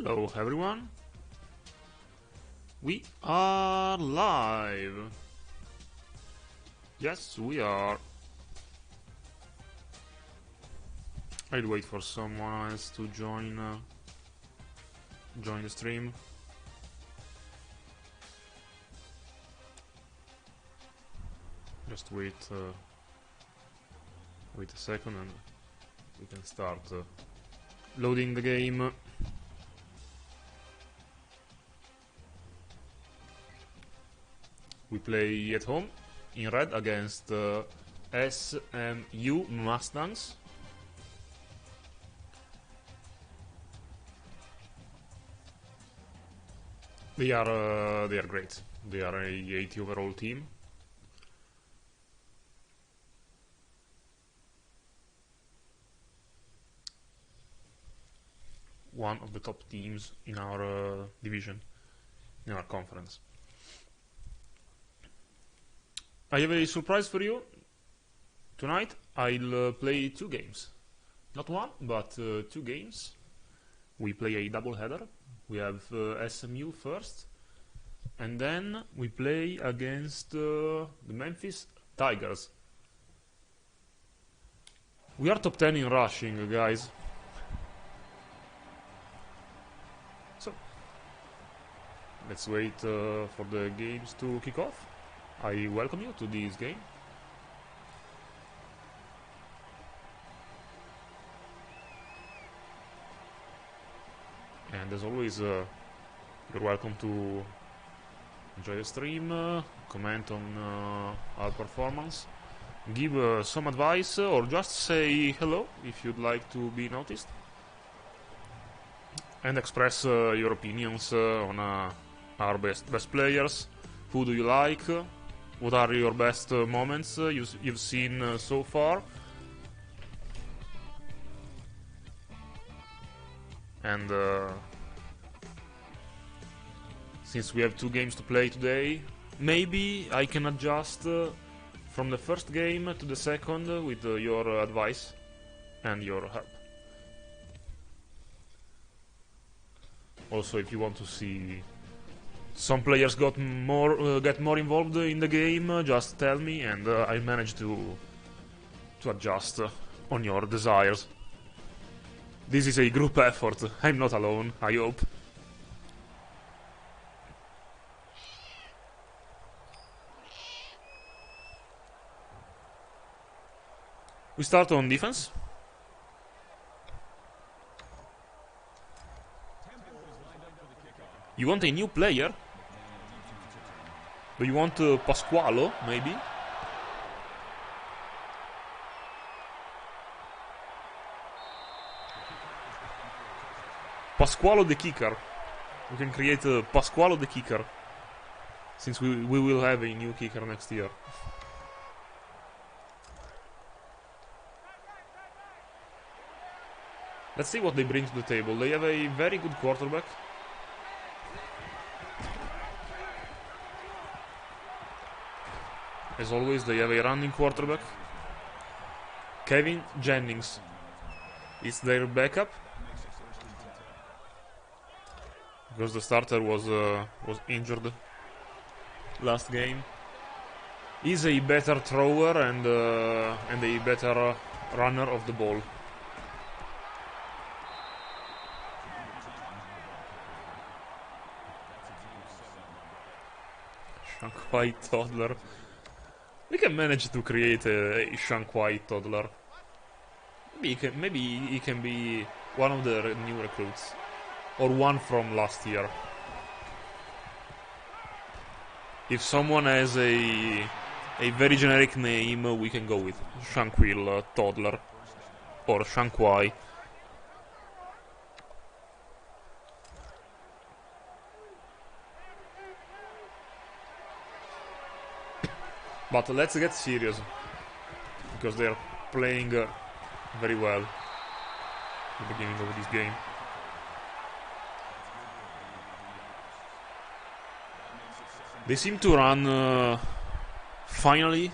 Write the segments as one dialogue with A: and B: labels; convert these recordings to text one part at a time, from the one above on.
A: Hello everyone, we are live. Yes, we are. I'll wait for someone else to join the stream. Just wait a second and we can start loading the game. We play at home in red against SMU Mustangs. They are great. They are a 80 overall team. One of the top teams in our division, in our conference. I have a surprise for you. Tonight I'll play 2 games. Not one, but 2 games. We play a doubleheader. We have SMU first, and then we play against the Memphis Tigers. We are top 10 in rushing, guys. So, let's wait for the games to kick off. I welcome you to this game. And as always, you're welcome to enjoy the stream, comment on our performance, give some advice, or just say hello if you'd like to be noticed, and express your opinions on our best players. Who do you like? What are your best moments you've seen so far? And since we have 2 games to play today, maybe I can adjust from the first game to the second with your advice and your help. Also, if you want to see some players get more involved in the game, just tell me and I'll manage to adjust on your desires. This is a group effort. I'm not alone, I hope. We start on defense. You want a new player? Do you want Pasqualo, maybe? Pasqualo the kicker. We can create Pasqualo the kicker, since we will have a new kicker next year. Let's see what they bring to the table. They have a very good quarterback. As always, they have a running quarterback. Kevin Jennings is their backup, because the starter was injured last game. He's a better thrower and a better runner of the ball. Shankwai toddler. We can manage to create a Shankwai toddler. Maybe he can be one of the new recruits. Or one from last year. If someone has a very generic name, we can go with Shankwil Toddler or Shankwai. But let's get serious, because they're playing very well at the beginning of this game. They seem to run, finally,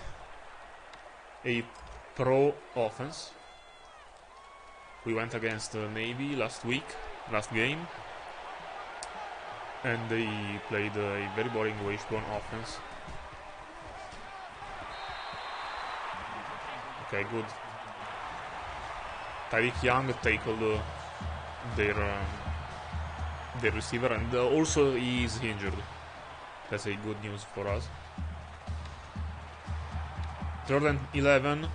A: a pro offense. We went against Navy last game. And they played a very boring wishbone offense. Okay, good. Tyreek Young tackled their receiver, and also he is injured. That's a good news for us. 3rd and 11.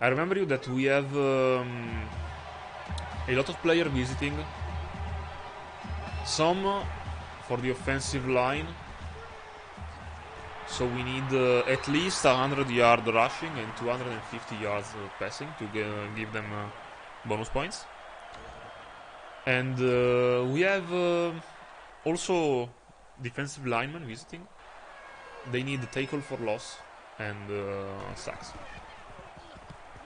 A: I remember you that we have a lot of players visiting. Some for the offensive line. So we need at least 100 yards rushing and 250 yards passing to give them bonus points. And we have also defensive linemen visiting. They need the tackle for loss and sacks.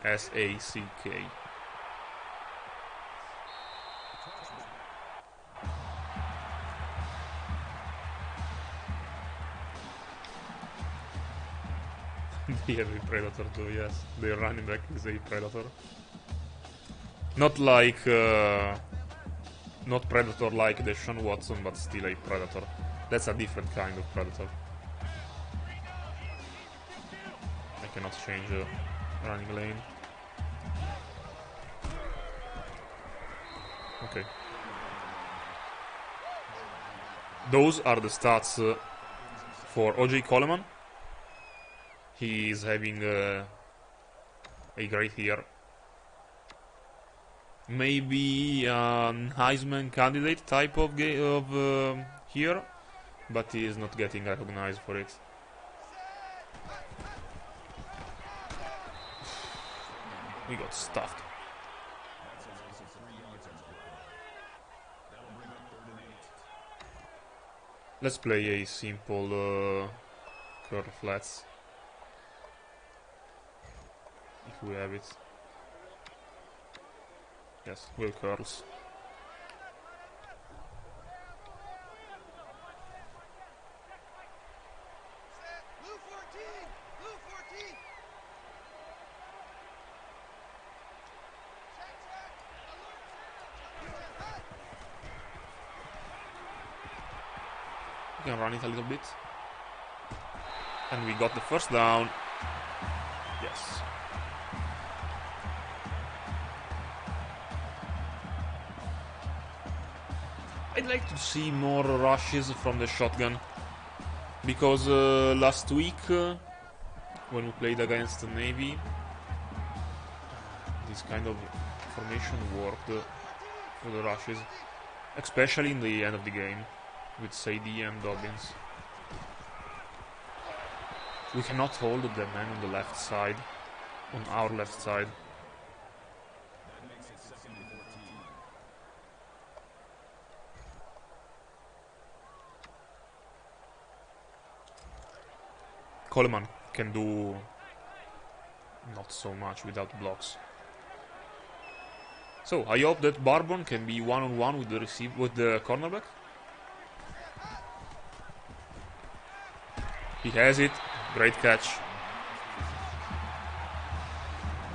A: S-A-C-K. They have a predator too, yes. Their running back is a predator. Not like... not predator like Deshaun Watson, but still a predator. That's a different kind of predator. I cannot change running lane. Okay. Those are the stats for O.J. Coleman. He is having a great year. Maybe an Heisman candidate type of year, but he is not getting recognized for it. We got stuffed. Let's play a simple curl flats. If we have it. Yes, will curls. We can run it a little bit. And we got the first down. Yes. I'd like to see more rushes from the shotgun, because last week when we played against the Navy, this kind of formation worked for the rushes, especially in the end of the game with Sadie and Dobbins. We cannot hold the man on the left side, on our left side. Coleman can do not so much without blocks. So I hope that Barbon can be one-on-one with the cornerback. He has it. Great catch.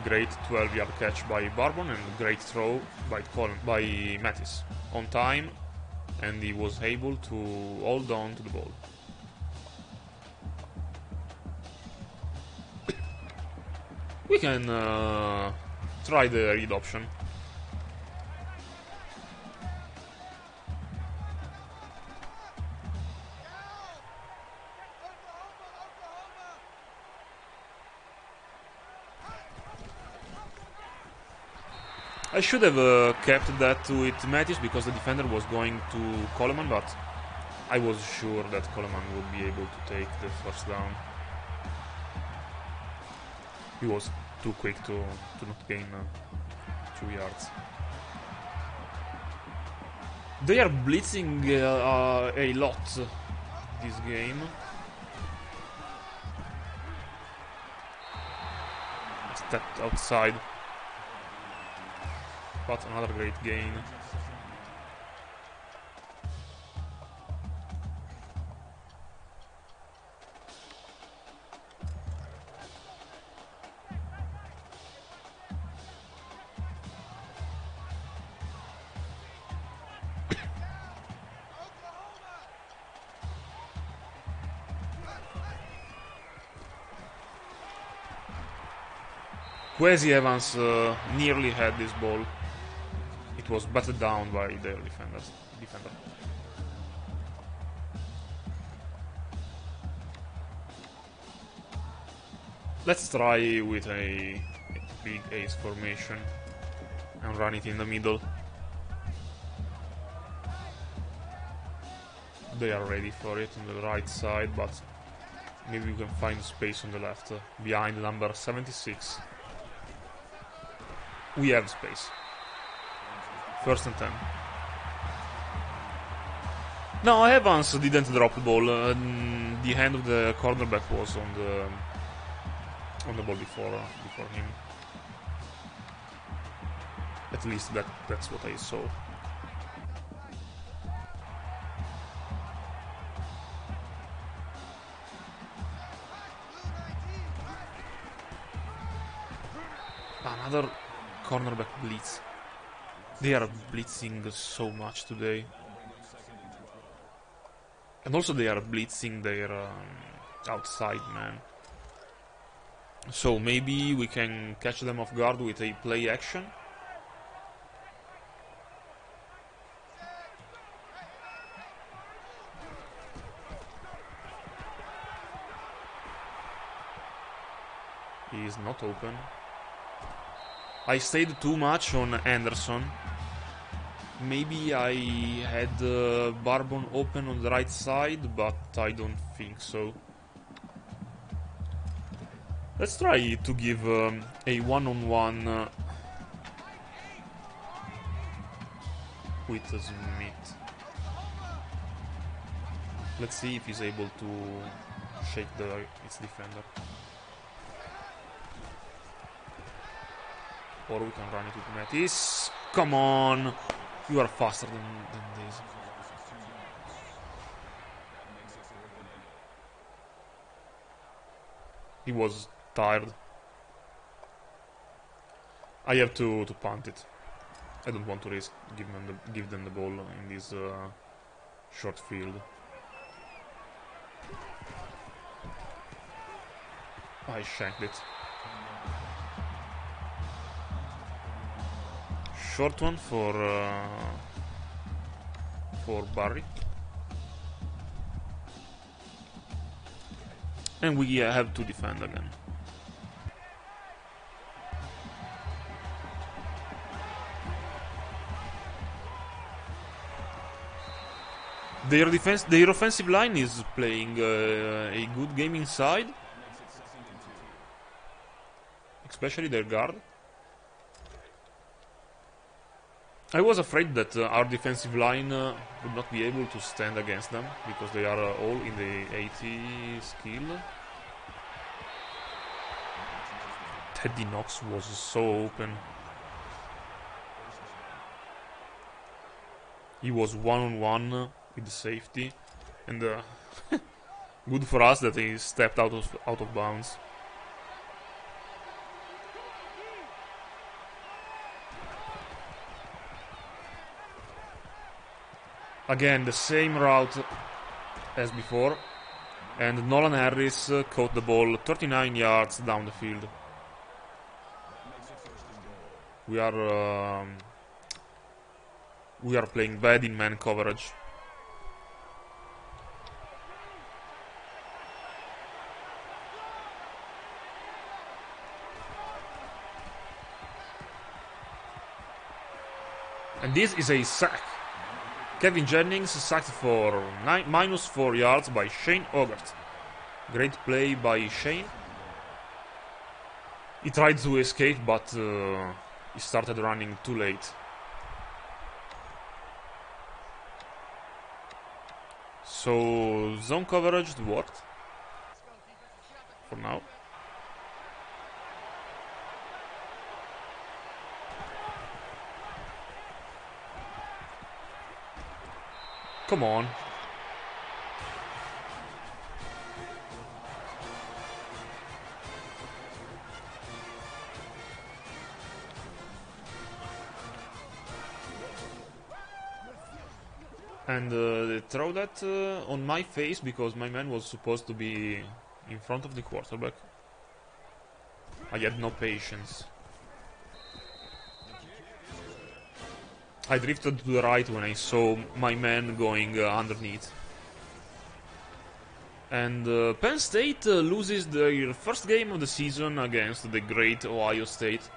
A: Great 12-yard catch by Barbon, and great throw by Mattis on time, and he was able to hold on to the ball. We can try the read option. I should have kept that with Mattis because the defender was going to Coleman, but I was sure that Coleman would be able to take the first down. He was too quick to not gain 2 yards. They are blitzing a lot this game. Stepped outside. But another great gain. Kwesi Evans nearly had this ball. It was batted down by their defender. Let's try with a big ace formation and run it in the middle. They are ready for it on the right side, but maybe we can find space on the left, behind number 76. We have space. First and 10. No, Evans didn't drop the ball. The hand of the cornerback was on the ball before him. At least that's what I saw. Another cornerback blitz. They are blitzing so much today. And also they are blitzing their outside man. So maybe we can catch them off guard with a play action. He is not open. I stayed too much on Anderson. Maybe I had Barbon open on the right side, but I don't think so. Let's try to give a one-on-one with Smith. Let's see if he's able to shake its defender. Or we can run it with Matisse. Come on! You are faster than this. He was tired. I have to punt it. I don't want to risk give them the ball in this short field. I shanked it. Short one for Barry. And we have to defend again. Their offensive line is playing a good game inside, especially their guard. I was afraid that our defensive line would not be able to stand against them, because they are all in the 80 skill. Teddy Knox was so open. He was one-on-one with the safety, and good for us that he stepped out of bounds. Again, the same route as before, and Nolan Harris caught the ball 39 yards down the field. We are playing bad in man coverage. And this is a sack. Kevin Jennings sacked for -4 yards by Shane Ogert. Great play by Shane. He tried to escape, but he started running too late. So zone coverage worked for now. Come on. And they throw that on my face because my man was supposed to be in front of the quarterback. I had no patience. I drifted to the right when I saw my man going underneath. And Penn State loses their first game of the season against the great Ohio State.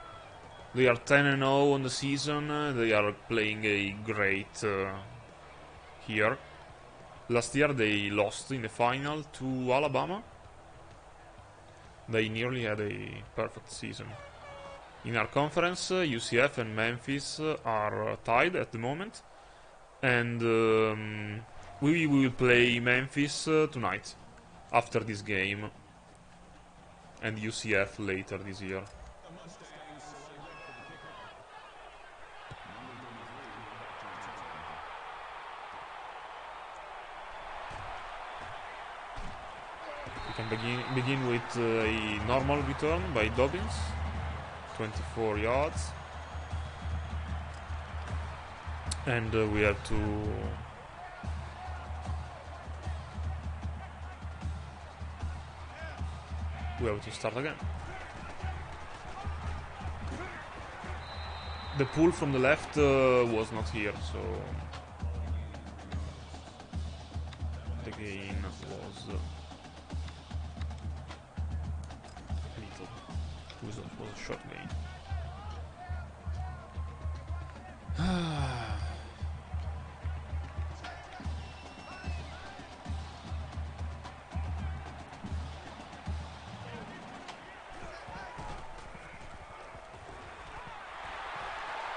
A: They are 10-0 on the season. They are playing a great here. Last year they lost in the final to Alabama. They nearly had a perfect season. In our conference, UCF and Memphis are tied at the moment. And we will play Memphis tonight, after this game. And UCF later this year. We can begin with a normal return by Dobbins. 24 yards. And we have to start again. The pull from the left was not here, so the gain was little. It was a short gain.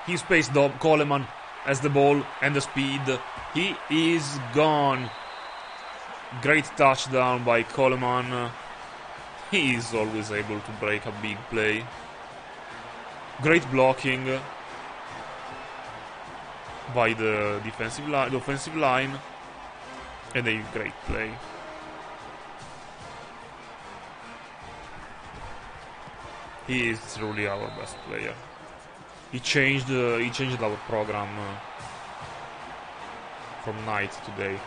A: He spaced Coleman as the ball and the speed. He is gone. Great touchdown by Coleman. He is always able to break a big play. Great blocking by the offensive line, and a great play. He is truly our best player. He changed our program from night to day.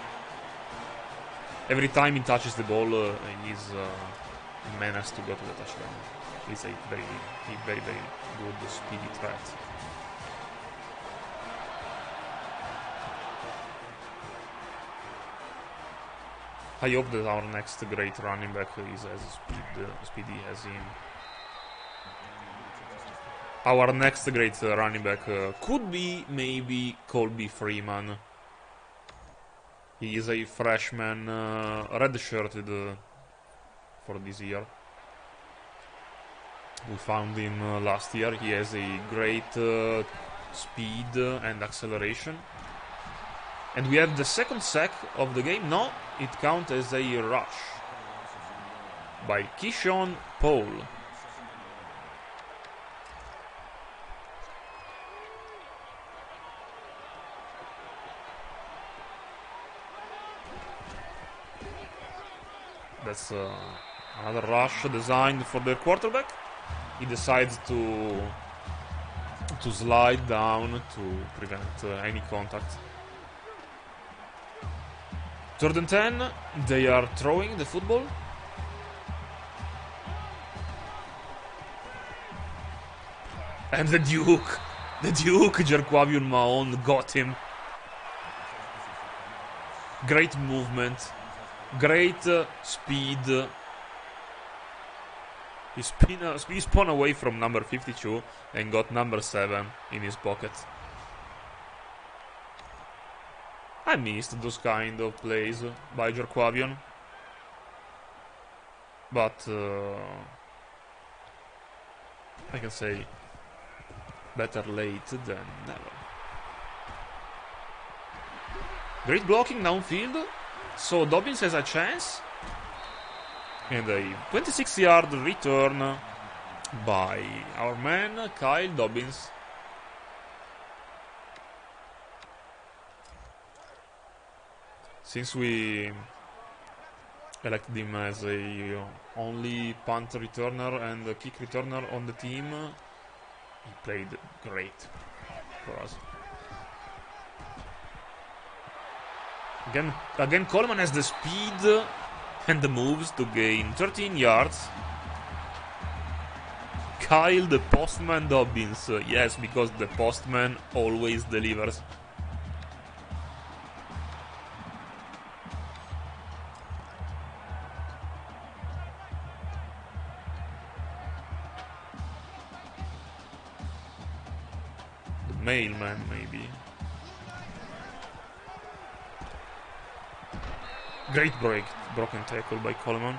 A: Every time he touches the ball, he's a menace to go to the touchdown. He's a very good speedy threat. I hope that our next great running back is as speedy as him. Our next great running back could be maybe Colby Freeman. He is a freshman, red-shirted for this year. We found him last year. He has a great speed and acceleration. And we have the second sack of the game. No, it counts as a rush by Keyshawn Paul. That's another rush designed for the quarterback. He decides to slide down to prevent any contact. 3rd and 10. They are throwing the football. And the Duke, Jerquavion Mahon got him. Great movement. Great speed. He spun away from number 52 and got number 7 in his pocket. I missed those kind of plays by Jerquavion. But I can say better late than never. Great blocking downfield. So Dobbins has a chance. And a 26-yard return by our man Kyle Dobbins. Since we elected him as a only punt returner and a kick returner on the team, he played great for us. Again, Coleman has the speed and the moves to gain 13 yards. Kyle the Postman Dobbins. Yes, because the postman always delivers. The mailman, maybe. Great break, broken tackle by Coleman.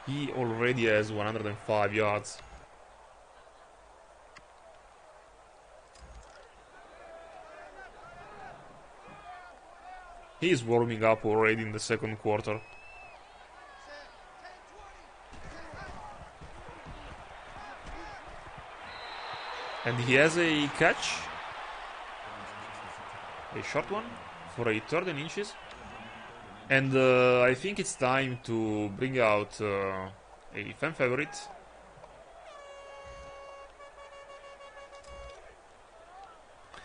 A: He already has 105 yards. He is warming up already in the second quarter. And he has a catch. A short one for a 13 inches. And I think it's time to bring out a fan favorite.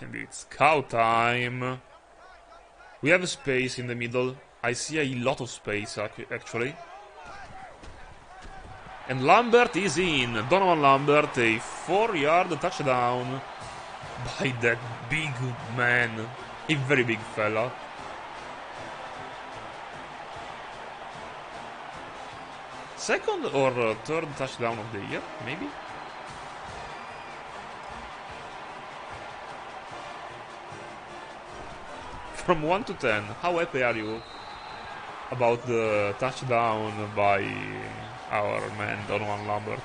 A: And it's cow time. We have a space in the middle. I see a lot of space, actually. And Lambert is in. Donovan Lambert, a 4-yard touchdown by that big man. A very big fella. Second or third touchdown of the year, maybe? From 1 to 10, how happy are you about the touchdown by our man Donovan Lambert?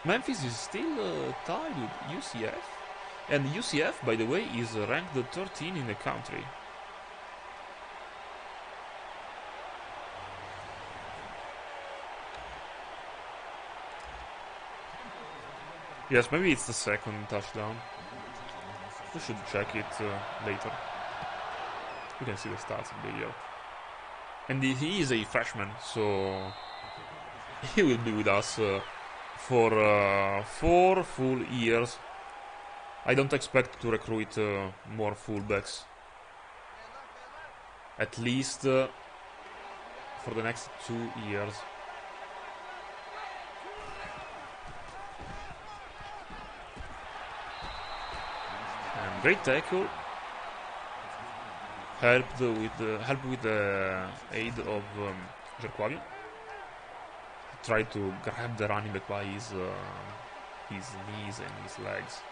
A: Memphis is still tied with UCF. And UCF, by the way, is ranked 13 in the country. Yes, maybe it's the second touchdown. We should check it later. You can see the stats of the year. And he is a freshman, so he will be with us for 4 full years. I don't expect to recruit more fullbacks. At least for the next 2 years. And great tackle. Helped with the aid of Jerquavion. Tried to grab the running back by his knees and his legs.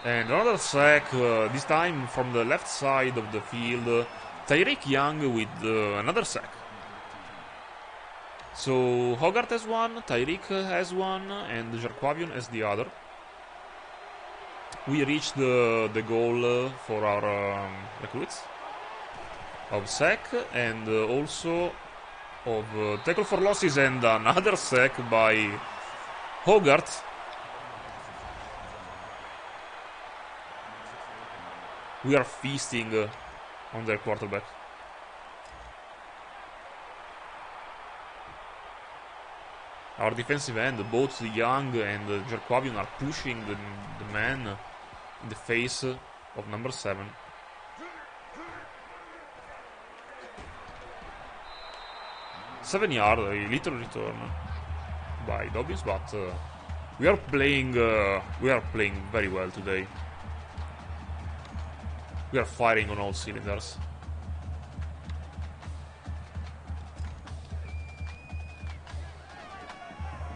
A: And another sack, this time from the left side of the field. Tyreek Young with another sack. So Hogarth has one, Tyreek has one, and Jerquavion has the other. We reached the goal for our recruits of sack and also of tackle for losses, and another sack by Hogarth. We are feasting on their quarterback. Our defensive end, both Young and Jerquavion, are pushing the man in the face of number 7. Seven yard, a little return by Dobbins, but we are playing very well today. We are firing on all cylinders.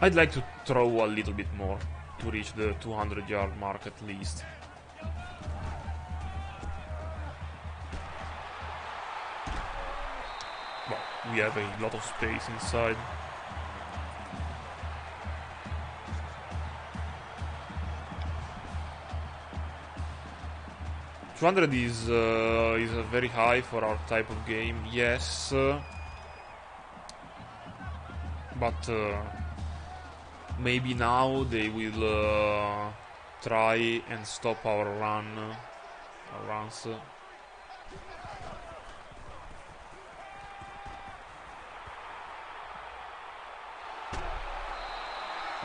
A: I'd like to throw a little bit more to reach the 200-yard mark at least. But we have a lot of space inside. $200 is very high for our type of game, yes, but maybe now they will try and stop our runs.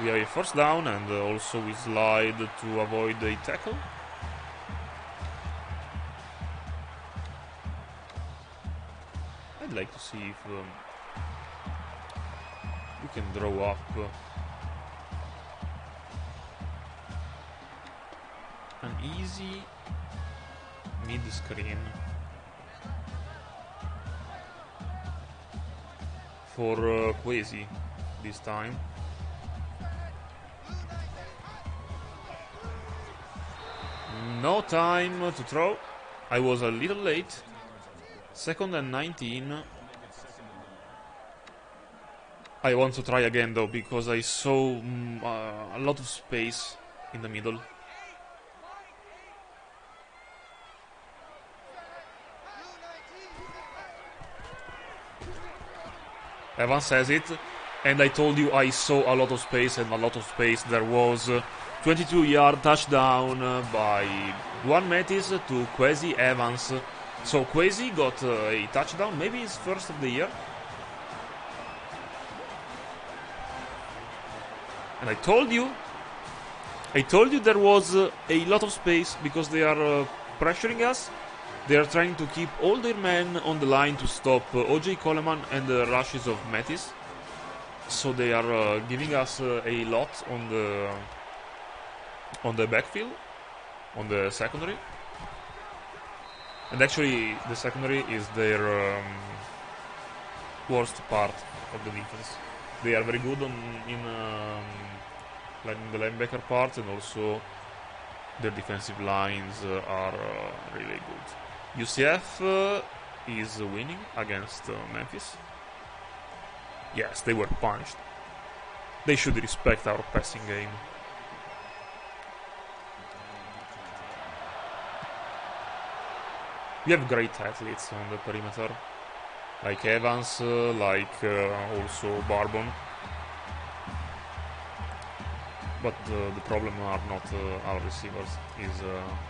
A: We have a first down, and also we slide to avoid a tackle. like to see if we can draw up an easy mid-screen for Quasi this time. No time to throw. I was a little late. 2nd and 19. I want to try again though, because I saw a lot of space in the middle. Evans has it, and I told you I saw a lot of space, and a lot of space there was. 22-yard touchdown by Juan Metis to Quasi Evans. So Quasi got a touchdown, maybe his first of the year. And I told you there was a lot of space, because they are pressuring us. They are trying to keep all their men on the line to stop OJ Coleman and the rushes of Metis. So they are giving us a lot on the backfield, on the secondary. And actually the secondary is their worst part of the defense. They are very good in the linebacker part, and also their defensive lines are really good. UCF is winning against Memphis. Yes, they were punished. They should respect our passing game. We have great athletes on the perimeter, like Evans, like also Barbon. But the problem are not our receivers, is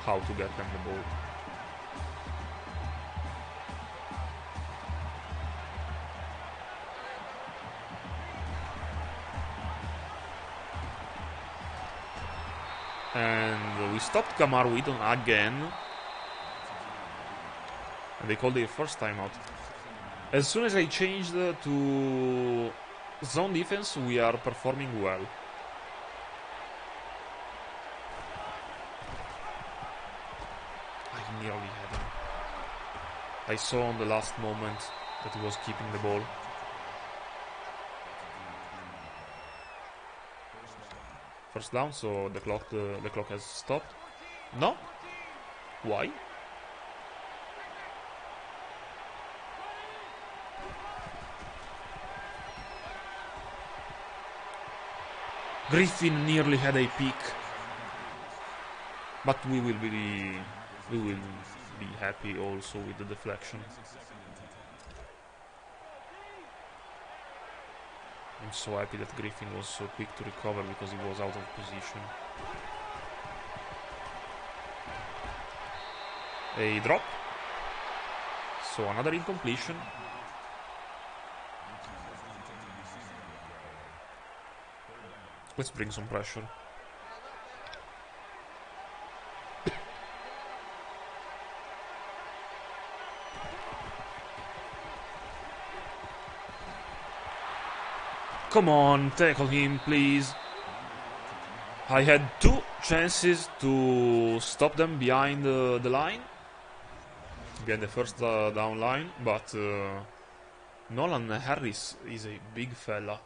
A: how to get them the ball. And we stopped Kamar Wheaton again. And they called their first timeout. As soon as I changed to zone defense, we are performing well. I nearly had him. I saw on the last moment that he was keeping the ball. First down, so the clock has stopped. No? Why? Griffin nearly had a pick, but we will be happy also with the deflection. I'm so happy that Griffin was so quick to recover, because he was out of position. A drop. So another incompletion. Let's bring some pressure. Come on, tackle him, please. I had 2 chances to stop them behind the line, behind the first down line, but Nolan Harris is a big fella.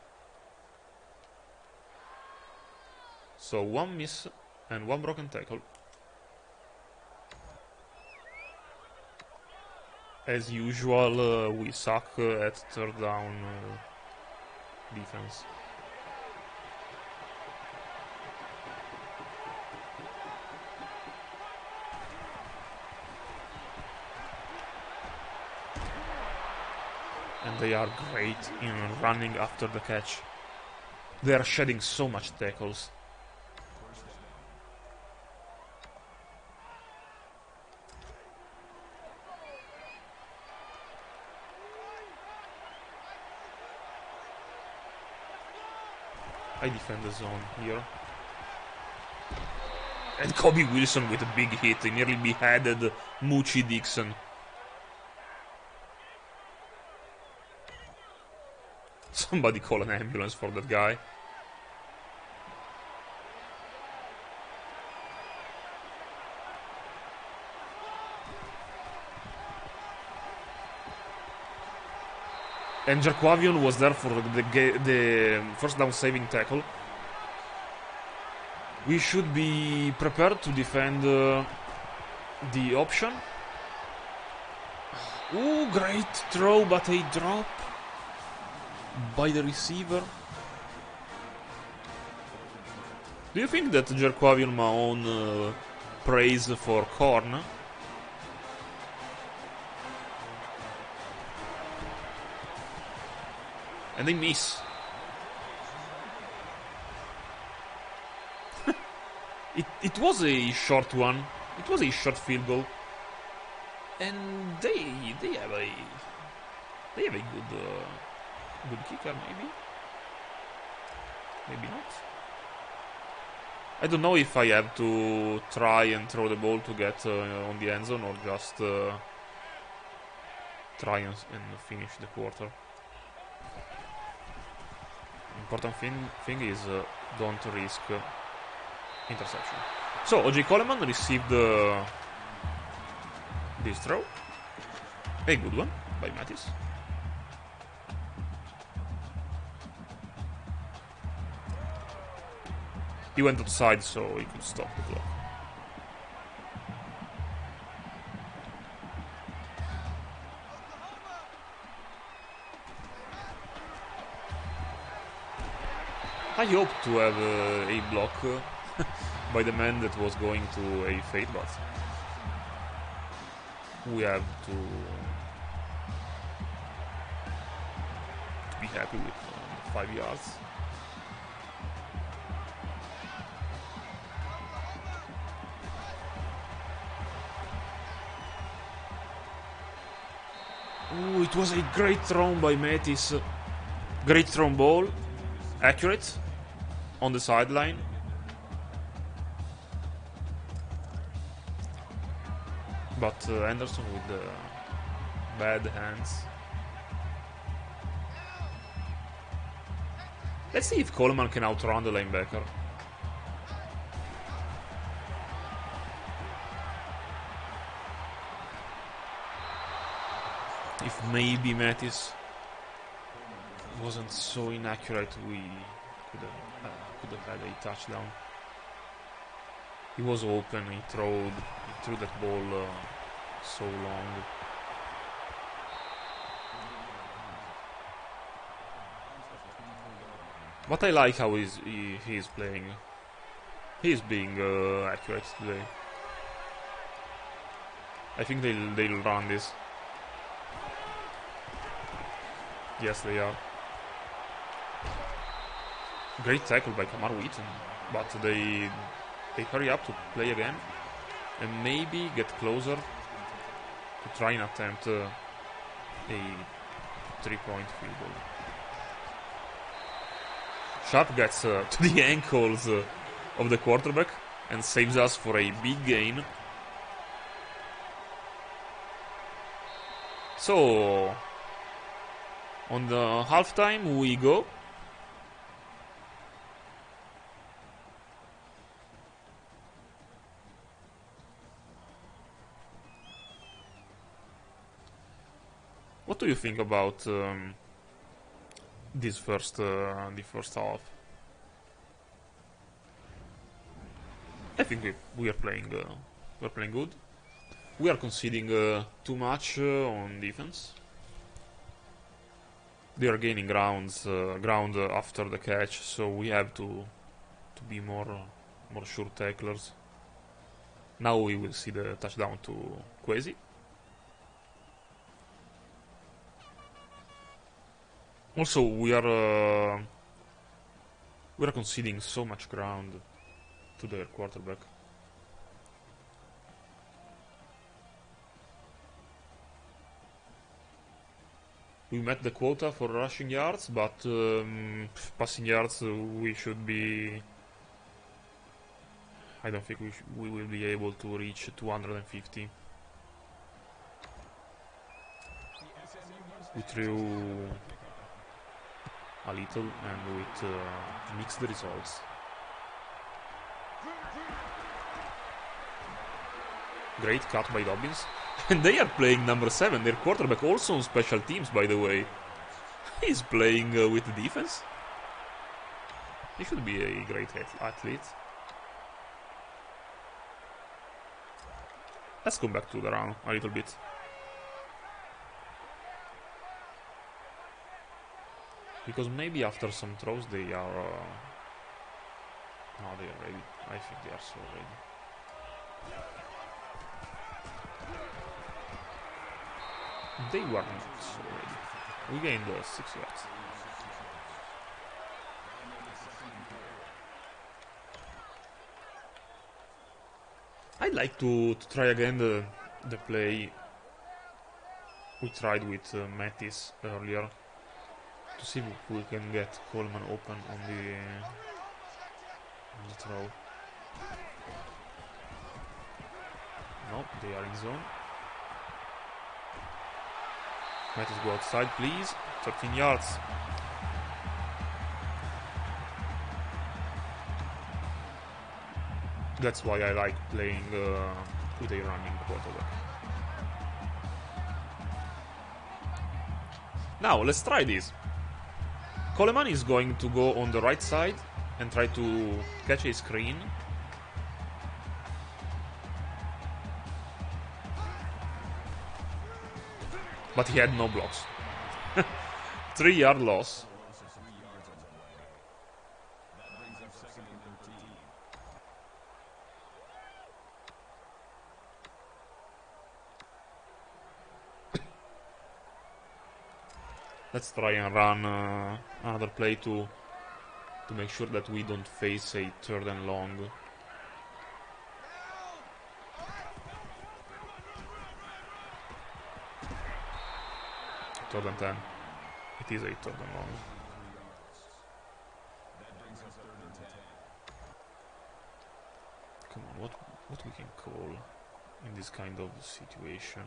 A: So 1 miss and 1 broken tackle. As usual, we suck at third down defense. And they are great in running after the catch. They are shedding so much tackles. I defend the zone here. And Kobe Wilson with a big hit. He nearly beheaded Moochie Dixon. Somebody call an ambulance for that guy. And Jarquavion was there for the first down saving tackle. We should be prepared to defend the option. Ooh, great throw, but a drop by the receiver. Do you think that Jarquavion Mahon prays for corn? And they miss. It was a short one. It was a short field goal. And they have a good kicker, maybe not. I don't know if I have to try and throw the ball to get on the end zone or just try and finish the quarter. Important thing is don't risk interception. So O.J. Coleman received this throw, a good one by Mattis. He went outside so he could stop the clock. I hope to have a block by the man that was going to a fade, but we have to be happy with 5 yards. Ooh, it was a great throw by Mattis. Great thrown ball. Accurate. On the sideline. But Anderson with the bad hands. Let's see if Coleman can outrun the linebacker. If maybe Mattis wasn't so inaccurate, we could have had a touchdown. He was open, he threw that ball so long. But I like how he is playing. He is being accurate today. I think they'll run this. Yes, they are. Great tackle by Kamar Wheaton, but they hurry up to play again and maybe get closer to try and attempt a 3-point field goal. Sharp gets to the ankles of the quarterback and saves us for a big gain. So on the halftime we go. What do you think about the first half? I think we are playing good. We are conceding too much on defense. They are gaining ground after the catch, so we have to be more sure tacklers. Now we will see the touchdown to Kwesi. Also, we are conceding so much ground to their quarterback. We met the quota for rushing yards, but passing yards we should be. I don't think we will be able to reach 250. We threw a little and with mixed results. Great cut by Dobbins. And they are playing number 7, their quarterback also on special teams, by the way. He's playing with defense. He should be a great athlete. Let's go back to the run a little bit. Because maybe after some throws they are... no, they are ready. I think they are so ready. They were not so ready. We gained 6 yards. I'd like to try again the play we tried with Mattis earlier, to see if we can get Coleman open on the throw. No, they are in zone. Mattis, go outside, please. 13 yards. That's why I like playing with a running quarterback. Now, let's try this. Coleman is going to go on the right side and try to catch a screen. But he had no blocks. 3-yard loss. Let's try and run another play to make sure that we don't face a 3rd and long. Third and 10. It is a 3rd and long. Come on, what we can call in this kind of situation?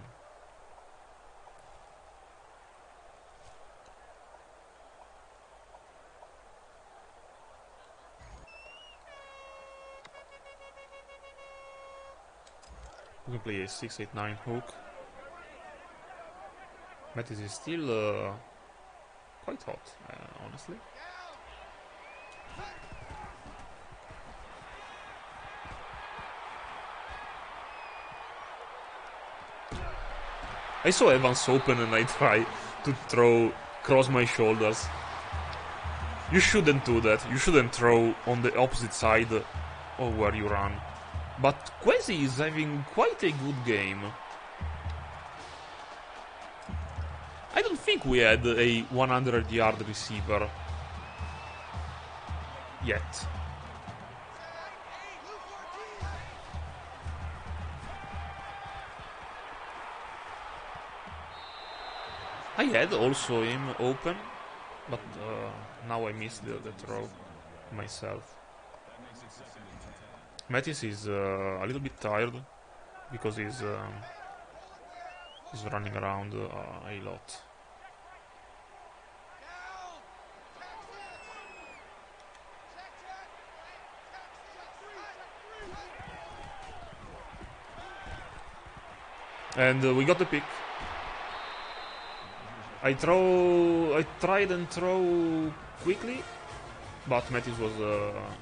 A: We can play a 6-8-9 hook. Mattis is still quite hot, honestly. I saw Evans open and I try to throw cross my shoulders. You shouldn't do that. You shouldn't throw on the opposite side of where you run. But Quasi is having quite a good game. I don't think we had a 100-yard receiver yet. I had also him open, but now I missed the throw myself. Mattis is a little bit tired because he's running around a lot. And we got the pick. I tried and throw quickly, but Mattis was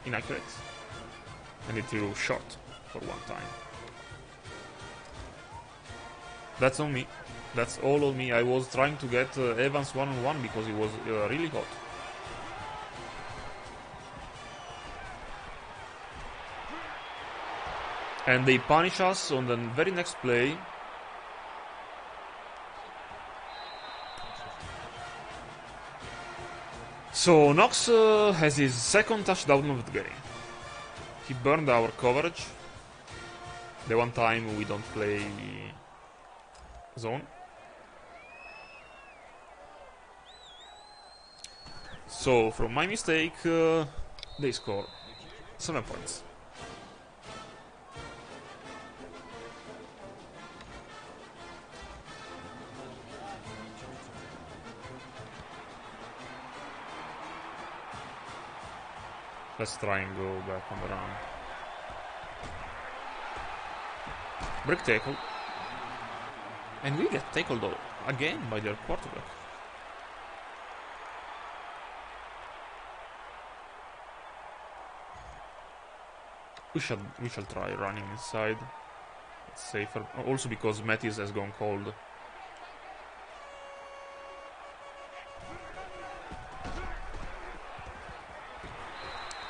A: inaccurate. And it threw short for one time. That's on me. That's all on me. I was trying to get Evans one-on-one because he was really hot. And they punish us on the very next play. So Knox has his second touchdown of the game. He burned our coverage. The one time we don't play zone. So from my mistake, they score 7 points. Let's try and go back on the run. Break tackle. And we get tackled again by their quarterback. We shall try running inside. It's safer. Also because Mattis has gone cold.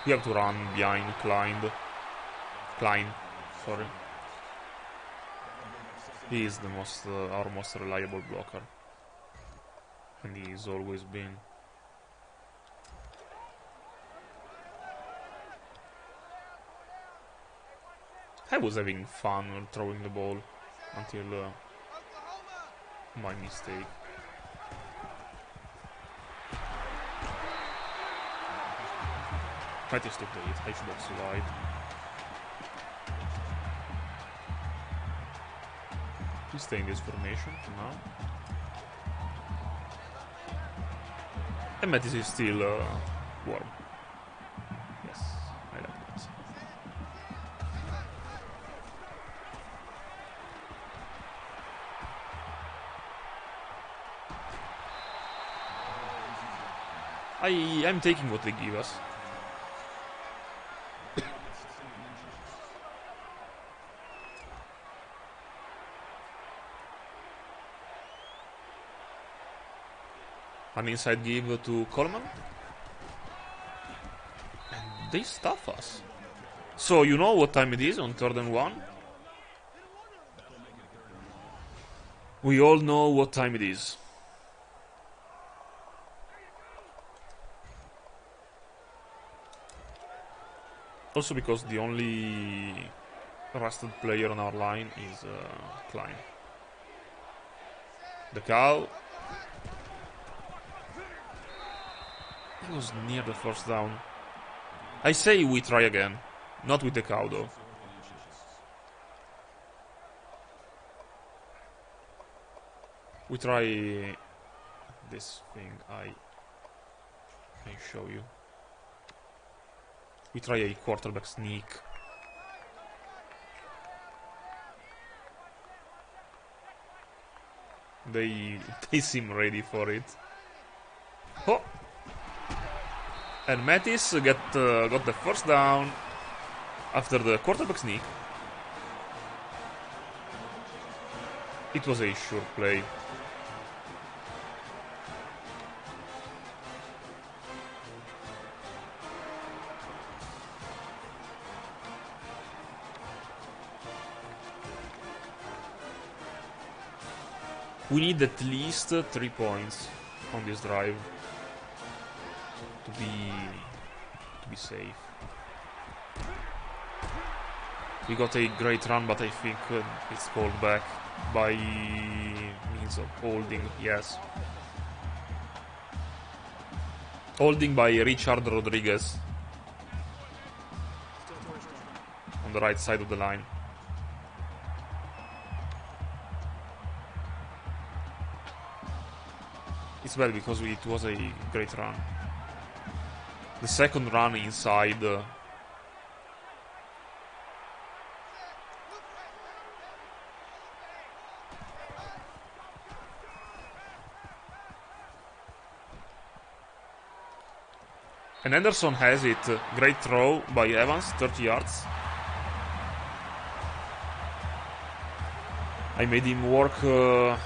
A: We have to run behind Klein. Sorry. He is the most our most reliable blocker. And he's always been. I was having fun throwing the ball until my mistake. Mattis took the hit. I should have survived. We stay in this formation for now. And Mattis is still warm. Yes, I like that. I'm taking what they give us. An inside give to Coleman. And they stuff us. So you know what time it is on 3rd and 1? We all know what time it is. Also because the only rusted player on our line is Klein. The cow. He was near the first down. I say we try again. Not with the cow though. We try this thing. I show you. We try a quarterback sneak. They seem ready for it. Oh! And Mattis got the first down after the quarterback sneak. It was a sure play. We need at least 3 points on this drive to be safe. We got a great run, but I think it's called back by means of holding. Yes, holding by Richard Rodriguez on the right side of the line. It's bad because it was a great run. The second run inside and Anderson has it. Great throw by Evans, 30 yards. I made him work on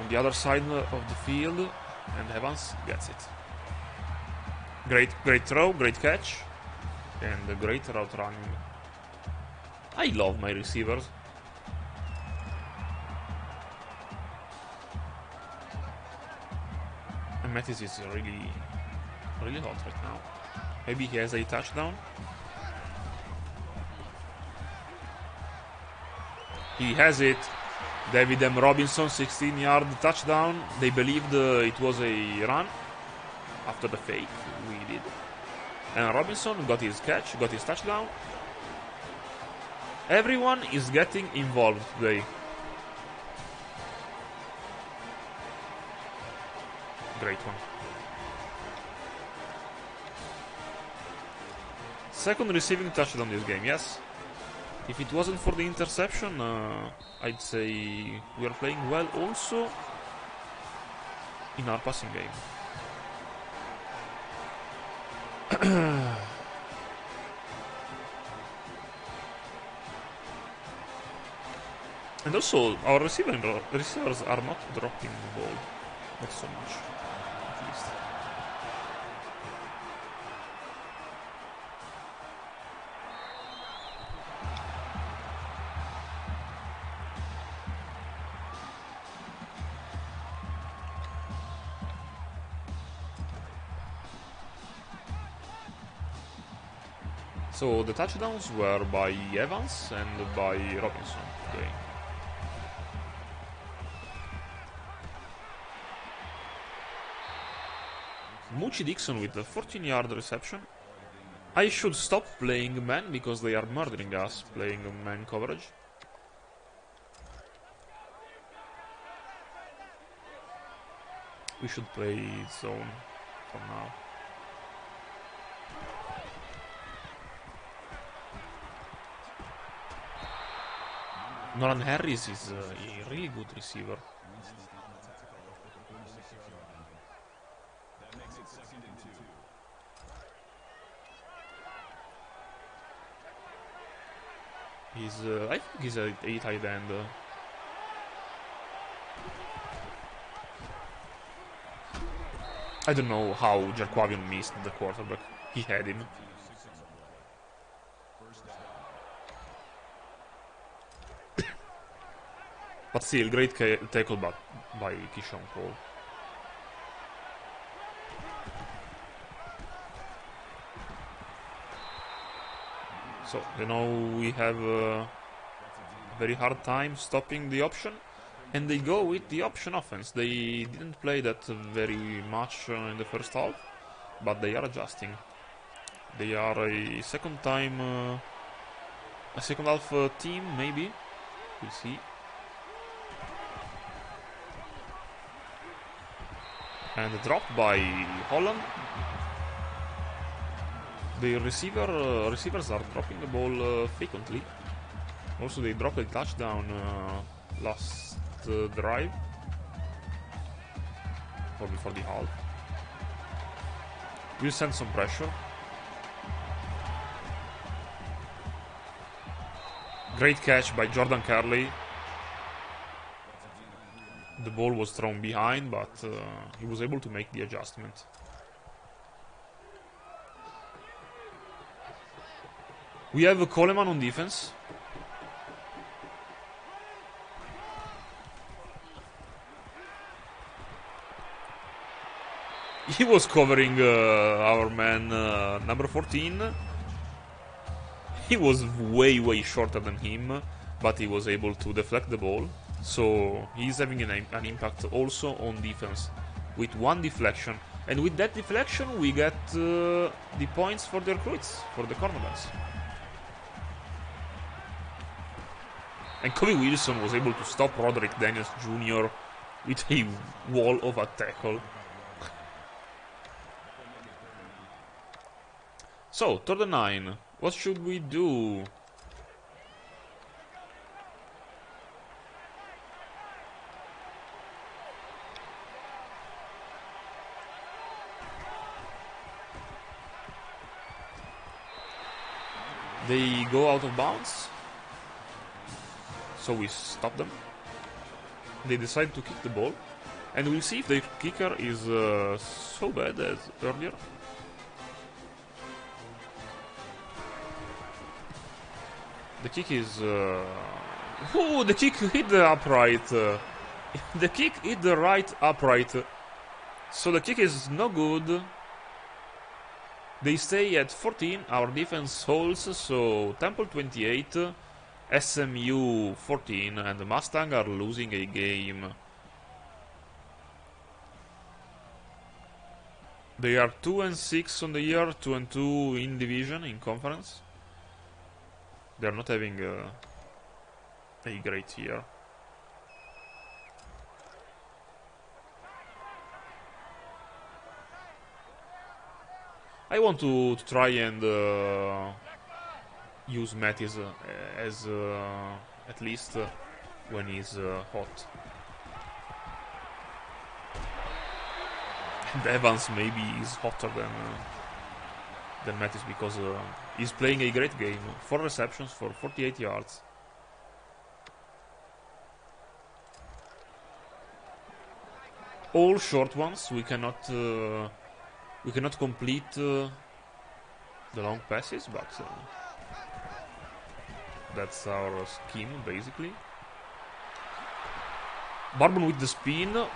A: the other side of the field. And Evans gets it. Great throw, great catch, and a great route running. I love my receivers. And Mattis is really hot right now. Maybe he has a touchdown. He has it. David M. Robinson, 16-yard touchdown. They believed it was a run after the fake we did. And Robinson got his catch, got his touchdown. Everyone is getting involved today. Great one. Second receiving touchdown this game, yes. If it wasn't for the interception, I'd say we are playing well also in our passing game. And also, our receivers are not dropping the ball. Not so much, at least. So the touchdowns were by Evans and by Robinson today. Moochie Dixon with a 14-yard reception. I should stop playing man because they are murdering us playing man coverage. We should play zone for now. Nolan Harris is a really good receiver. I think he's a tight end. I don't know how Jarquavion missed the quarterback. He had him. But still, great tackle by Keyshawn Cole. So, we have a very hard time stopping the option, and they go with the option offense. They didn't play that very much in the first half, but they are adjusting. They are a second half team, maybe. We'll see. And a drop by Holland. The receivers are dropping the ball frequently. Also, they dropped a touchdown last drive, or before the half. We'll send some pressure. Great catch by Jordan Curley. The ball was thrown behind, but he was able to make the adjustment. We have a Coleman on defense. He was covering our man number 14. He was way shorter than him, but he was able to deflect the ball. So he's having an impact also on defense with one deflection. And with that deflection, we get the points for the recruits, for the cornerbacks. And Kobe Wilson was able to stop Roderick Daniels Jr. with a wall of a tackle. So, 3rd and 9. What should we do? They go out of bounds. So we stop them. They decide to kick the ball. And we'll see if the kicker is so bad as earlier. The kick is... Oh, the kick hit the upright. The kick hit the right upright. So the kick is no good. They stay at 14. Our defense holds. So Temple 28. SMU 14. And the Mustang are losing a game. They are 2-6 on the year. 2-2 in division, in conference. They are not having a great year. I want to try and use Mattis as at least when he's hot. And Evans maybe is hotter than Mattis because he's playing a great game. 4 receptions for 48 yards. All short ones. We cannot complete the long passes, but that's our scheme basically. Barbon with the spin.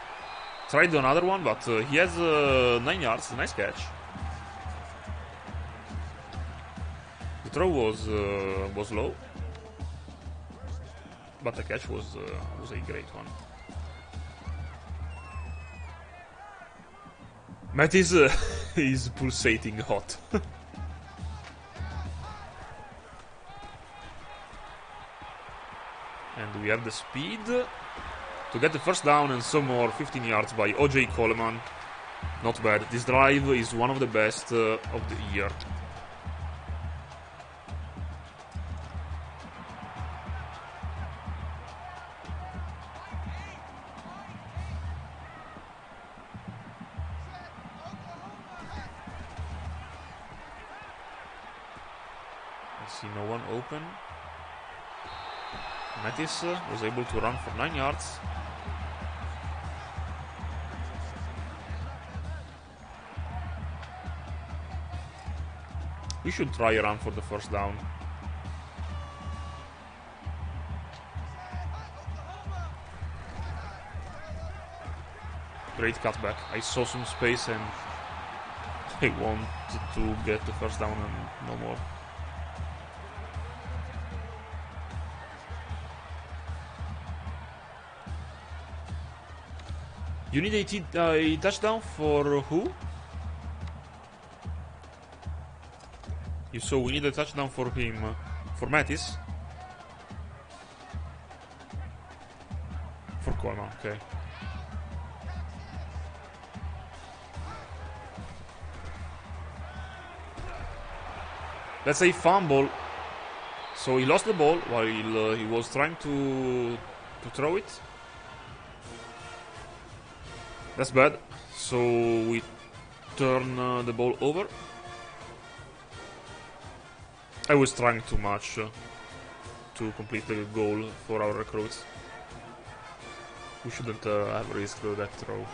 A: Tried another one, but he has 9 yards. Nice catch. The throw was low, but the catch was a great one. Matt is pulsating hot. And we have the speed to get the first down and some more. 15 yards by O.J. Coleman. Not bad. This drive is one of the best of the year. I see no one open. Mattis was able to run for 9 yards. We should try a run for the first down. Great cutback. I saw some space and I wanted to get the first down and no more. You need a touchdown for who? So we need a touchdown for him, for Mattis? For Coleman, okay. That's a fumble. So he lost the ball while he was trying to throw it. That's bad. So we turn the ball over. I was trying too much to complete the goal for our recruits. We shouldn't have risked that throw.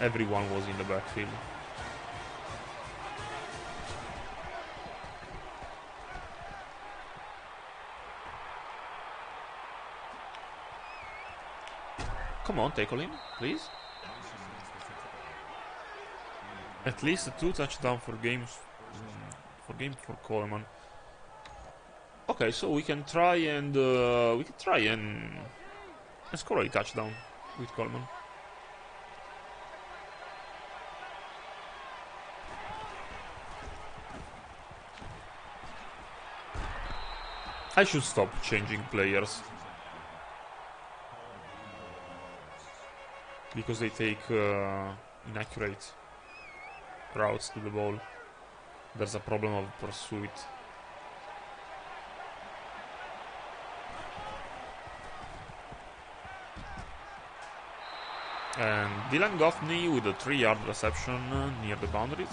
A: Everyone was in the backfield. Come on, tackle him, please. At least 2 touchdowns for games. For Coleman. Okay, so we can try and score a touchdown with Coleman. I should stop changing players because they take inaccurate routes to the ball. There's a problem of pursuit. And Dylan Goffney with a 3-yard reception near the boundaries.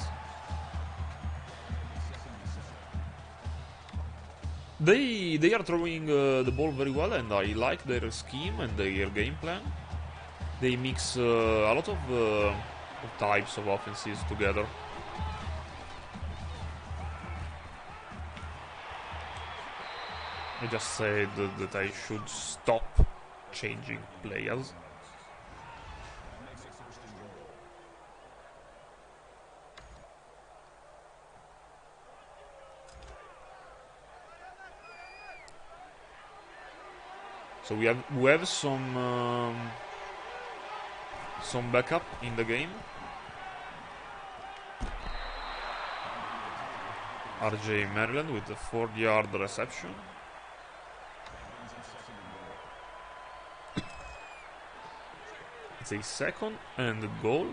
A: They are throwing the ball very well, and I like their scheme and their game plan. They mix a lot of types of offenses together. I just said that I should stop changing players. So we have some backup in the game. R.J. Maryland with a 4-yard reception. It's a 2nd and goal.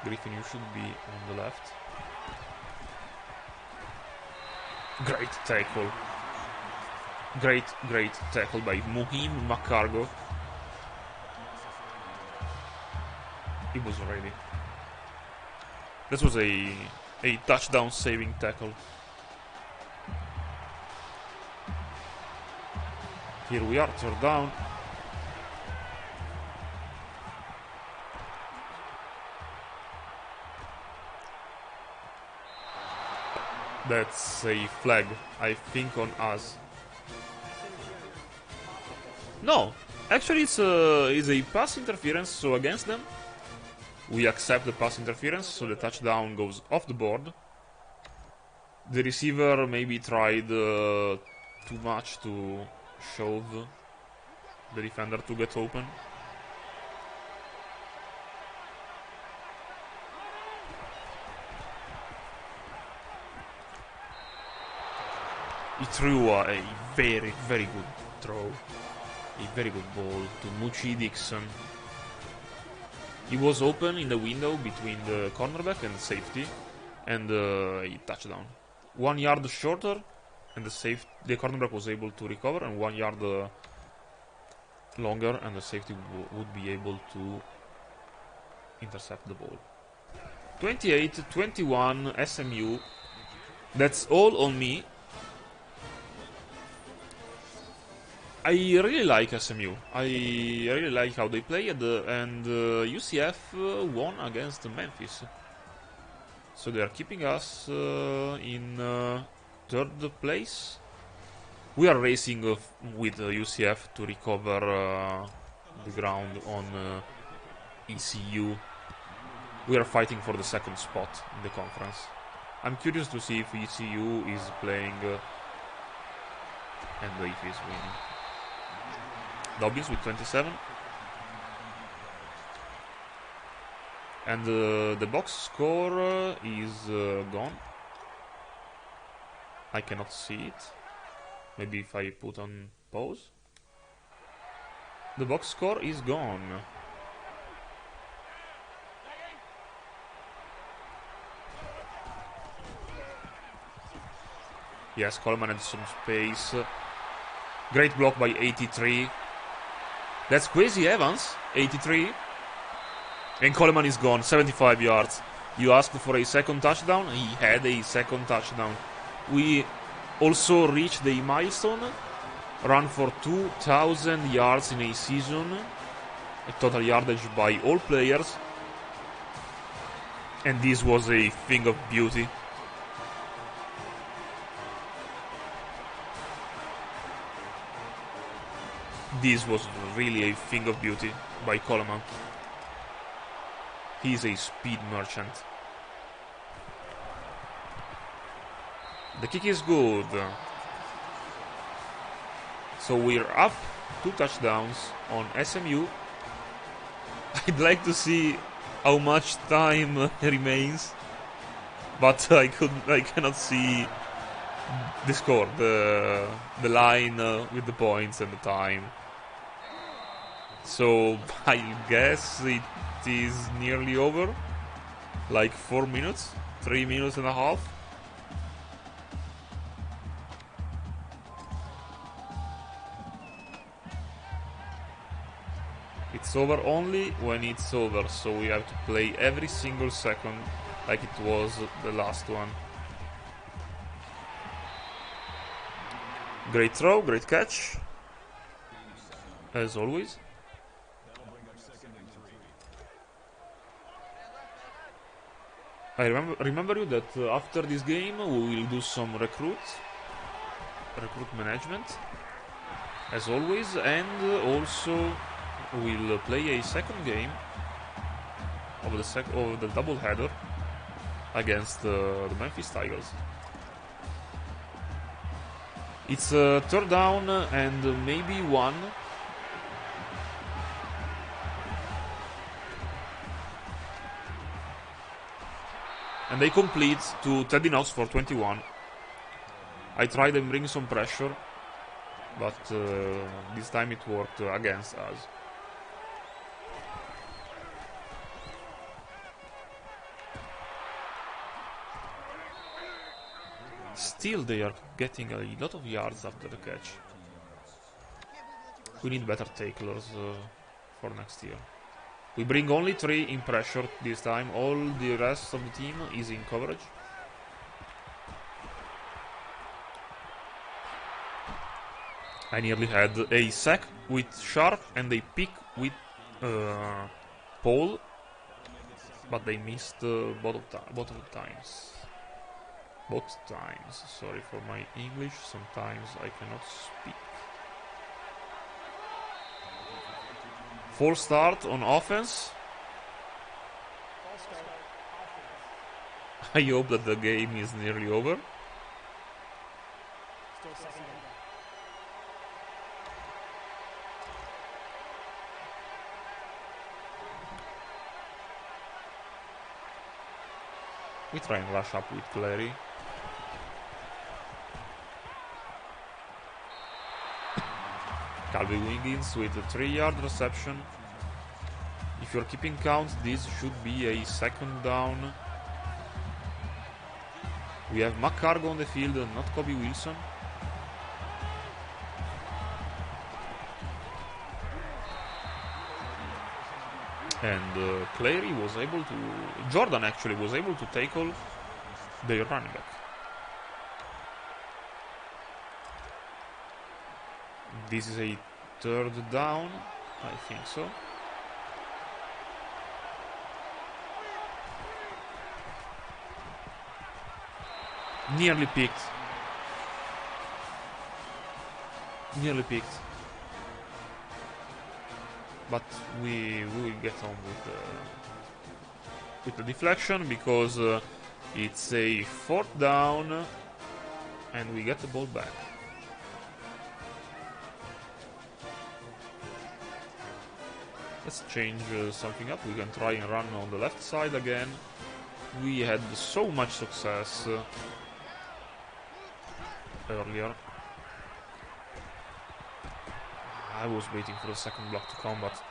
A: Griffin, you should be on the left. Great tackle. Great tackle by Muhim McCargo. He was ready. This was a touchdown saving tackle. Here we are, third down. That's a flag, I think, on us. No, actually it's a pass interference, so against them. We accept the pass interference, so the touchdown goes off the board. The receiver maybe tried too much to shove the defender to get open. He threw a very good throw. A very good ball to Muchi Dixon. He was open in the window between the cornerback and the safety, and a touchdown. 1 yard shorter, and the cornerback was able to recover, and 1 yard longer, and the safety would be able to intercept the ball. 28-21 SMU. That's all on me. I really like SMU. I really like how they play, and UCF won against Memphis. So they are keeping us in third place. We are racing with UCF to recover the ground on ECU. We are fighting for the second spot in the conference. I'm curious to see if ECU is playing and if he's winning. Dobbins with 27. And the box score is gone. I cannot see it. Maybe if I put on pause. The box score is gone. Yes, Coleman had some space. Great block by 83. That's Quasi Evans, 83. And Coleman is gone, 75 yards. You asked for a second touchdown, he had a second touchdown. We also reached the milestone, run for 2,000 yards in a season, a total yardage by all players. And this was a thing of beauty. This was really a thing of beauty by Coleman. He's a speed merchant. The kick is good. So we're up 2 touchdowns on SMU. I'd like to see how much time remains, but I cannot see the score, the line with the points and the time. So I guess it is nearly over. Like 4 minutes, 3 minutes and a half. It's over only when it's over, so we have to play every single second like it was the last one. Great throw, great catch, as always. I remember you that after this game we will do some recruit management, as always, and also we'll play a second game of the doubleheader against the Memphis Tigers. It's third down and maybe 1. And they complete to Teddy Knox for 21. I tried and bring some pressure, but this time it worked against us. Still they are getting a lot of yards after the catch. We need better tacklers for next year. We bring only 3 in pressure this time. All the rest of the team is in coverage. I nearly had a sack with Sharp and a pick with Paul, but they missed both times. Both times. Sorry for my English. Sometimes I cannot speak. False start on offense. I hope that the game is nearly over. We try and rush up with Clary. Calvi Wiggins with a 3-yard reception. If you're keeping count, this should be a 2nd down. We have McCargo on the field, not Kobe Wilson. And Clary was able to... Jordan actually was able to tackle their running back. This is a 3rd down, I think so. Nearly picked. Nearly picked. But we will get on with the deflection because it's a 4th down and we get the ball back. Let's change something up. We can try and run on the left side again. We had so much success earlier. I was waiting for the 2nd block to come, but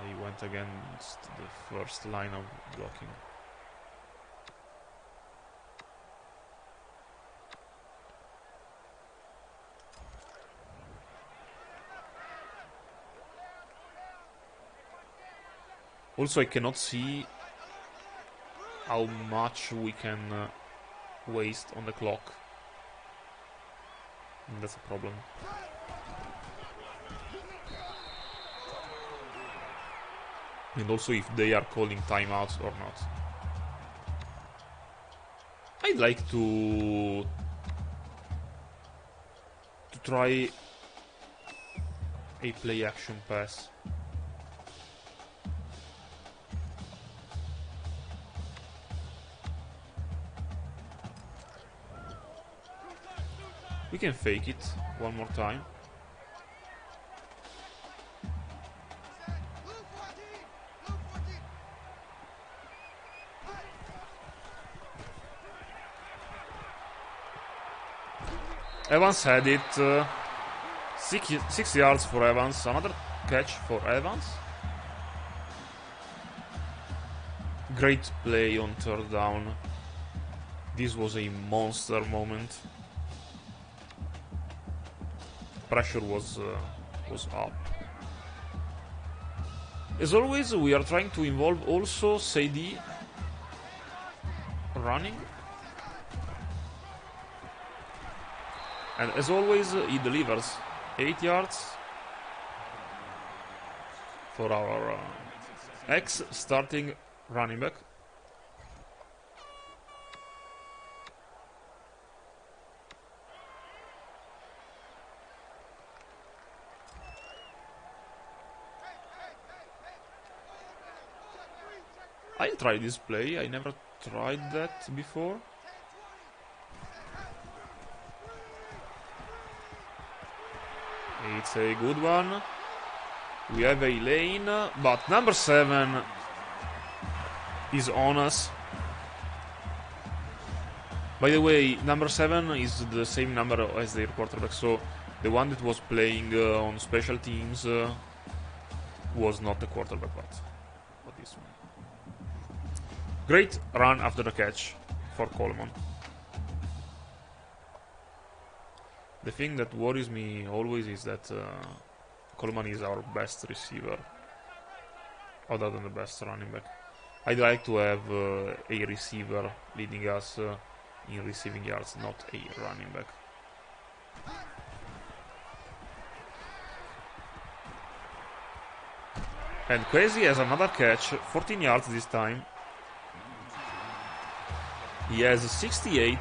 A: I went against the 1st line of blocking. Also, I cannot see how much we can waste on the clock. And that's a problem. And also if they are calling timeouts or not. I'd like to try a play action pass. We can fake it one more time. Evans had it. 6 yards for Evans. Another catch for Evans. Great play on 3rd down. This was a monster moment. Pressure was up. As always, we are trying to involve also Sadie running. And as always, he delivers 8 yards for our ex-starting running back. I'll try this play. I never tried that before. It's a good one. We have a lane, but number 7 is on us. By the way, number 7 is the same number as their quarterback, so the one that was playing on special teams was not the quarterback, but this one. Great run after the catch for Coleman. The thing that worries me always is that Coleman is our best receiver, other than the best running back. I'd like to have a receiver leading us in receiving yards, not a running back. And Kwesi has another catch, 14 yards this time. He has 68.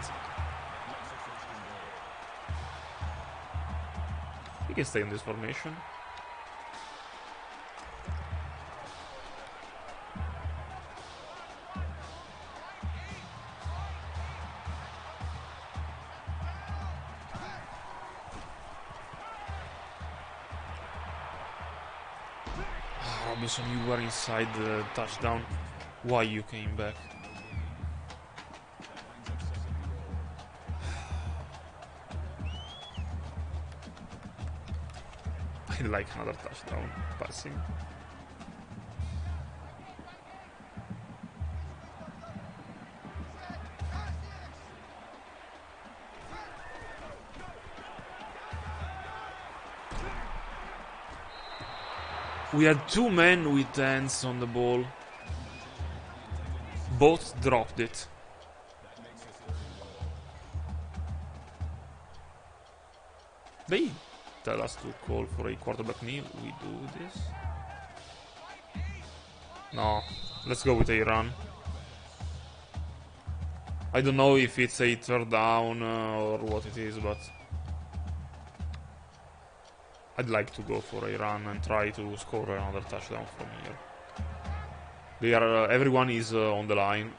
A: He can stay in this formation. Robinson, you were inside the touchdown. Why you came back? I'd like another touchdown passing. We had two men with hands on the ball. Both dropped it. They tell us to call for a quarterback knee. We do this? No. Let's go with a run. I don't know if it's a third down or what it is, but I'd like to go for a run and try to score another touchdown from here. They are everyone is on the line.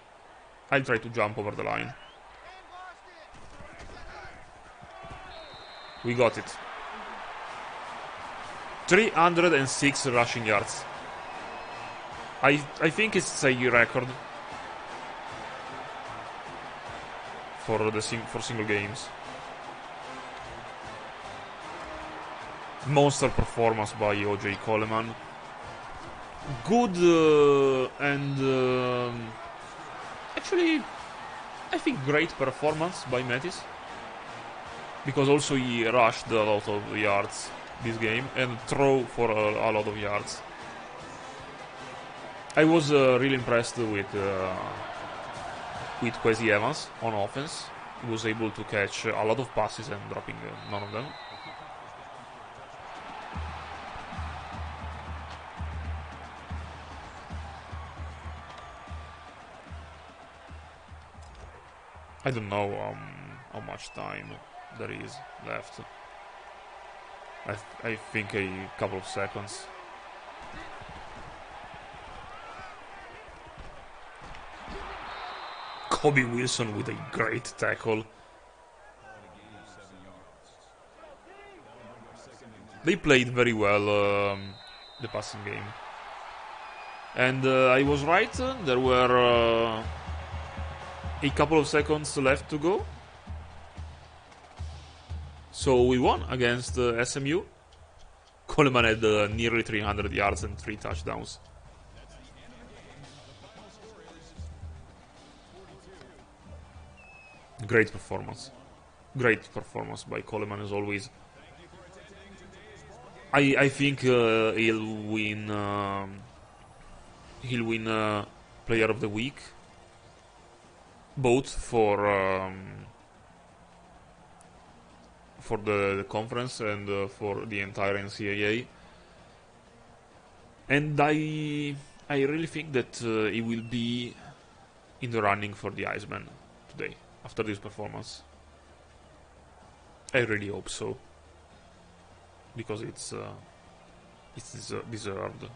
A: I'll try to jump over the line. We got it. 306 rushing yards. I think it's a record for single games. Monster performance by O.J. Coleman. Good and actually, I think great performance by Mattis, because also he rushed a lot of yards this game and threw for a lot of yards. I was really impressed with Kwesi Evans on offense. He was able to catch a lot of passes and dropping none of them. I don't know how much time there is left. I think a couple of seconds. Kobe Wilson with a great tackle. They played very well the passing game. And I was right, there were a couple of seconds left to go. So we won against SMU. Coleman had nearly 300 yards and 3 touchdowns. Great performance. Great performance by Coleman as always. I think he'll win Player of the Week, both for the conference and for the entire NCAA. And I really think that he will be in the running for the Heisman today after this performance. I really hope so, because it's deserved.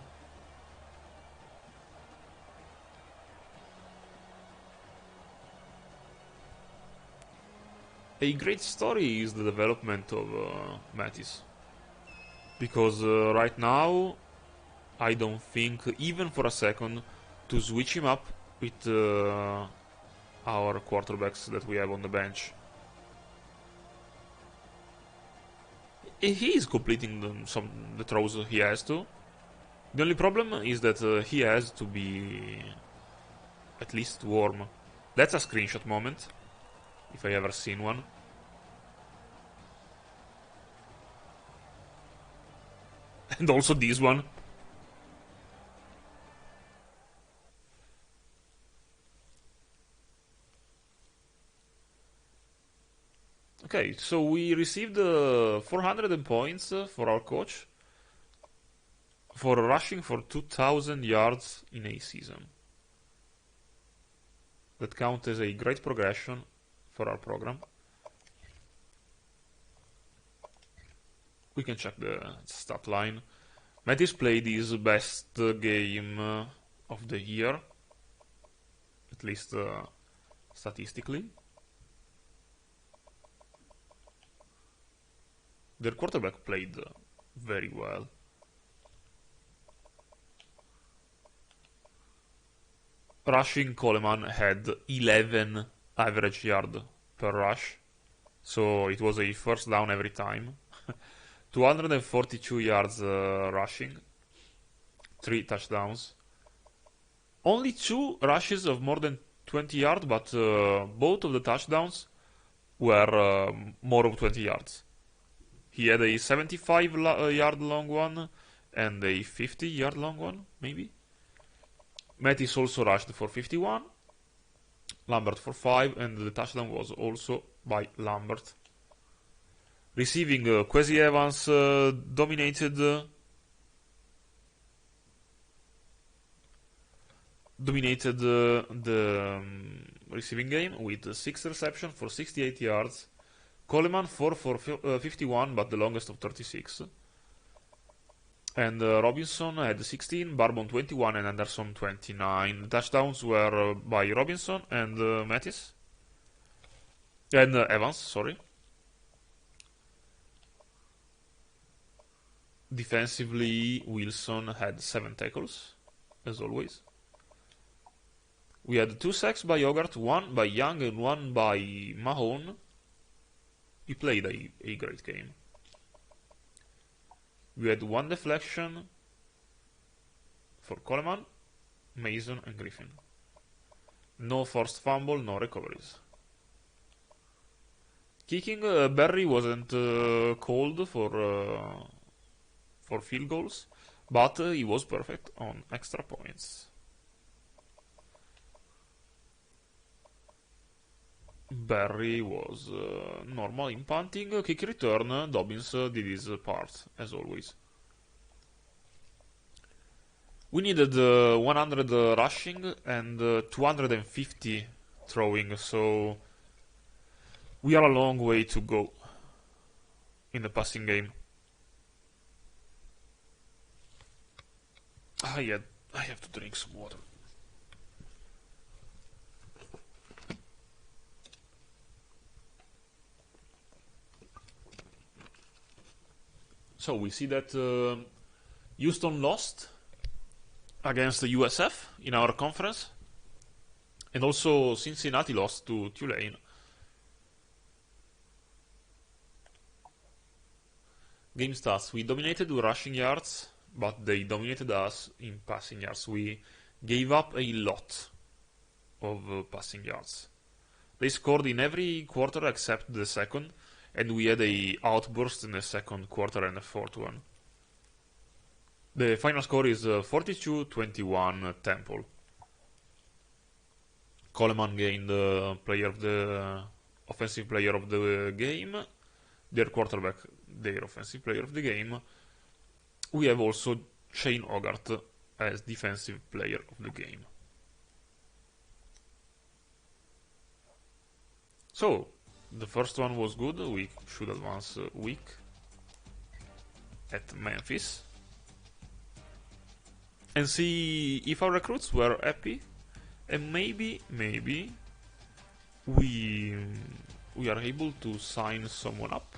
A: A great story is the development of Mattis, because right now I don't think even for a second to switch him up with our quarterbacks that we have on the bench. He is completing the throws he has to. The only problem is that he has to be at least warm. That's a screenshot moment, if I ever seen one. And also this one. Okay, so we received 400 points for our coach for rushing for 2000 yards in a season. That counts as a great progression for our program. We can check the stat line. Mattis played his best game of the year, at least statistically. Their quarterback played very well. Rushing, Coleman had 11 average yard per rush, so it was a first down every time. 242 yards rushing, 3 touchdowns. Only 2 rushes of more than 20 yards, but both of the touchdowns were more of 20 yards. He had a 75 yard long one and a 50 yard long one, maybe. Mattis also rushed for 51, Lambert for 5, and the touchdown was also by Lambert. Receiving, Kwesi Evans dominated the receiving game with 6 receptions for 68 yards. Coleman 4 for 51, but the longest of 36. And Robinson had 16, Barbon 21, and Anderson 29. The touchdowns were by Robinson and Mattis. And Evans, sorry. Defensively, Wilson had 7 tackles, as always. We had 2 sacks by Hogarth, 1 by Young and 1 by Mahone. He played a great game. We had 1 deflection for Coleman, Mason, and Griffin. No forced fumble, no recoveries. Kicking, Berry wasn't called for field goals, but he was perfect on extra points. Berry was normal in punting. Kick return, Dobbins did his part, as always. We needed 100 rushing and 250 throwing, so we are a long way to go in the passing game. I have to drink some water. So we see that Houston lost against the USF in our conference, and also Cincinnati lost to Tulane. Game stats: we dominated with rushing yards, but they dominated us in passing yards. We gave up a lot of passing yards. They scored in every quarter except the second, and we had a outburst in the second quarter and the fourth one. The final score is 42-21 Temple. Coleman gained offensive player of the game. Their quarterback, their offensive player of the game. We have also Shane Hogarth as defensive player of the game. So, the first one was good. We should advance week at Memphis and see if our recruits were happy, and maybe we are able to sign someone up.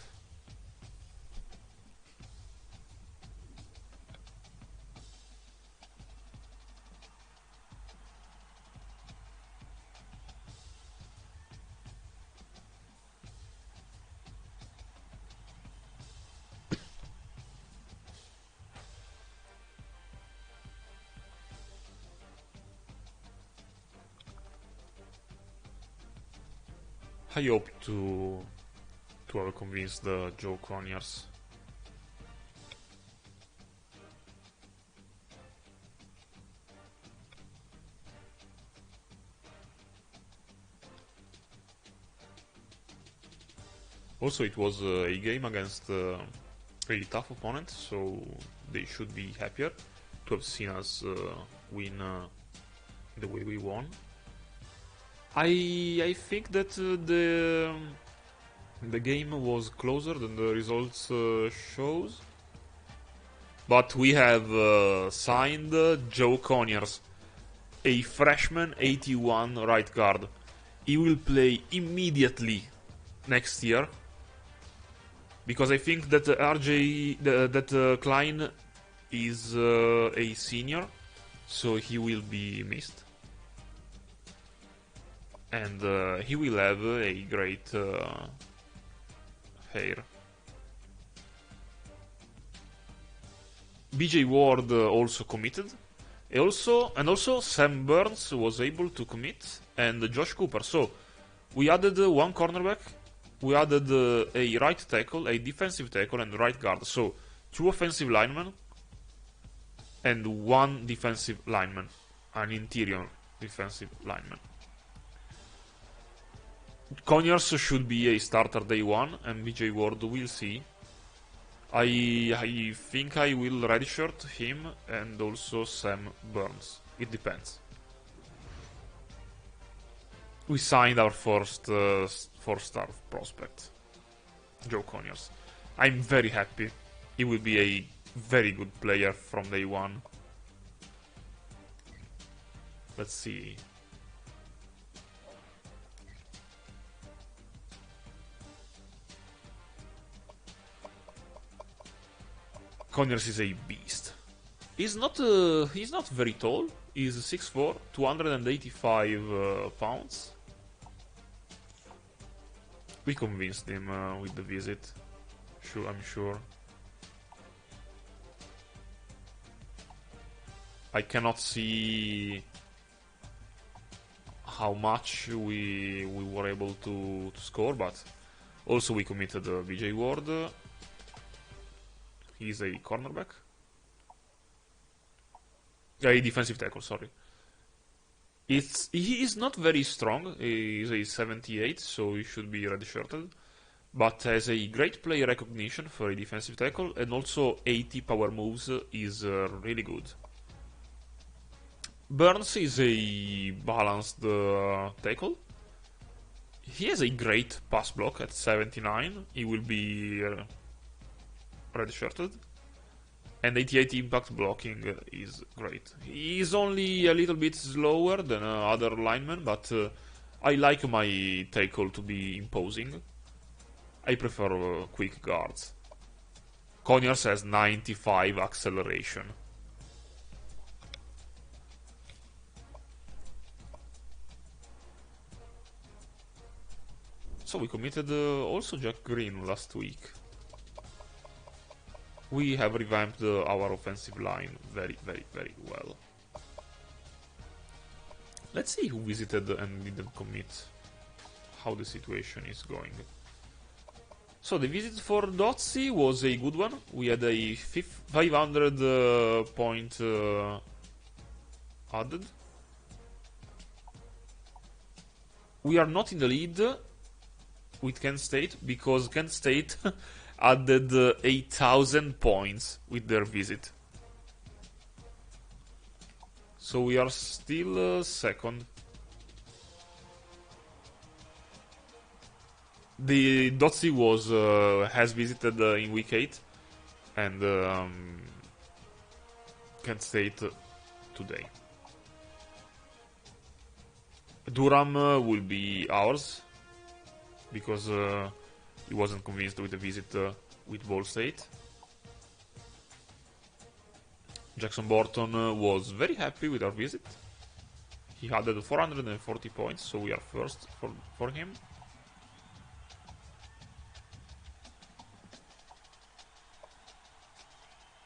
A: I hope to have convinced the Joe Conyers. Also, it was a game against a really tough opponent, so they should be happier to have seen us win the way we won. I think that the game was closer than the results shows, but we have signed Joe Conyers, a freshman 81 right guard. He will play immediately next year, because I think that Klein is a senior, so he will be missed, and he will have a great hair. BJ Ward also committed, and also Sam Burns was able to commit, and Josh Cooper. So we added one cornerback. We added a right tackle, a defensive tackle, and right guard. So 2 offensive linemen and 1 defensive lineman, an interior defensive lineman. Conyers should be a starter day 1, and BJ Ward will see. I think I will redshirt him and also Sam Burns. It depends. We signed our first 4-star prospect, Joe Conyers. I'm very happy. He will be a very good player from day 1. Let's see. Conyers is a beast. He's not very tall. He's 6'4", 285 pounds. We convinced him with the visit. Sure, I'm sure. I cannot see how much we were able to score, but also we committed BJ Ward. He's a cornerback. A defensive tackle, sorry. He is not very strong. He is a 78, so he should be redshirted. But has a great play recognition for a defensive tackle, and also 80 power moves is really good. Burns is a balanced tackle. He has a great pass block at 79. He will be redshirted. And 88 impact blocking is great. He is only a little bit slower than other linemen, but I like my tackle to be imposing. I prefer quick guards. Conyers has 95 acceleration. So we committed also Jack Green last week. We have revamped our offensive line very, very, very well. Let's see who visited and didn't commit. How the situation is going. So the visit for Dotzy was a good one. We had a 500 point added. We are not in the lead with Kent State because Kent State added 8,000 points with their visit. So we are still second. The Dotzy has visited in week 8 and Kent State today. Durham will be ours because he wasn't convinced with the visit with Ball State. Jackson Borton was very happy with our visit. He added 440 points, so we are first for him.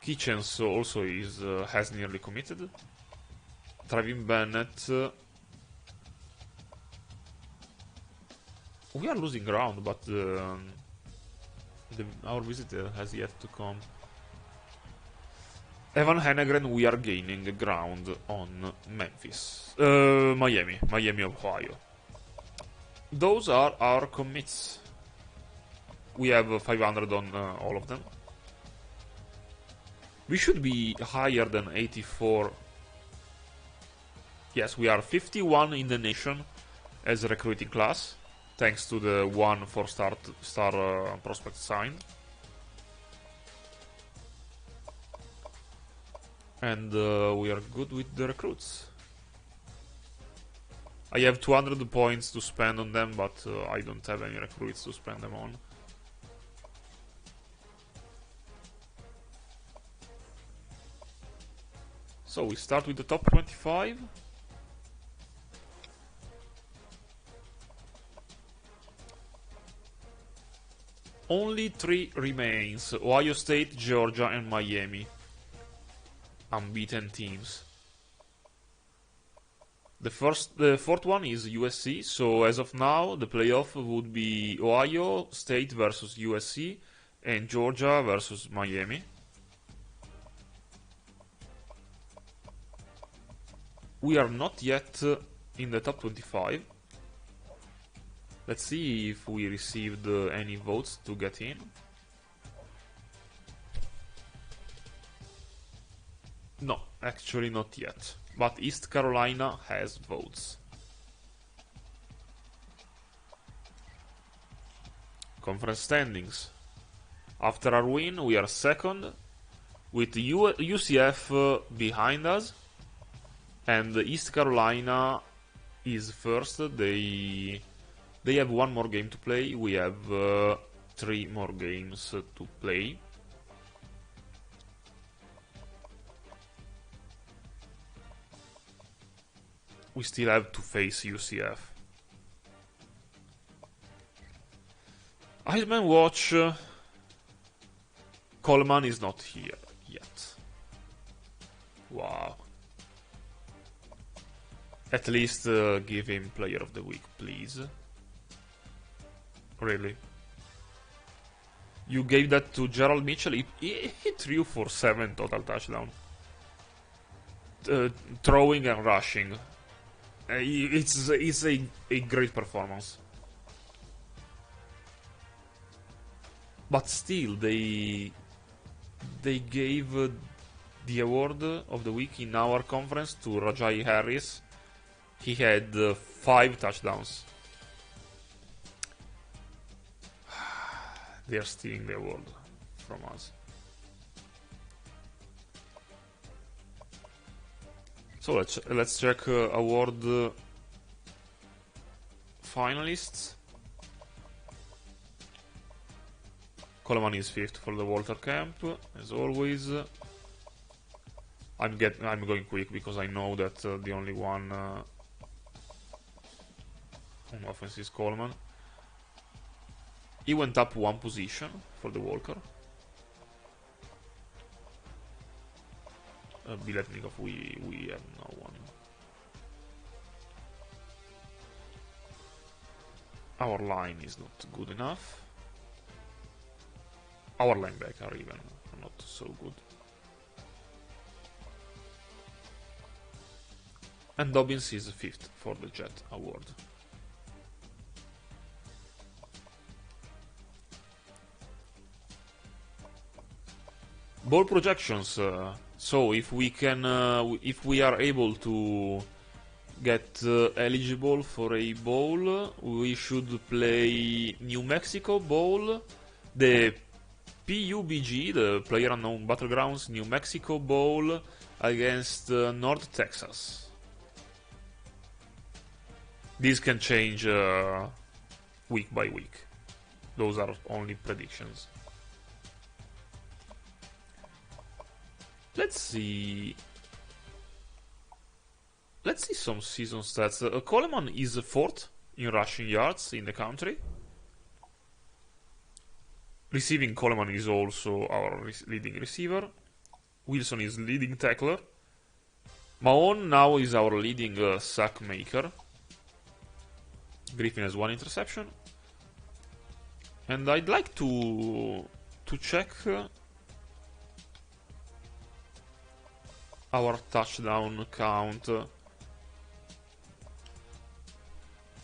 A: Kitchens also has nearly committed. Travin Bennett We are losing ground, but our visitor has yet to come. Evan Hennegren, we are gaining ground on Memphis. Miami, Ohio. Those are our commits. We have 500 on all of them. We should be higher than 84. Yes, we are 51 in the nation as a recruiting class, thanks to the 1 4-star prospect signed. And we are good with the recruits. I have 200 points to spend on them, but I don't have any recruits to spend them on. So we start with the top 25. Only 3 remains: Ohio State, Georgia, and Miami. Unbeaten teams. The fourth one is USC, so as of now the playoff would be Ohio State versus USC and Georgia versus Miami. We are not yet in the top 25. Let's see if we received any votes to get in. No, actually not yet. But East Carolina has votes. Conference standings. After our win, we are second, with UCF behind us, and East Carolina is first. They have 1 more game to play. We have 3 more games to play. We still have to face UCF. Heisman Watch. Coleman is not here yet. Wow. At least give him Player of the Week, please. Really? You gave that to Gerald Mitchell? He threw for 7 total touchdowns. Throwing and rushing. It's a great performance. But still, they gave the award of the week in our conference to Rajai Harris. He had 5 touchdowns. They are stealing the award from us. So let's check award finalists. Coleman is 5th for the Walter Camp, as always. I'm going quick because I know that the only one on offense is Coleman. He went up 1 position for the Walker. Biletnikov, we have no one. Our line is not good enough. Our linebacker even are not so good. And Dobbins is 5th for the Jet award. Bowl projections. So if we are able to get eligible for a bowl, we should play New Mexico Bowl, the PUBG, the Player Unknown Battlegrounds New Mexico Bowl against North Texas. These can change week by week. Those are only predictions. Let's see some season stats. Coleman is 4th in rushing yards in the country. Receiving, Coleman is also our leading receiver. Wilson is leading tackler. Mahone now is our leading sack maker. Griffin has 1 interception. And I'd like to check our touchdown count.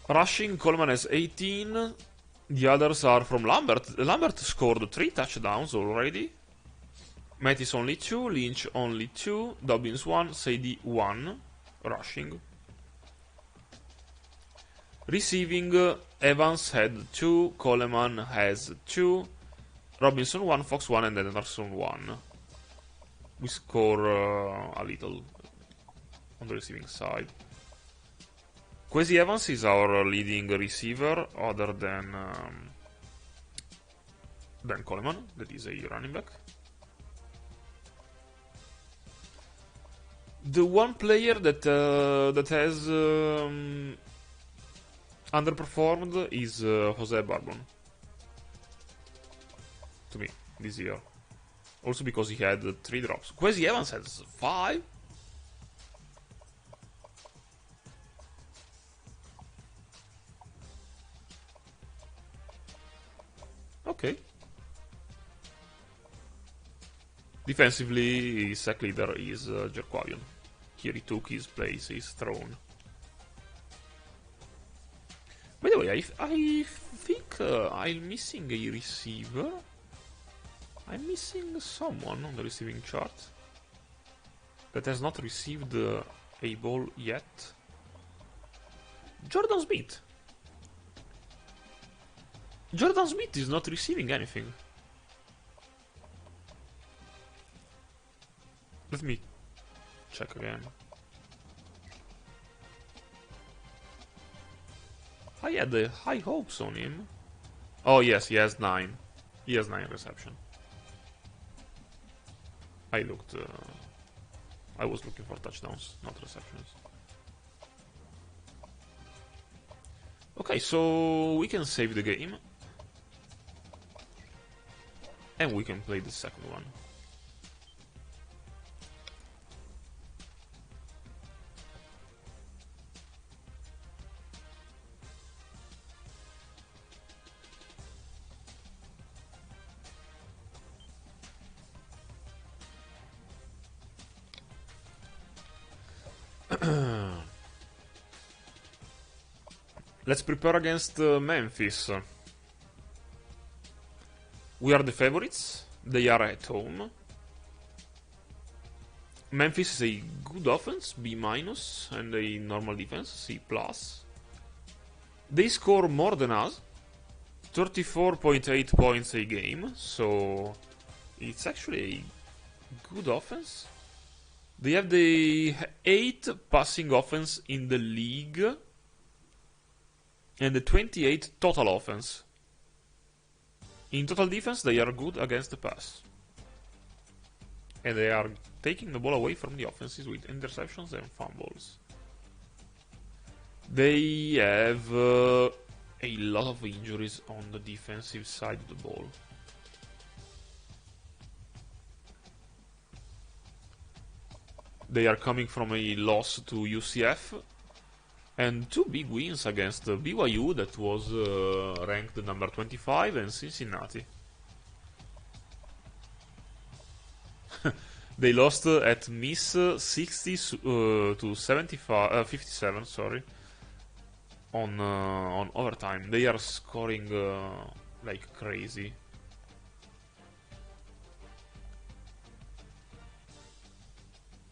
A: Rushing, Coleman has 18. The others are from Lambert. Lambert scored 3 touchdowns already. Mattis only 2, Lynch only 2, Dobbins 1, Sadie 1. Rushing. Receiving, Evans had 2, Coleman has 2, Robinson 1, Fox 1, and Anderson 1. We score a little on the receiving side. Quasi Evans is our leading receiver, other than Coleman, that is a running back. The one player that has underperformed is Jose Barbon. To me, this year. Also because he had 3 drops. Quasi Evans has 5. Okay. Defensively, his sack leader is Jerquavion. Here he took his place, his throne. By the way, I think I'm missing a receiver. I'm missing someone on the receiving chart that has not received a ball yet. Jordan Smith. Jordan Smith is not receiving anything. Let me check again. I had high hopes on him. Oh yes, he has 9. He has 9 reception. I was looking for touchdowns, not receptions. Okay, so we can save the game. And we can play the second one. Let's prepare against Memphis. We are the favorites. They are at home. Memphis is a good offense, B-, and a normal defense, C+. They score more than us, 34.8 points a game, so it's actually a good offense. They have the 8th passing offense in the league and the 28th total offense. In total defense, they are good against the pass. And they are taking the ball away from the offenses with interceptions and fumbles. They have a lot of injuries on the defensive side of the ball. They are coming from a loss to UCF and 2 big wins against BYU, that was ranked number 25, and Cincinnati. They lost at Miss 60 to 57, sorry, on overtime. They are scoring like crazy.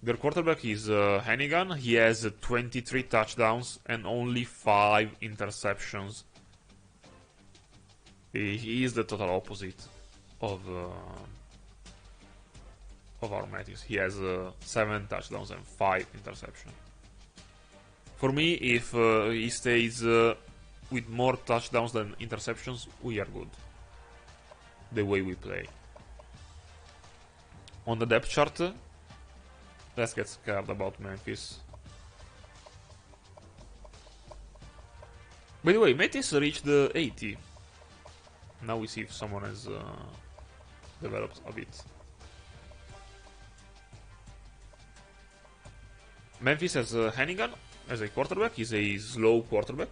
A: Their quarterback is Hannigan. He has 23 touchdowns and only 5 interceptions. He is the total opposite of our Mattis. He has 7 touchdowns and 5 interceptions. For me, if he stays with more touchdowns than interceptions, we are good. The way we play. On the depth chart, let's get scared about Memphis. By the way, Mattis reached 80. Now we see if someone has developed a bit. Memphis has Hannigan as a quarterback. He's a slow quarterback.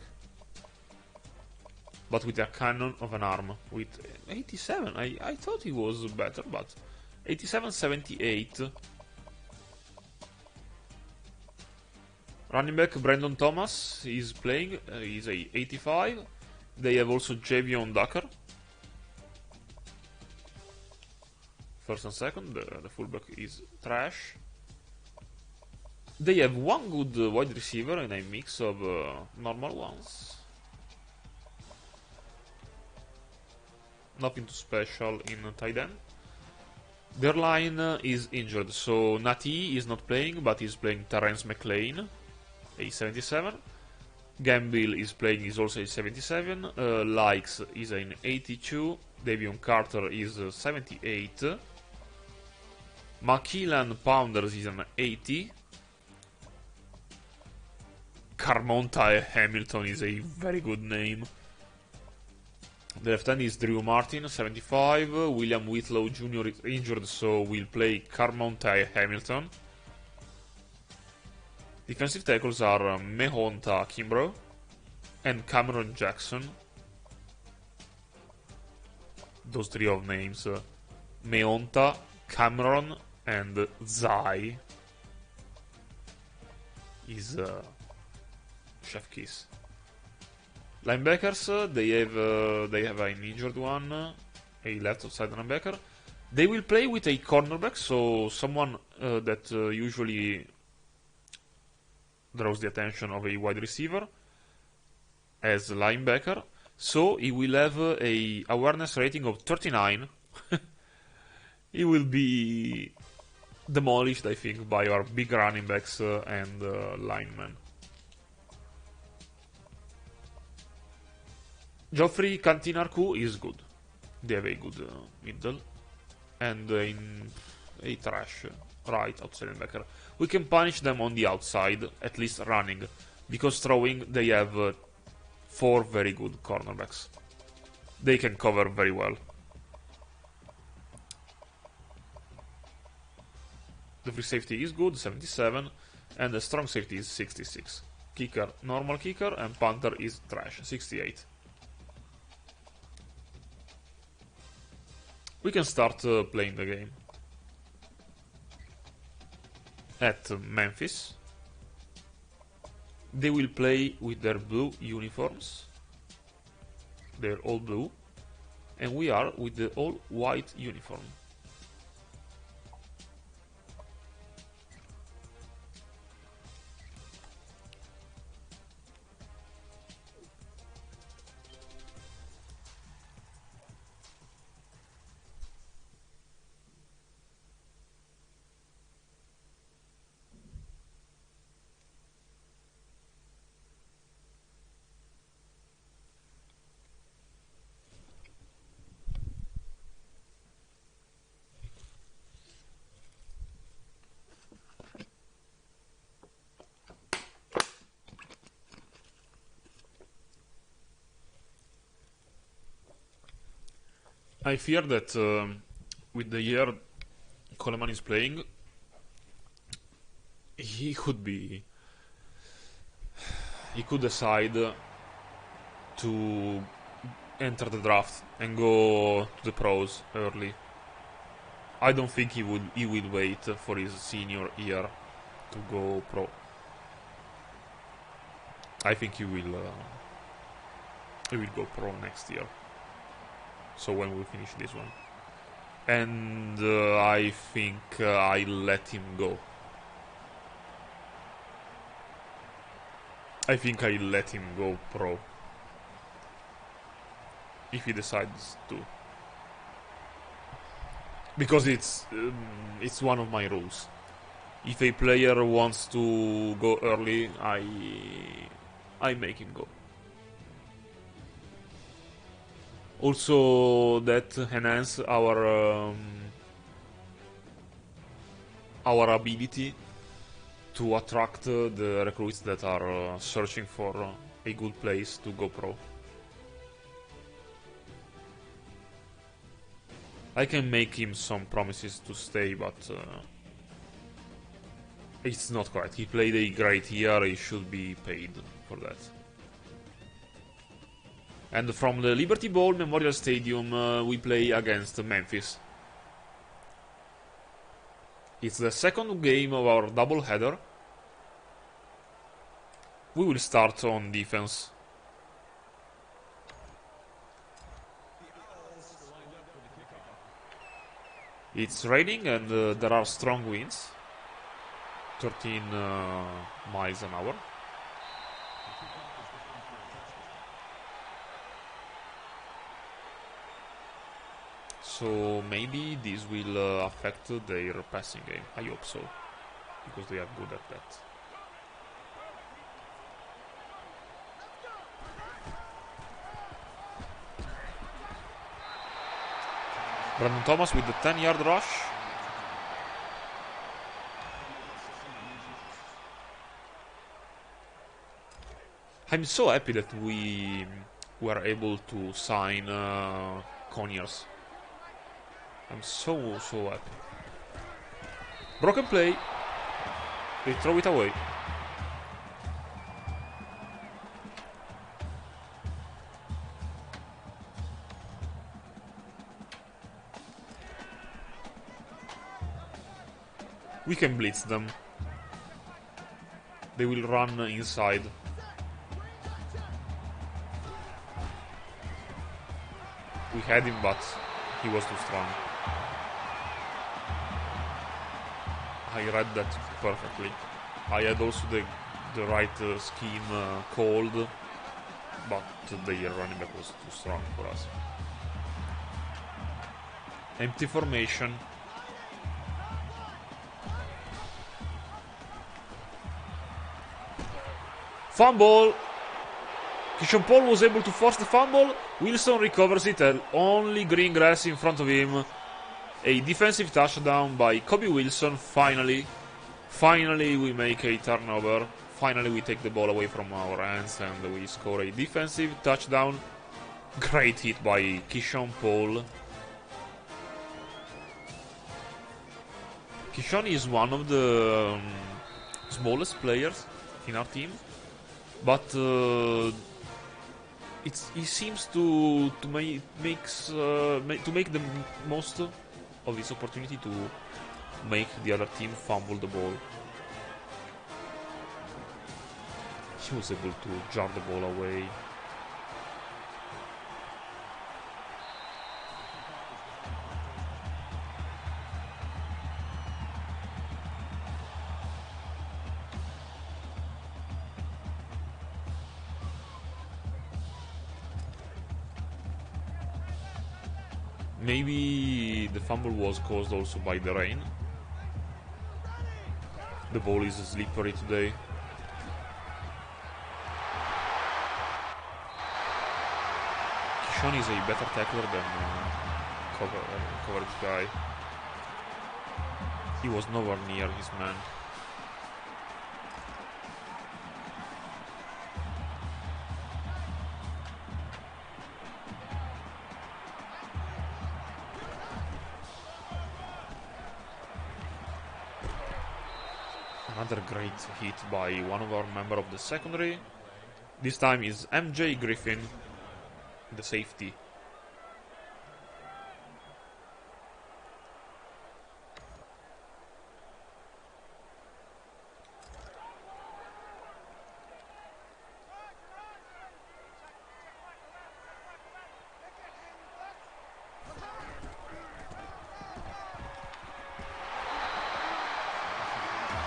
A: but with a cannon of an arm. With 87, I thought he was better, but 87, 78. Running back Brandon Thomas is playing, he's a 85. They have also Javion Ducker. First and second, the fullback is trash. They have one good wide receiver and a mix of normal ones. Nothing too special in tight end. Their line is injured, so Nati is not playing, but he's playing Terrence McLean, a 77. Gamble is playing, is also a 77. Likes is an 82. Davion Carter is 78. Makilan Pounders is an 80. Carmonta Hamilton is a very good name. The left hand is Drew Martin, 75. William Whitlow Jr. is injured, so we'll play Carmonta Hamilton. Defensive tackles are Mehonta Kimbrough and Cameron Jackson. Those three of names. Mehonta, Cameron, and Zai is Chef Kiss. Linebackers, they have an injured one, a left outside linebacker. They will play with a cornerback, so someone that usually draws the attention of a wide receiver as a linebacker. So he will have a awareness rating of 39. He will be demolished, I think, by our big running backs and linemen. Geoffrey Cantinarcu is good. They have a good middle. And in a trash right outside linebacker. We can punish them on the outside, at least running. Because throwing, they have 4 very good cornerbacks. They can cover very well. The free safety is good, 77. And the strong safety is 66. Kicker, normal kicker. And punter is trash, 68. We can start playing the game. At Memphis. They will play with their blue uniforms. They're all blue. And we are with the all white uniform. I fear that with the year Coleman is playing, he could decide to enter the draft and go to the pros early. I don't think he will wait for his senior year to go pro. I think he will go pro next year. So when we finish this one. And I think I'll let him go. I think I'll let him go pro. If he decides to. Because it's one of my rules. If a player wants to go early, I make him go. Also, that enhances our ability to attract the recruits that are searching for a good place to go pro. I can make him some promises to stay, but it's not correct. He played a great year, he should be paid for that. And from the Liberty Bowl Memorial Stadium, we play against Memphis. It's the second game of our doubleheader. We will start on defense. It's raining and there are strong winds. 13 miles an hour. So maybe this will affect their passing game. I hope so, because they are good at that. Brandon Thomas with the 10-yard rush. I'm so happy that we were able to sign Conyers. I'm so happy. Broken play. They throw it away. We can blitz them. They will run inside. We had him, but he was too strong. I read that perfectly. I had also the right scheme called, but the running back was too strong for us. Empty formation. Fumble! Keyshawn Paul was able to force the fumble. Wilson recovers it and only green grass in front of him. A defensive touchdown by Kobe Wilson. Finally we make a turnover. Finally we take the ball away from our hands and we score a defensive touchdown. Great hit by Keyshawn Paul. Keyshawn is one of the smallest players in our team, but he seems to make the most of his opportunity to make the other team fumble the ball. He was able to jar the ball away. Maybe the fumble was caused also by the rain. The ball is slippery today. Keyshawn is a better tackler than coverage guy. He was nowhere near his man. Another great hit by one of our members of the secondary. This time is MJ Griffin, the safety.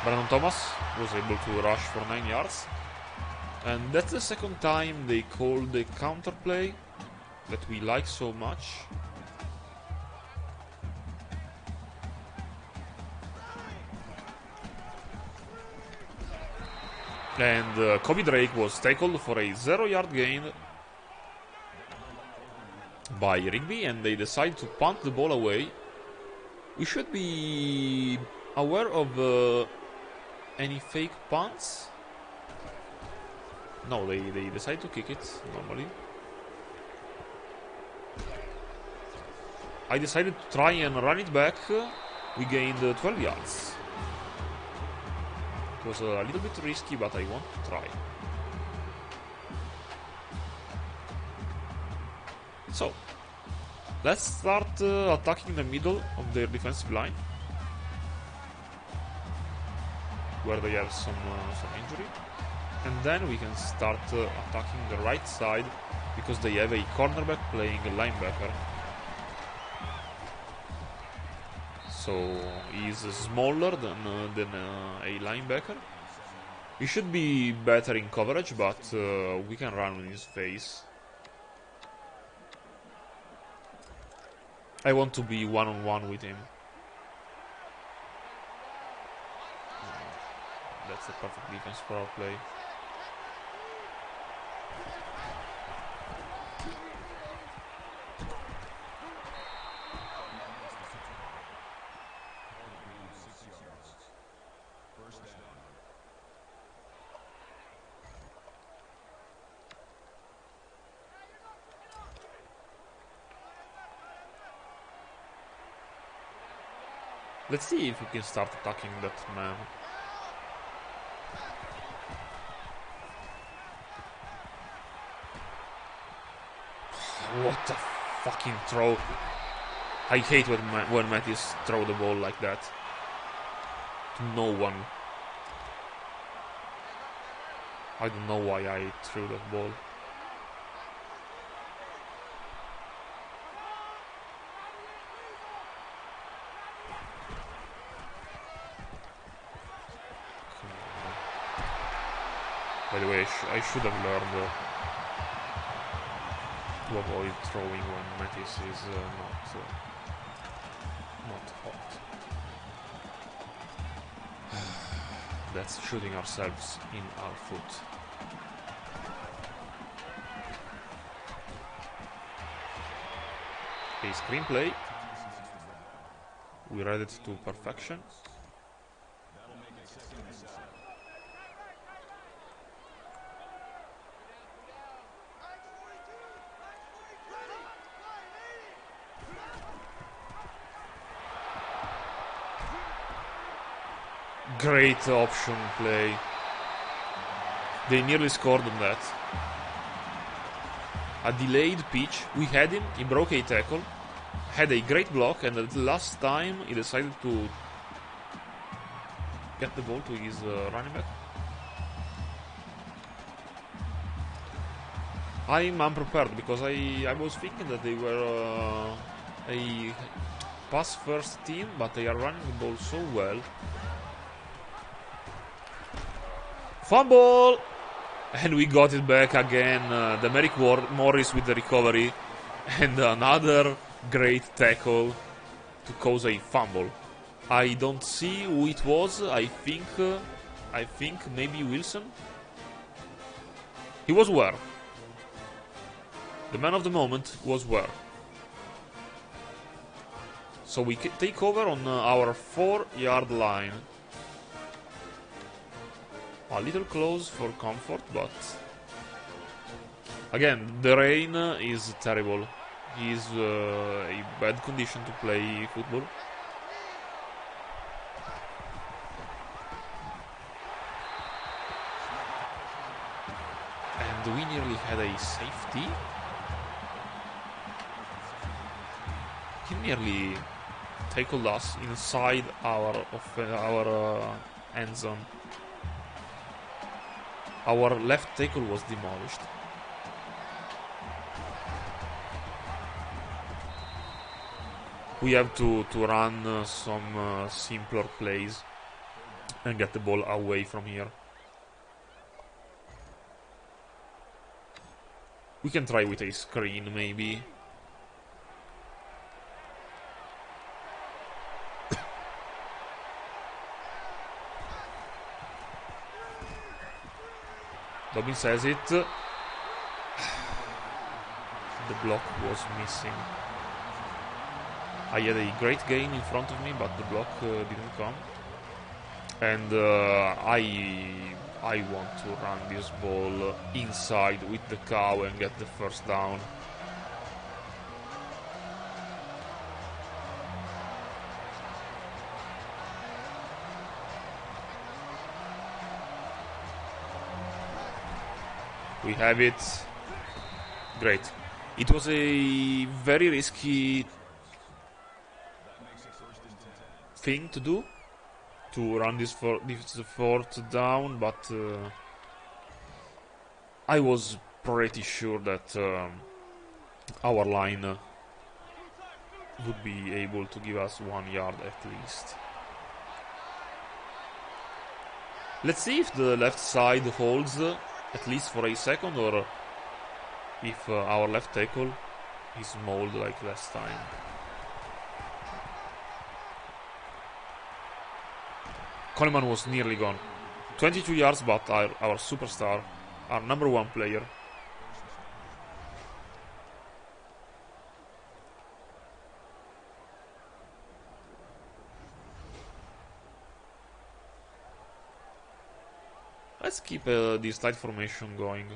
A: Brandon Thomas was able to rush for 9 yards. And that's the second time they called the counter play that we like so much. And Kobe Drake was tackled for a 0-yard gain by Rigby, and they decide to punt the ball away. We should be aware of any fake punts. No, they decide to kick it normally. I decided to try and run it back. We gained 12 yards. It was a little bit risky, but I want to try. So, let's start attacking the middle of their defensive line, where they have some injury. And then we can start attacking the right side, because they have a cornerback playing a linebacker. So he's smaller than a linebacker. He should be better in coverage, but we can run in his face. I want to be one-on-one with him. That's the perfect defense for our play. Let's see if we can start attacking that man. What a fucking throw. I hate when Mattis throw the ball like that. To no one. I don't know why I threw that ball. By the way, I should have learned to avoid throwing when Mattis is not hot. That's shooting ourselves in our foot. A screenplay. We read it to perfection. Great option play. They nearly scored on that. A delayed pitch. We had him. He broke a tackle. Had a great block, and at the last time he decided to get the ball to his running back. I'm unprepared because I was thinking that they were a pass first team, but they are running the ball so well. Fumble! And we got it back again. Demeric Morris with the recovery. And another great tackle to cause a fumble. I don't see who it was. I think maybe Wilson. He was where? The man of the moment was where? So we take over on our 4-yard line. A little close for comfort, but again, the rain is terrible. He is a bad condition to play football. And we nearly had a safety. He nearly tackled us inside our end zone. Our left tackle was demolished. We have to run some simpler plays and get the ball away from here. We can try with a screen, maybe. Dobbins has it. The block was missing. I had a great gain in front of me, but the block didn't come. And I want to run this ball inside with the cow and get the first down. We have it. Great. It was a very risky thing to do, to run this fourth down, but I was pretty sure that our line would be able to give us 1 yard at least. Let's see if the left side holds at least for a second, or if our left tackle is mauled like last time. Coleman was nearly gone. 22 yards, but our superstar, our number 1 player, let's keep this tight formation going.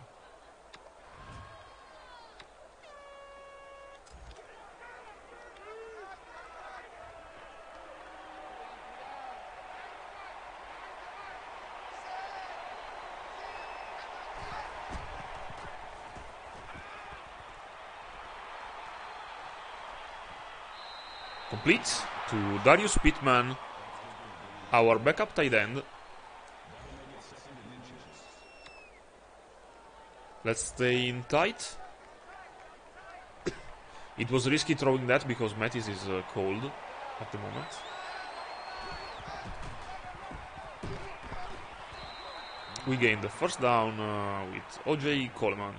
A: Complete to Darius Pittman, our backup tight end. Let's stay in tight. It was risky throwing that because Mattis is cold at the moment. We gained the first down with OJ Coleman.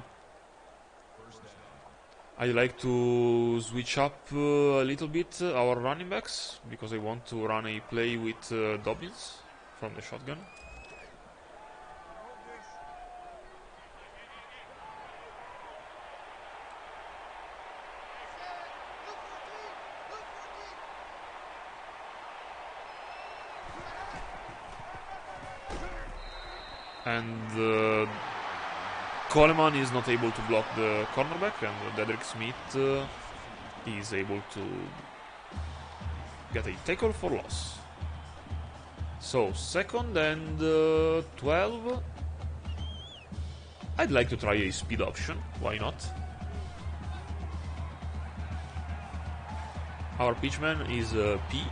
A: I like to switch up a little bit our running backs, because I want to run a play with Dobbins from the shotgun. And Coleman is not able to block the cornerback, and Dedrick Smith is able to get a tackle for loss. So, 2nd and 12. I'd like to try a speed option, why not? Our pitchman is P.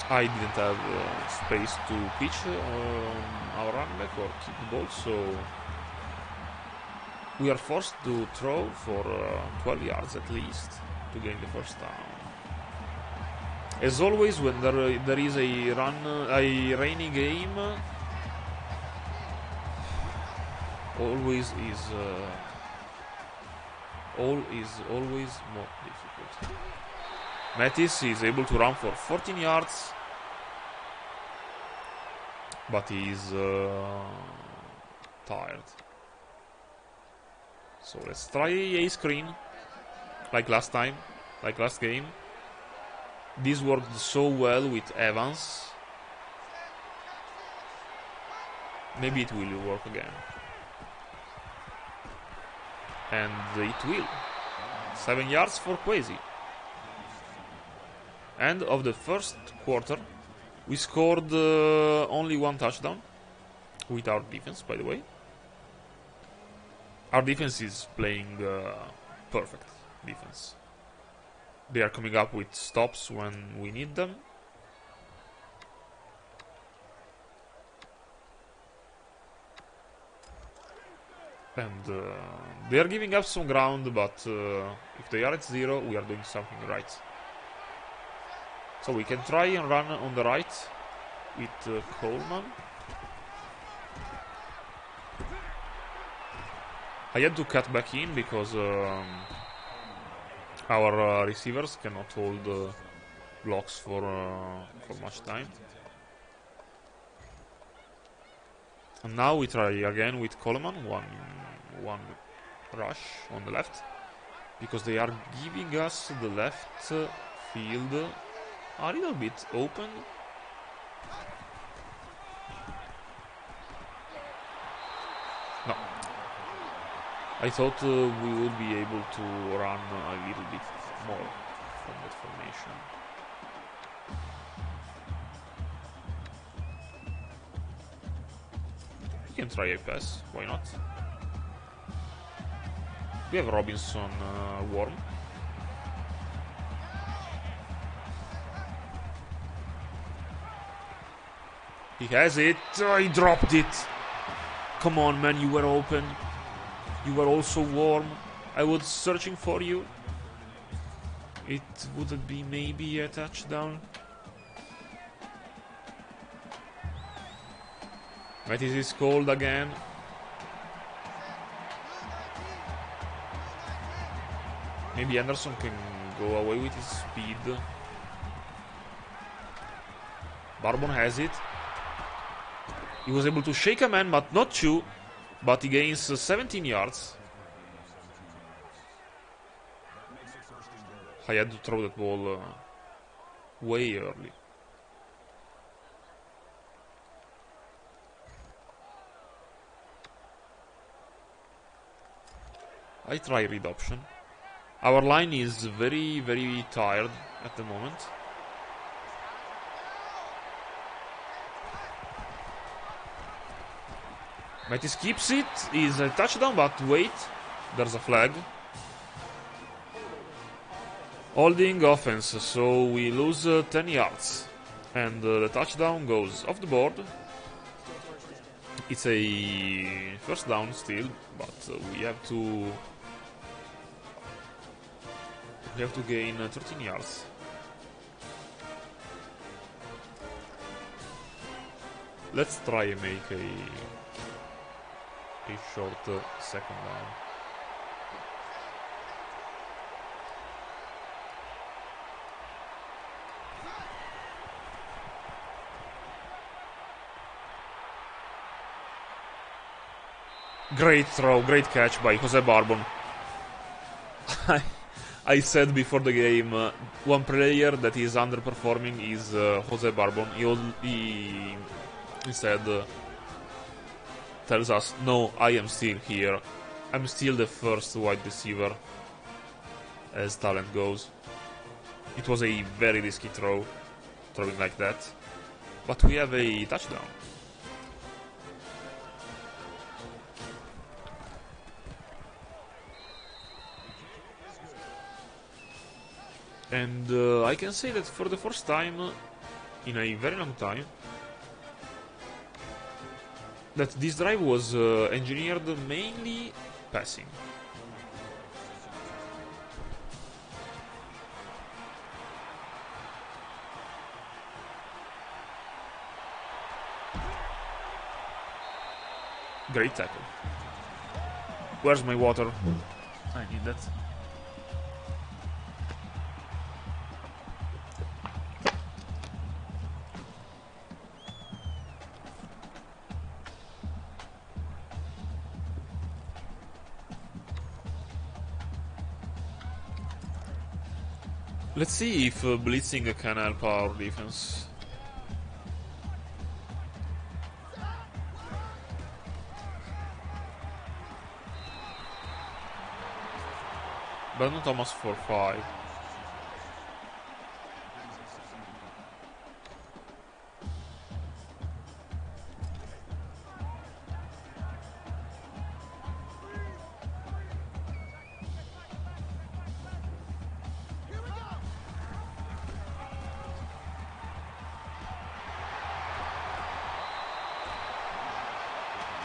A: I didn't have space to pitch our running back or keep the ball, so we are forced to throw for 12 yards at least to gain the first down. As always, when there is a rainy game, all is always more difficult. Mattis is able to run for 14 yards, but he is tired. So let's try a screen, like last time, like last game. This worked so well with Evans. Maybe it will work again. And it will. 7 yards for Kwesi. End of the first quarter. We scored only 1 touchdown with our defense, by the way. Our defense is playing perfect defense. They are coming up with stops when we need them. And they are giving up some ground, but if they are at 0, we are doing something right. So we can try and run on the right with Coleman. I had to cut back in because our receivers cannot hold blocks for much time. And now we try again with Coleman, one rush on the left, because they are giving us the left field a little bit open. No. I thought we would be able to run a little bit more from that formation. can try a pass. Why not? We have Robinson Worm. He has it. Oh, he dropped it. Come on, man. You were open. You were also warm. I was searching for you. It wouldn't be maybe a touchdown. Mattis is called again. Maybe Anderson can go away with his speed. Barbon has it. He was able to shake a man, but not two. But he gains 17 yards. I had to throw that ball way early. I try read option. Our line is very, very tired at the moment. Mattis keeps it. Is a touchdown, but wait. There's a flag. Holding offense, so we lose 10 yards. And the touchdown goes off the board. It's a first down still, but we have to gain 13 yards. Let's try and make a short second down. Great throw, great catch by Jose Barbon. I said before the game, one player that is underperforming is Jose Barbon. He said, tells us, no, I am still here. I'm still the first wide receiver as talent goes. It was a very risky throw, throwing like that. But we have a touchdown. And I can say that for the first time in a very long time that this drive was engineered mainly passing. Great tackle. Where's my water? I need that. Let's see if blitzing can help our defense. Brandon Thomas for 5.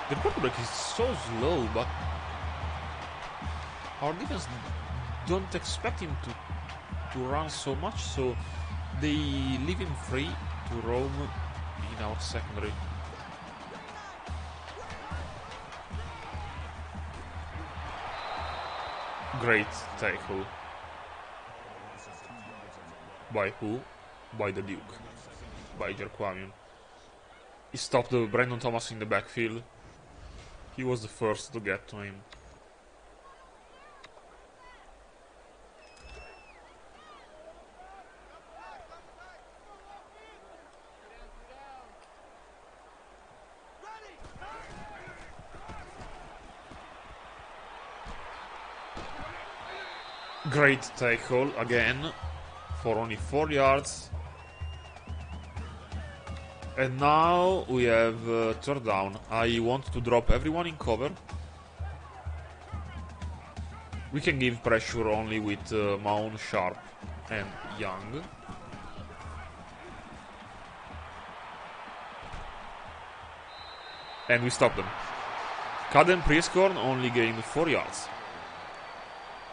A: The quarterback is so slow, but our defense don't expect him to run so much, so they leave him free to roam in our secondary. Great tackle. By who? By the Duke. By Jerquamian. He stopped Brandon Thomas in the backfield. He was the first to get to him. Great tackle again for only 4 yards. And now we have third down. I want to drop everyone in cover. We can give pressure only with Maun, Sharp, and Young. And we stop them. Caden Prieskorn only gained 4 yards.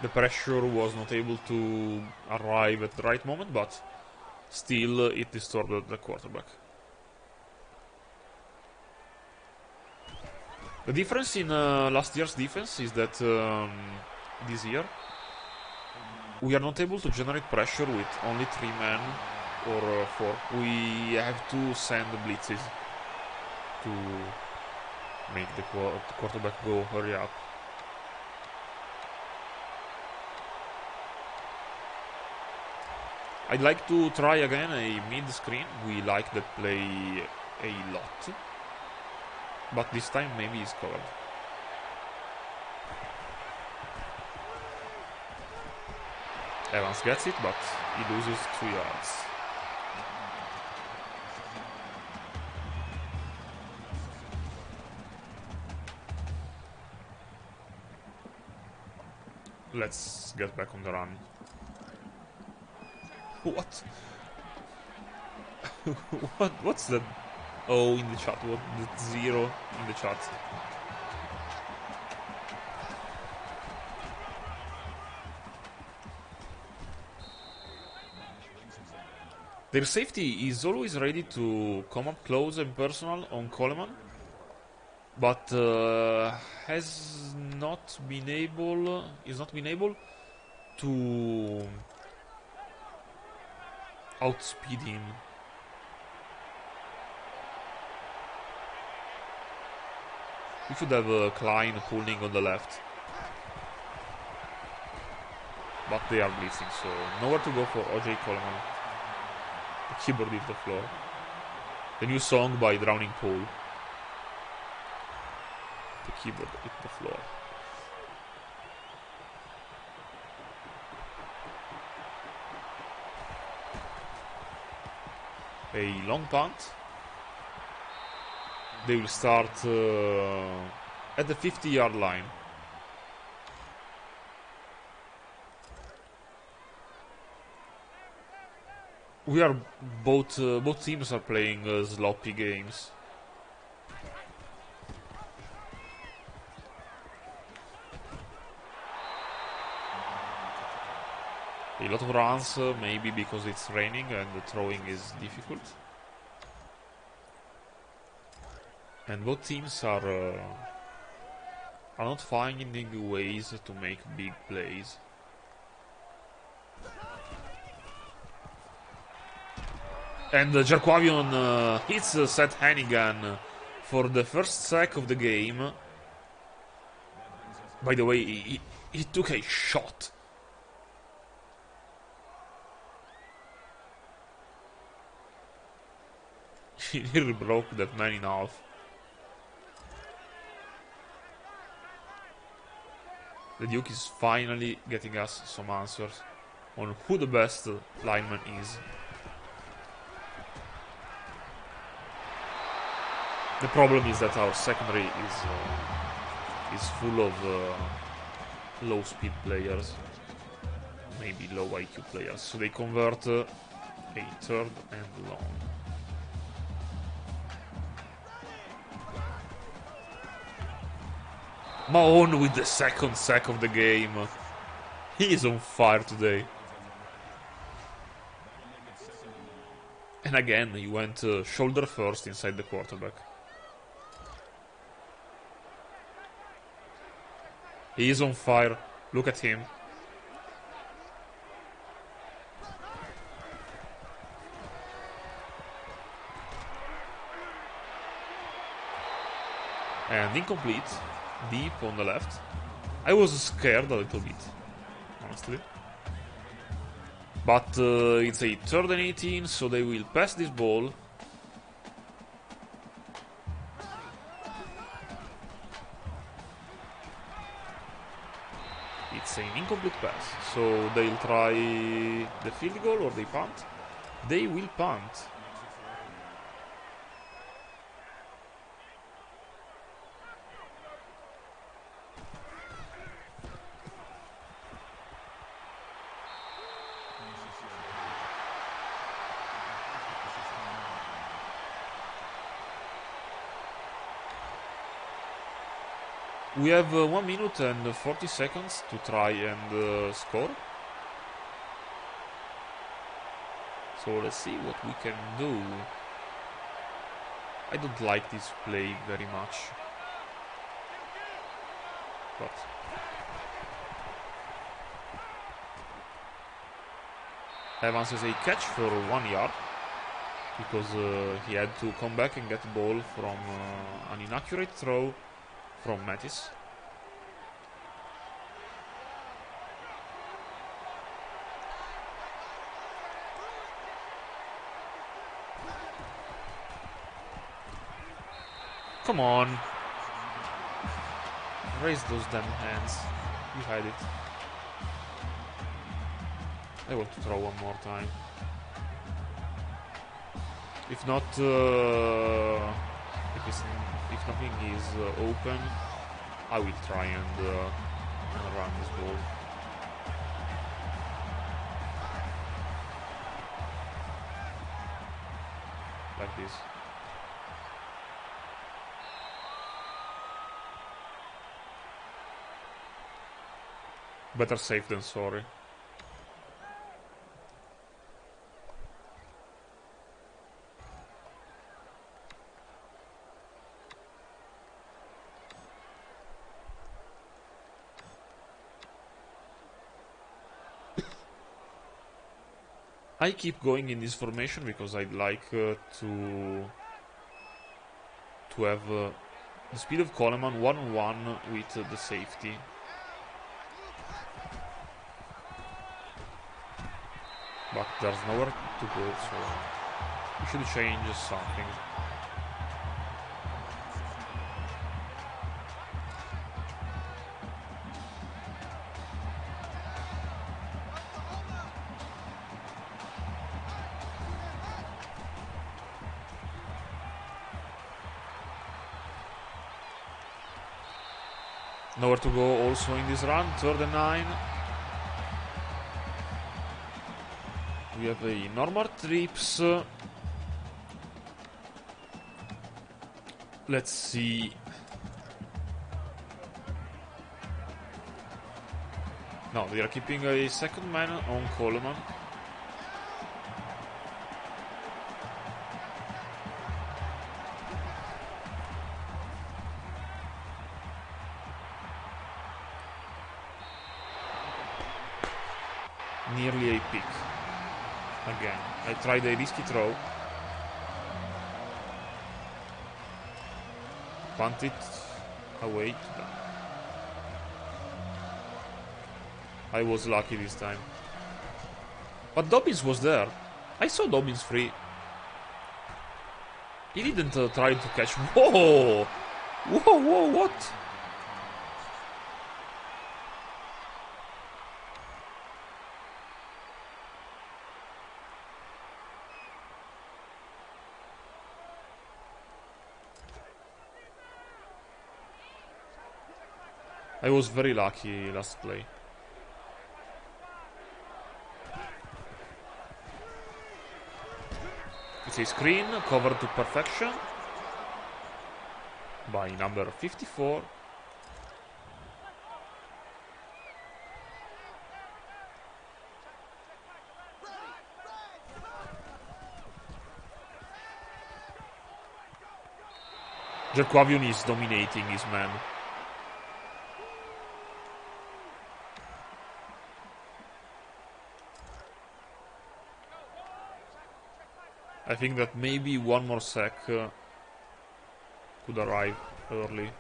A: The pressure was not able to arrive at the right moment, but still it distorted the quarterback. The difference in last year's defense is that this year we are not able to generate pressure with only 3 men or 4. We have to send blitzes to make the quarterback go hurry up. I'd like to try again a mid-screen. We like that play a lot. But this time maybe he's covered. Evans gets it, but he loses 2 yards. Let's get back on the run. What? What's that? Oh, in the chat. What? The 0 in the chat. Their safety is always ready to come up close and personal on Coleman, but is not been able to outspeed him. We should have Klein pulling on the left, but they are blitzing, so nowhere to go for OJ Coleman. The keyboard hit the floor. The new song by Drowning Pool. The keyboard hit the floor. A long punt. They will start at the 50-yard line. We are both teams are playing sloppy games. A lot of runs, maybe because it's raining and the throwing is difficult. And both teams are not finding ways to make big plays. And Jarquavion hits Seth Hannigan for the first sack of the game. By the way, he took a shot. He nearly broke that man in half. The Duke is finally getting us some answers on who the best lineman is. The problem is that our secondary is full of low-speed players, maybe low IQ players, so they convert a third and long. Mahone with the second sack of the game. He is on fire today. And again, he went shoulder first inside the quarterback. He is on fire. Look at him. And incomplete. Deep on the left. I was scared a little bit, honestly. But it's a 3rd and 18, so they will pass this ball. It's an incomplete pass, so they'll try the field goal or they punt. They will punt. We have 1 minute and 40 seconds to try and score. So let's see what we can do. I don't like this play very much. But Evans has a catch for 1 yard because he had to come back and get the ball from an inaccurate throw from Mattis. Come on. Raise those damn hands. You had it. I want to throw one more time. If not, if nothing is open, I will try and run this ball. Like this. Better safe than sorry. I keep going in this formation because I'd like to have the speed of Coleman 1-on-1 with the safety. But there's nowhere to go, so we should change something. Nowhere to go also in this run, 3rd and 9. We have a normal trips. Let's see. No, they are keeping a second man on Coleman. Nearly a pick. Again, I tried a risky throw. Punt it away. I was lucky this time. But Dobbins was there. I saw Dobbins free. He didn't try to catch. Whoa! Whoa, whoa, what? I was very lucky last play. It's a screen covered to perfection by number 54. Jaquavion is dominating his man. I think that maybe one more sack could arrive early.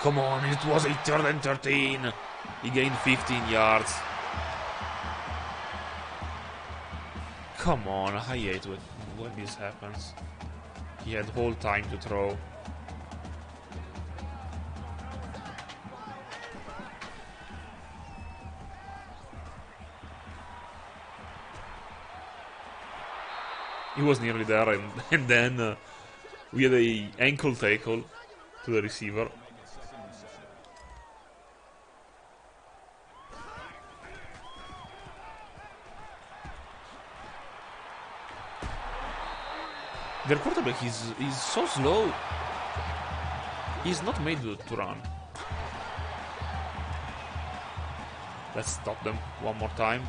A: Come on, it was a 3rd and 13. He gained 15 yards. Come on, I hate when this happens. He had whole time to throw. He was nearly there, and then we had a ankle tackle to the receiver. Their quarterback is so slow. He's not made to run. Let's stop them one more time.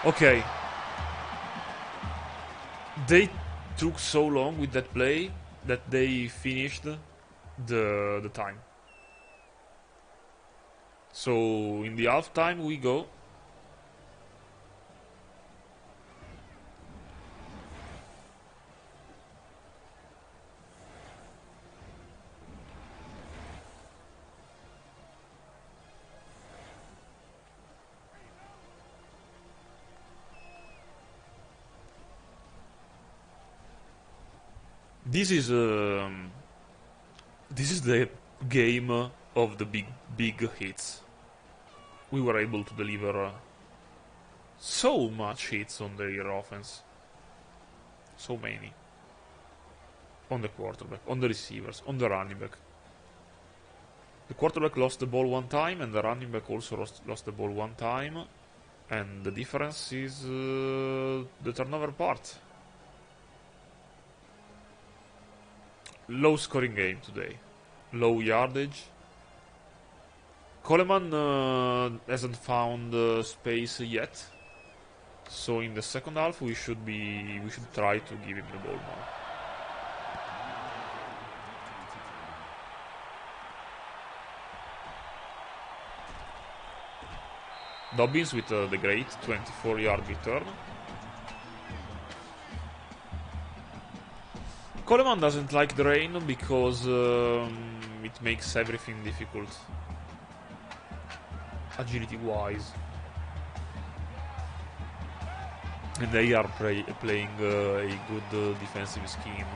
A: Okay. They took so long with that play that they finished the time. So in the halftime we go. This is the game of the big hits. We were able to deliver so much hits on their offense. So many. On the quarterback, on the receivers, on the running back. The quarterback lost the ball one time and the running back also lost the ball one time. And the difference is the turnover part. Low scoring game today. Low yardage. Coleman hasn't found space yet. So in the second half we should try to give him the ball more. Dobbins with the great 24-yard return. Coleman doesn't like the rain because it makes everything difficult. Agility-wise. And they are playing a good defensive scheme.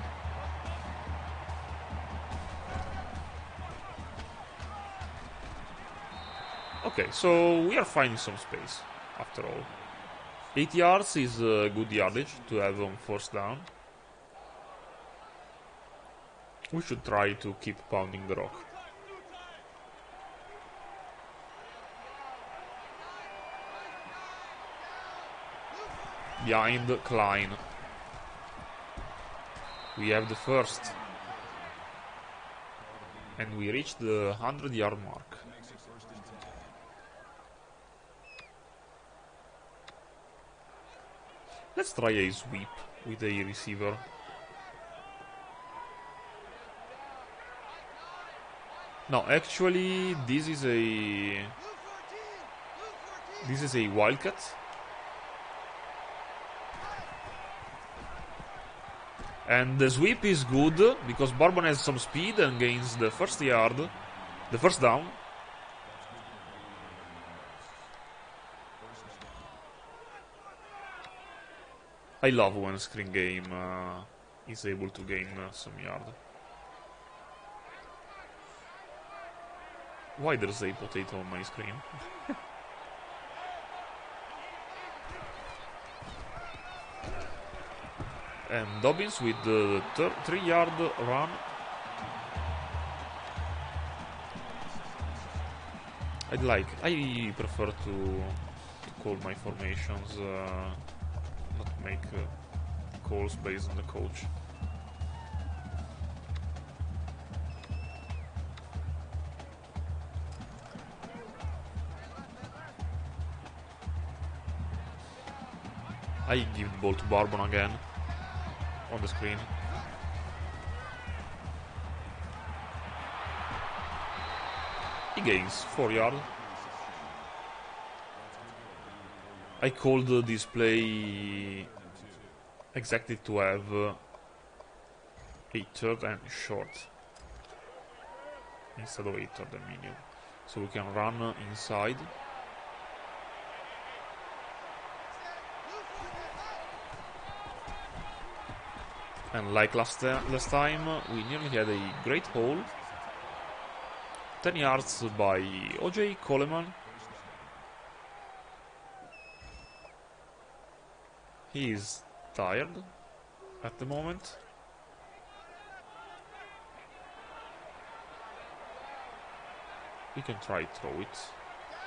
A: Okay, so we are finding some space, after all. 8 yards is good yardage to have on first down. We should try to keep pounding the rock. Behind Klein. We have the first. And we reached the 100-yard mark. Let's try a sweep with a receiver. No, actually, this is a wildcat. And the sweep is good because Bourbon has some speed and gains the first yard, the first down. I love when a screen game is able to gain some yard. Why there's a potato on my screen? And Dobbins with the 3-yard run. I prefer to call my formations, not make calls based on the coach. I give the ball to Bourbon again on the screen. He gains 4 yards. I called this play exactly to have a third and short instead of a third and medium, so we can run inside. And like last time, we nearly had a great hole. 10 yards by OJ Coleman. He is tired at the moment. We can try throw it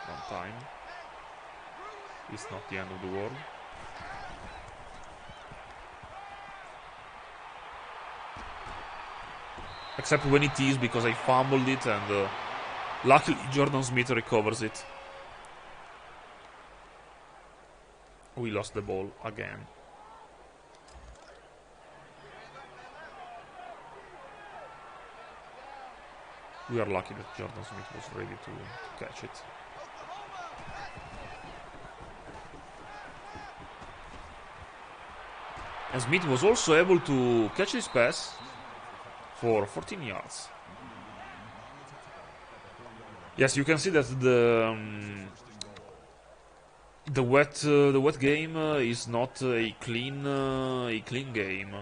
A: one time. It's not the end of the world. Except when it is, because I fumbled it and luckily Jordan Smith recovers it. We lost the ball again. We are lucky that Jordan Smith was ready to catch it. And Smith was also able to catch this pass for 14 yards. Yes, you can see that the wet game is not a clean game.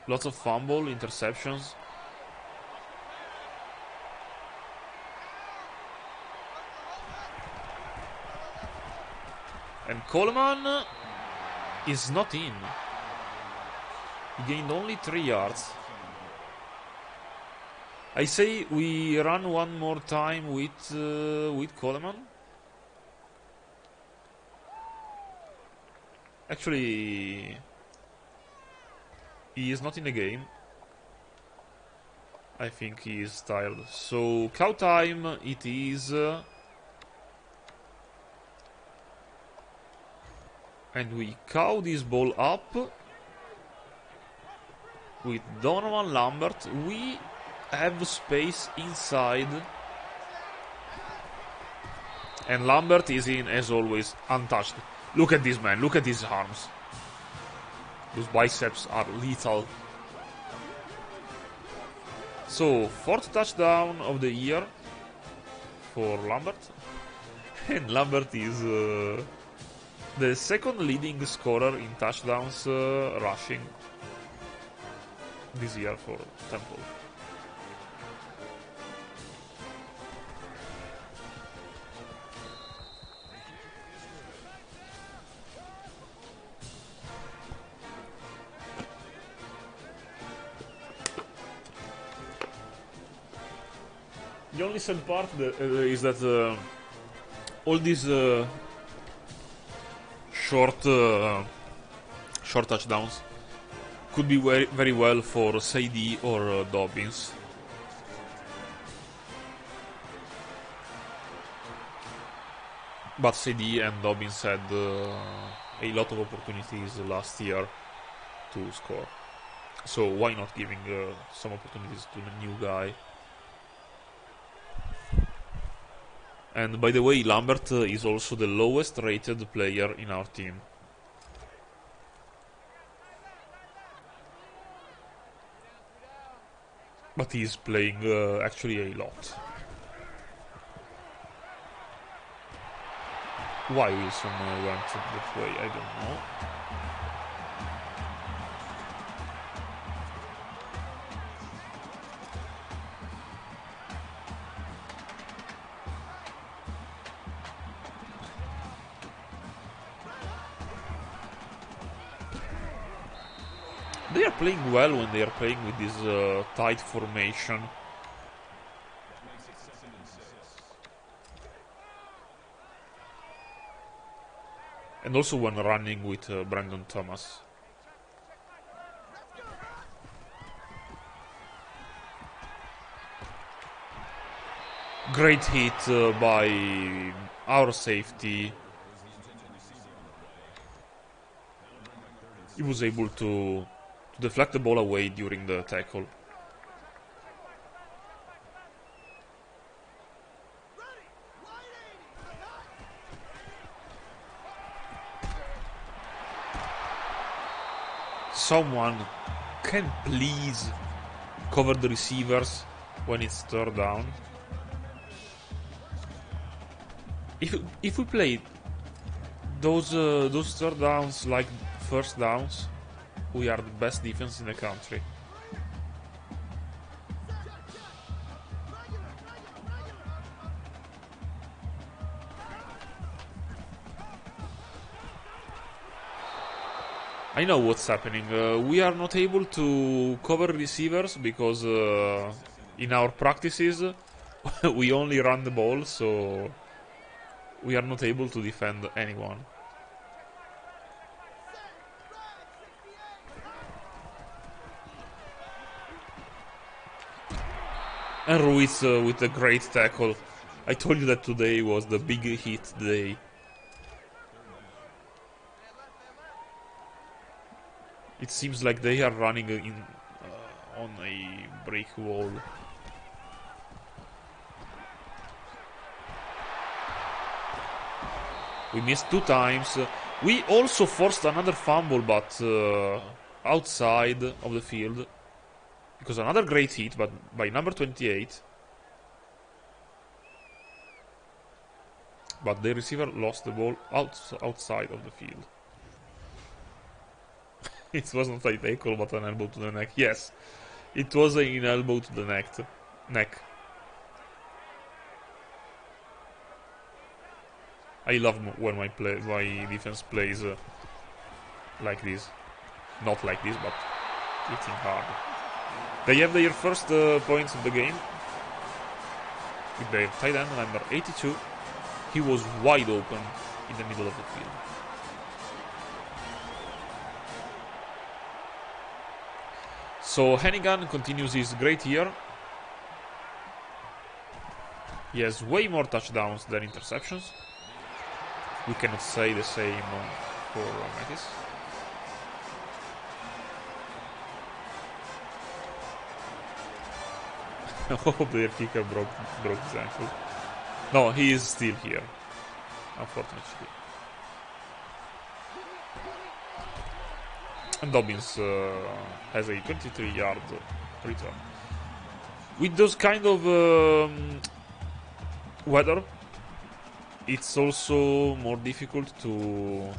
A: Lots of fumble, interceptions. And Coleman is not in. He gained only 3 yards. I say we run one more time with Coleman. Actually, he is not in the game. I think he is tired. So cow time it is. And we cow this ball up with Donovan Lambert. We have space inside. And Lambert is in, as always, untouched. Look at this man, look at his arms. Those biceps are lethal. So, 4th touchdown of the year for Lambert. And Lambert is the second leading scorer in touchdowns rushing this year for Temple. The only sad part is that all these short touchdowns could be very well for Sadie or Dobbins. But Sadie and Dobbins had a lot of opportunities last year to score. So why not giving some opportunities to the new guy? And by the way, Lambert is also the lowest rated player in our team. But he's playing actually a lot. Why Wilson went that way, I don't know. They are playing well when they are playing with this tight formation. And also when running with Brandon Thomas. Great hit by our safety. He was able to deflect the ball away during the tackle. Someone can please cover the receivers when it's third down. If we play those third downs like first downs, we are the best defense in the country. I know what's happening. We are not able to cover receivers because in our practices we only run the ball, so we are not able to defend anyone. And Ruiz with a great tackle. I told you that today was the big hit day. It seems like they are running on a brick wall. We missed 2 times. We also forced another fumble, but outside of the field. Because another great hit, but by number 28. But the receiver lost the ball outside of the field. It wasn't a tackle, but an elbow to the neck. Yes, it was an elbow to the neck. I love when my defense plays like this. Not like this, but hitting hard. They have their first points of the game. With their tight end, number 82. He was wide open in the middle of the field. So Hennigan continues his great year. He has way more touchdowns than interceptions. We cannot say the same for Mattis. Oh, their kicker broke his ankle. No, he is still here, unfortunately. And Dobbins has a 23-yard return. With those kind of weather, it's also more difficult to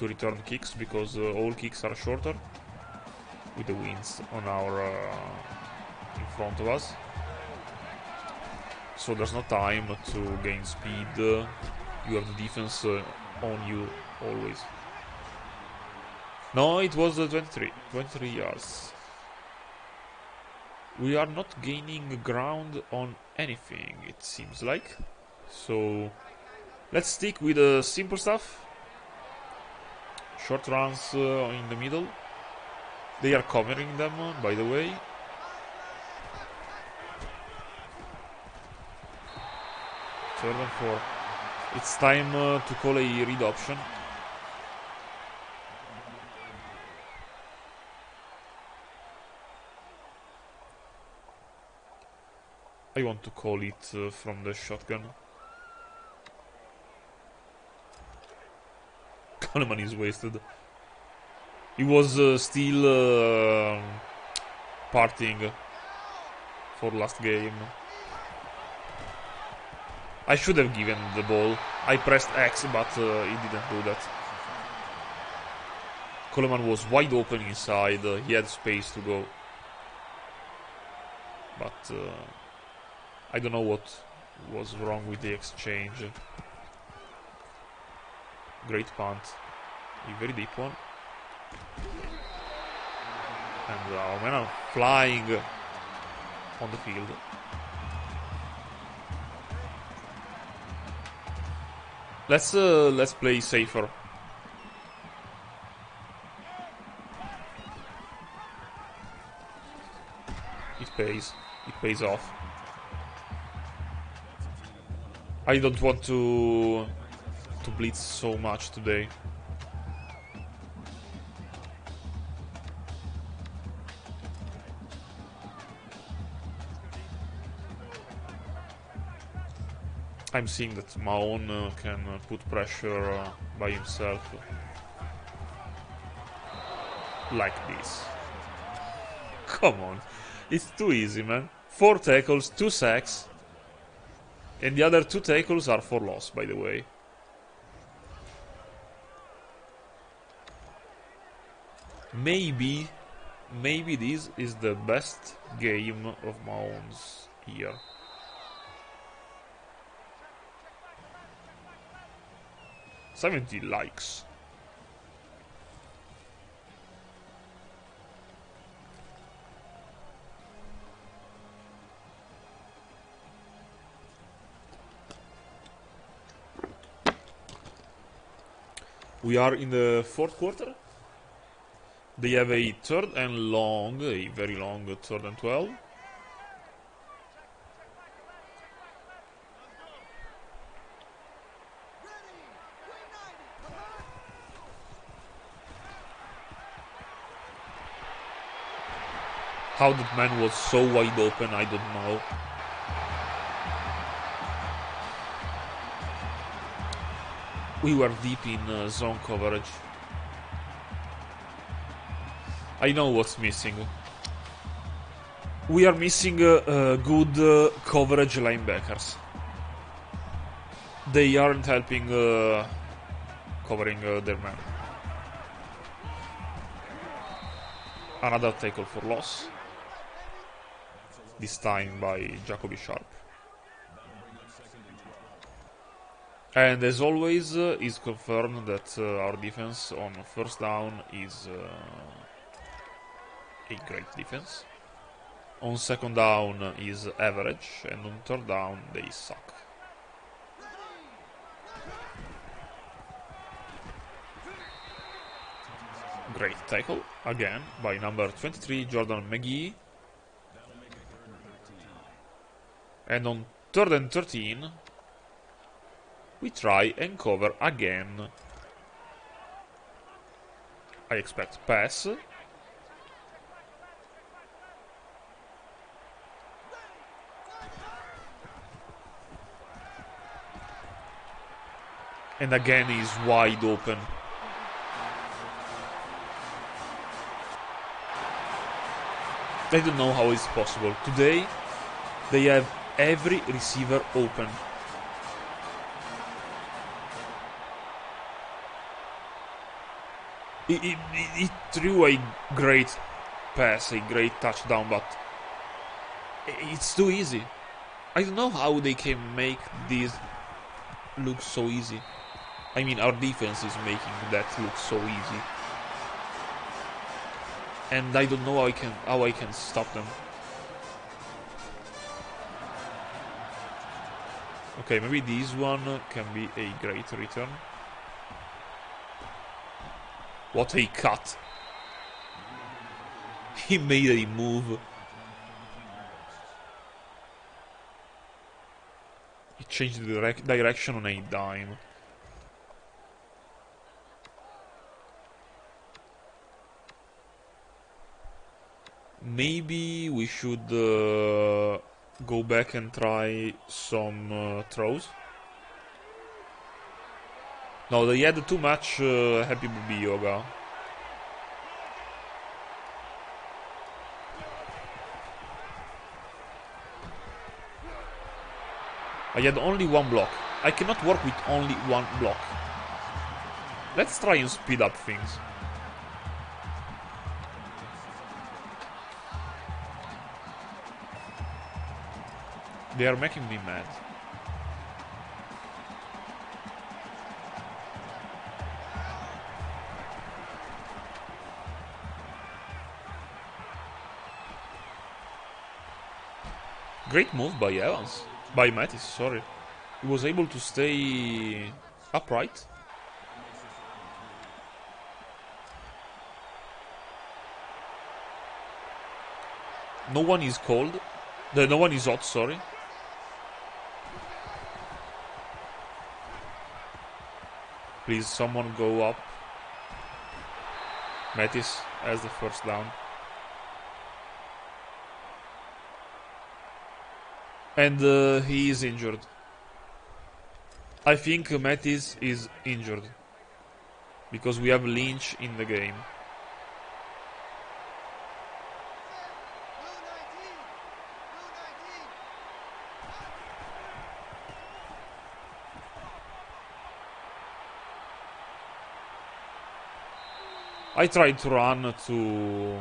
A: return kicks because all kicks are shorter with the winds on our in front of us. So there's no time to gain speed. You have the defense on you always. No, it was 23 yards. We are not gaining ground on anything, it seems like. So let's stick with the simple stuff. Short runs in the middle. They are covering them, by the way. Third and 4. It's time to call a read option. I want to call it from the shotgun. Coleman is wasted. He was still partying for last game. I should have given the ball. I pressed X, but he didn't do that. Coleman was wide open inside. He had space to go. But I don't know what was wrong with the exchange. Great punt. A very deep one. And our men are flying on the field. Let's play safer. It pays. It pays off. I don't want to blitz so much today. I'm seeing that Mahon can put pressure by himself. Like this. Come on. It's too easy, man. 4 tackles, 2 sacks. And the other 2 tackles are for loss, by the way. Maybe this is the best game of Mahon's year. $70 likes. We are in the fourth quarter. They have a third and long, a very long third and 12. How that man was so wide open, I don't know. We were deep in zone coverage. I know what's missing. We are missing good coverage linebackers. They aren't helping covering their man. Another tackle for loss. This time by Jacoby Sharp. And as always, is confirmed that our defense on first down is a great defense. On second down is average, and on third down they suck. Great tackle, again, by number 23, Jordan McGee. And on third and 13, we try and cover again. I expect pass. And again he's wide open. I don't know how it's possible. Today they have every receiver open. He threw a great pass, a great touchdown, but it's too easy. I don't know how they can make this look so easy. I mean, our defense is making that look so easy. And I don't know how I can stop them. Okay, maybe this one can be a great return. What a cut! He made a move. He changed the direction on a dime. Maybe we should go back and try some throws. No, they had too much Happy Baby Yoga. I had only one block. I cannot work with only one block. Let's try and speed up things. They are making me mad. Great move by Evans. By Mattis, sorry. He was able to stay upright. No one is cold. No one is hot, sorry. Please, someone go up. Mattis has the first down. And he is injured. I think Mattis is injured. Because we have Lynch in the game. I tried to run to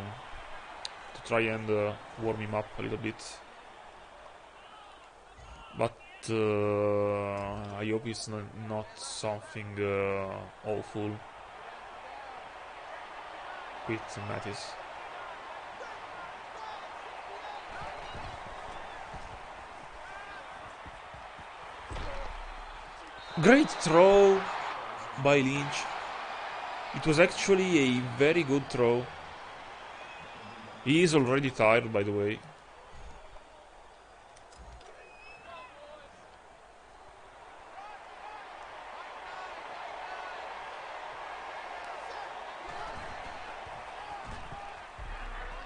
A: try and warm him up a little bit. But I hope it's not something awful with Mattis. Great throw by Lynch. It was actually a very good throw. He is already tired, by the way.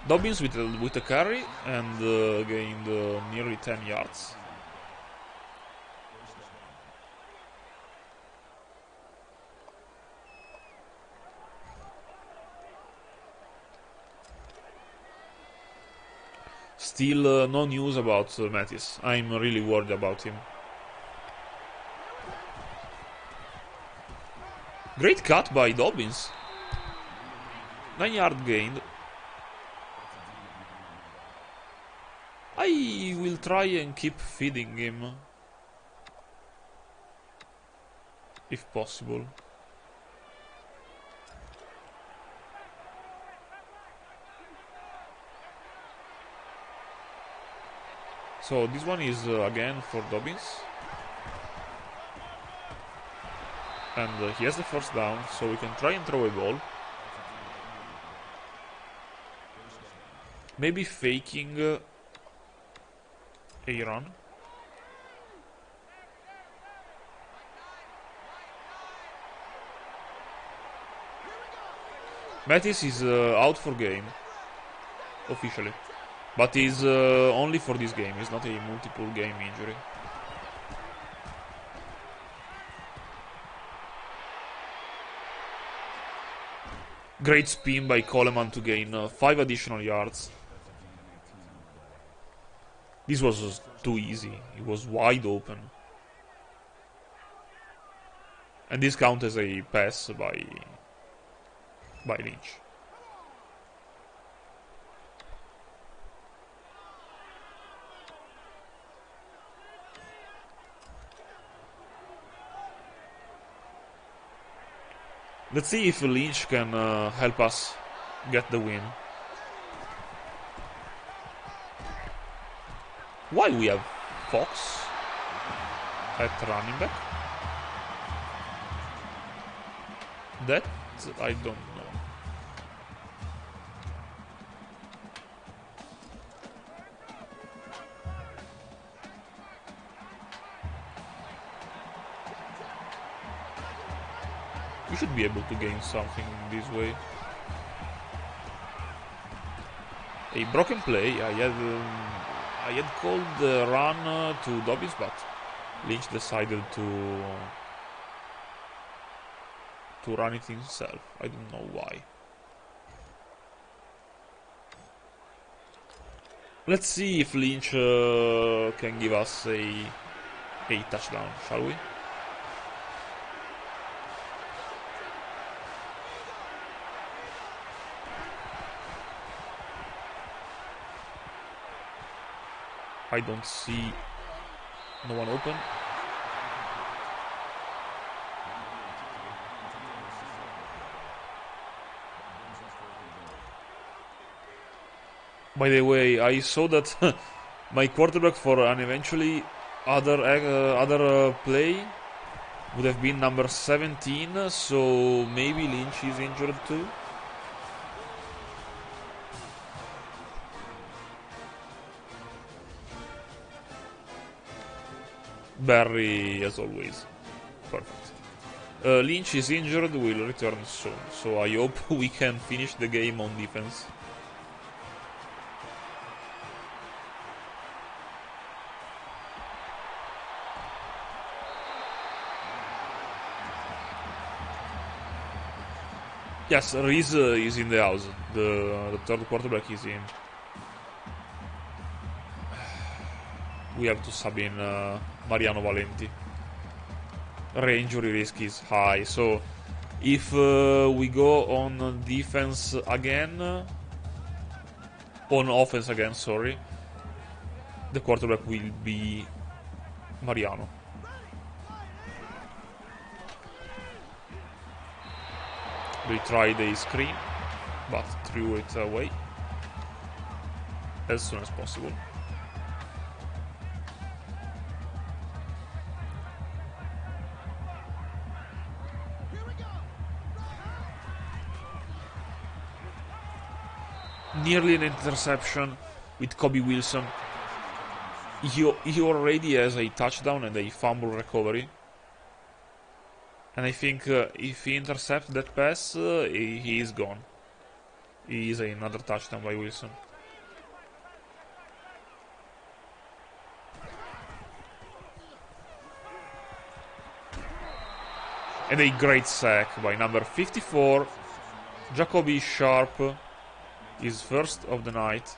A: Dobbins with a carry and gained nearly 10 yards. Still no news about Mattis. I'm really worried about him. Great cut by Dobbins. 9 yard gained. I will try and keep feeding him, if possible. So this one is again for Dobbins. And he has the first down, so we can try and throw a ball. Maybe faking a run. Mattis is out for game, officially. But he's only for this game, it's not a multiple game injury. Great spin by Coleman to gain 5 additional yards. This was too easy. It was wide open. And this counts as a pass by Lynch. Let's see if Lynch can help us get the win. Why we have Fox at running back? That I don't know. We should be able to gain something this way. A broken play. I had called the run to Dobbins, but Lynch decided to run it himself. I don't know why. Let's see if Lynch can give us a touchdown, shall we? I don't see no one open. By the way, I saw that my quarterback for an eventually other play would have been number 17, so maybe Lynch is injured too. Barry, as always. Perfect. Lynch is injured, will return soon, so I hope we can finish the game on defense. Yes, Reese is in the house. The third quarterback is in. We have to sub in Mariano Valenti. Re-injury risk is high, so if we go on defense again, on offense again, sorry, the quarterback will be Mariano. They tried a screen, but threw it away as soon as possible. nearly an interception with Kobe Wilson. He already has a touchdown and a fumble recovery. And I think if he intercepts that pass, he is gone. He is another touchdown by Wilson. And a great sack by number 54, Jacoby Sharp, his first of the night.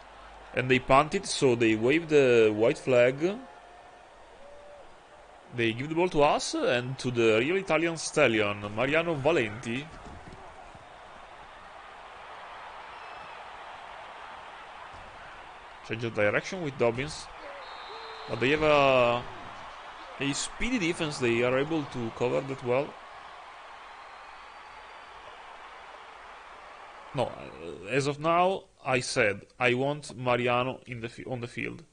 A: And they punted, so they wave the white flag. They give the ball to us and to the real Italian stallion, Mariano Valenti. Change of direction with Dobbins. But they have a speedy defense, they are able to cover that well. No, as of now, I said I want Mariano on the field.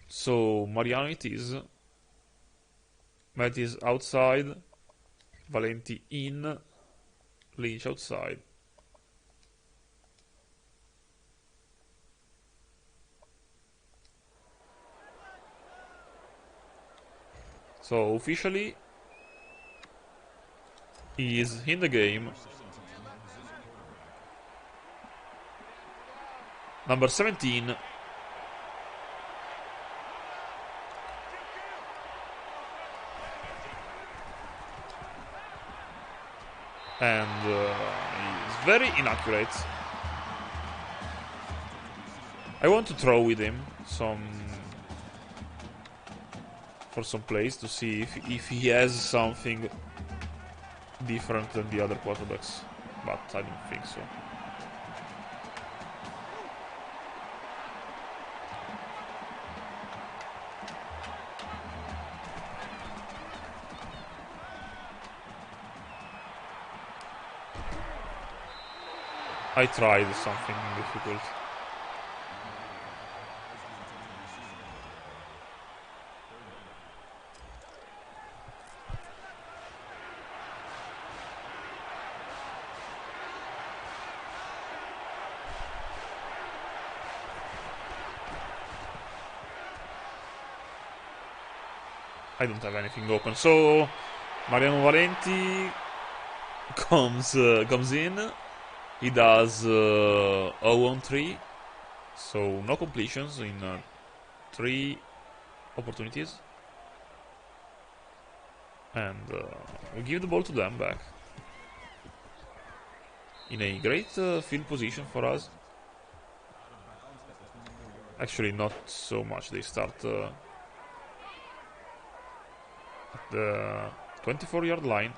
A: So Mariano it is. Matt is outside. Valenti in. Lynch outside. So officially, he is in the game. Number 17. And he's very inaccurate. I want to throw with him for some plays to see if he has something different than the other quarterbacks, but I don't think so. I tried something difficult. I don't have anything open, so Mariano Valenti comes in. He does 0-on-3, so no completions in 3 opportunities. And we give the ball to them back. In a great field position for us. Actually, not so much. They start at the 24-yard line.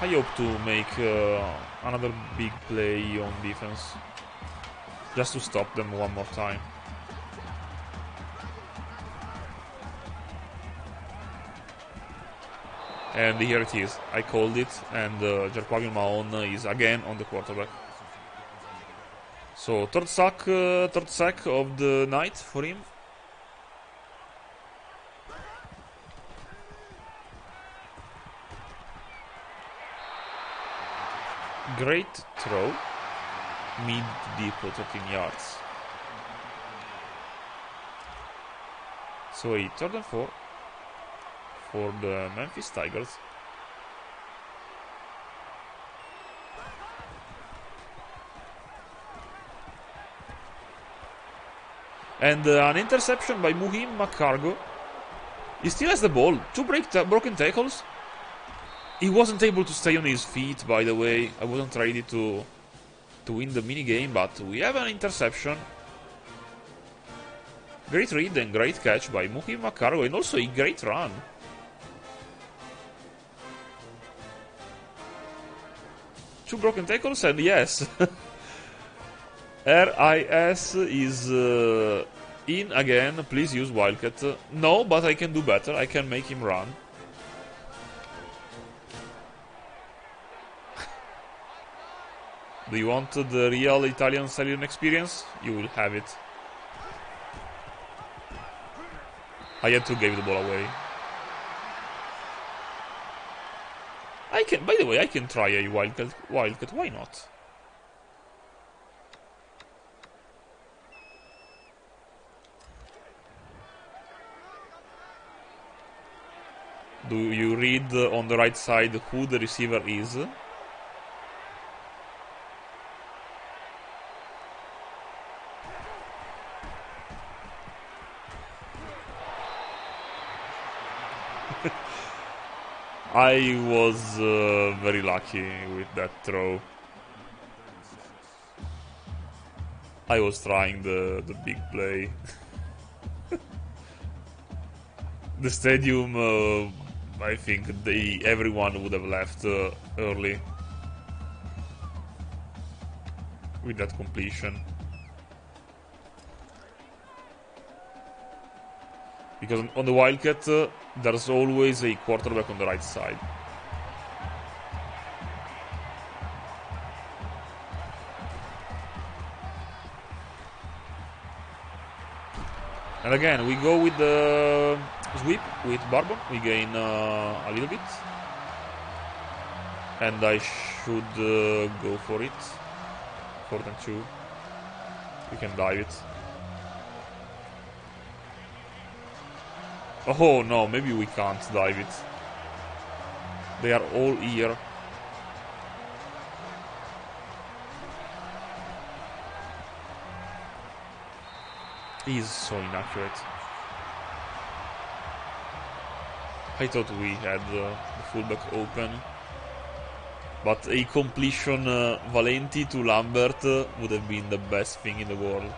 A: I hope to make another big play on defense, just to stop them one more time. And here it is. I called it, and Jarquavion Mahon is again on the quarterback. So third sack of the night for him. Great throw, mid-deep, 13 yards. So a 3rd and 4 for the Memphis Tigers. And an interception by Muhim McCargo. He still has the ball. 2 broken tackles. He wasn't able to stay on his feet, by the way. I wasn't ready to win the minigame, but we have an interception. Great read and great catch by Muhim McCargo, and also a great run. Two broken tackles, and yes, RIS is in again. Please use Wildcat. No, but I can do better. I can make him run. Do you want the real Italian stallion experience? You will have it. I had to give the ball away. By the way, I can try a wildcat, why not? Do you read on the right side who the receiver is? I was very lucky with that throw. I was trying the big play. The stadium, I think everyone would have left early with that completion. Because on the Wildcat, there's always a quarterback on the right side. And again, we go with the sweep with Barbon. We gain a little bit. And I should go for it. 4th and 2. We can dive it. Oh no, maybe we can't dive it. They are all here. He's so inaccurate. I thought we had the fullback open. But a completion Valenti to Lambert would have been the best thing in the world.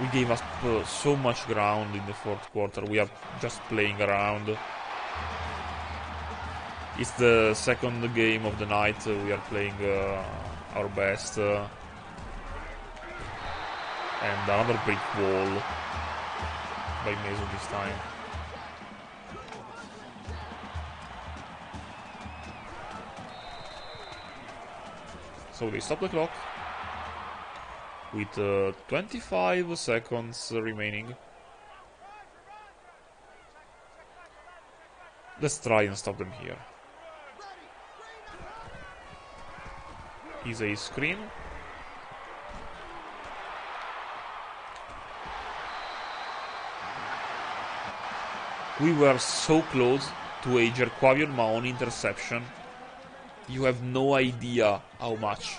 A: We gave us so much ground in the 4th quarter. We are just playing around. It's the 2nd game of the night. We are playing our best. And another brick wall by Mason this time. So they stop the clock. With 25 seconds remaining. Let's try and stop them here. Is a screen. We were so close to a Jerquavion Mahoney interception. You have no idea how much.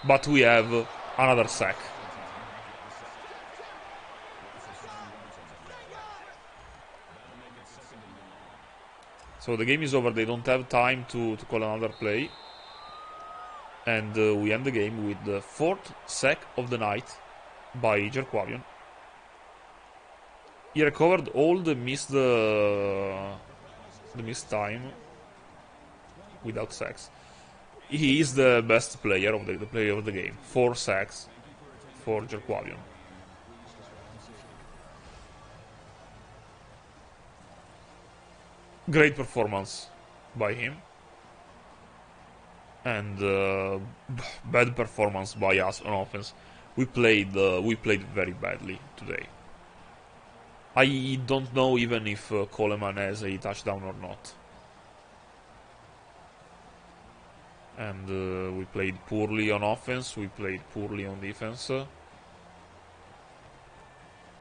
A: But we have another sack. So the game is over. They don't have time to call another play. And we end the game with the 4th sack of the night by Jerquavion. He recovered all the missed time without sacks. He is the best player of the player of the game. 4 sacks for Jerquavion. Great performance by him. And bad performance by us on offense. We played very badly today. I don't know even if Coleman has a touchdown or not. And we played poorly on offense, we played poorly on defense.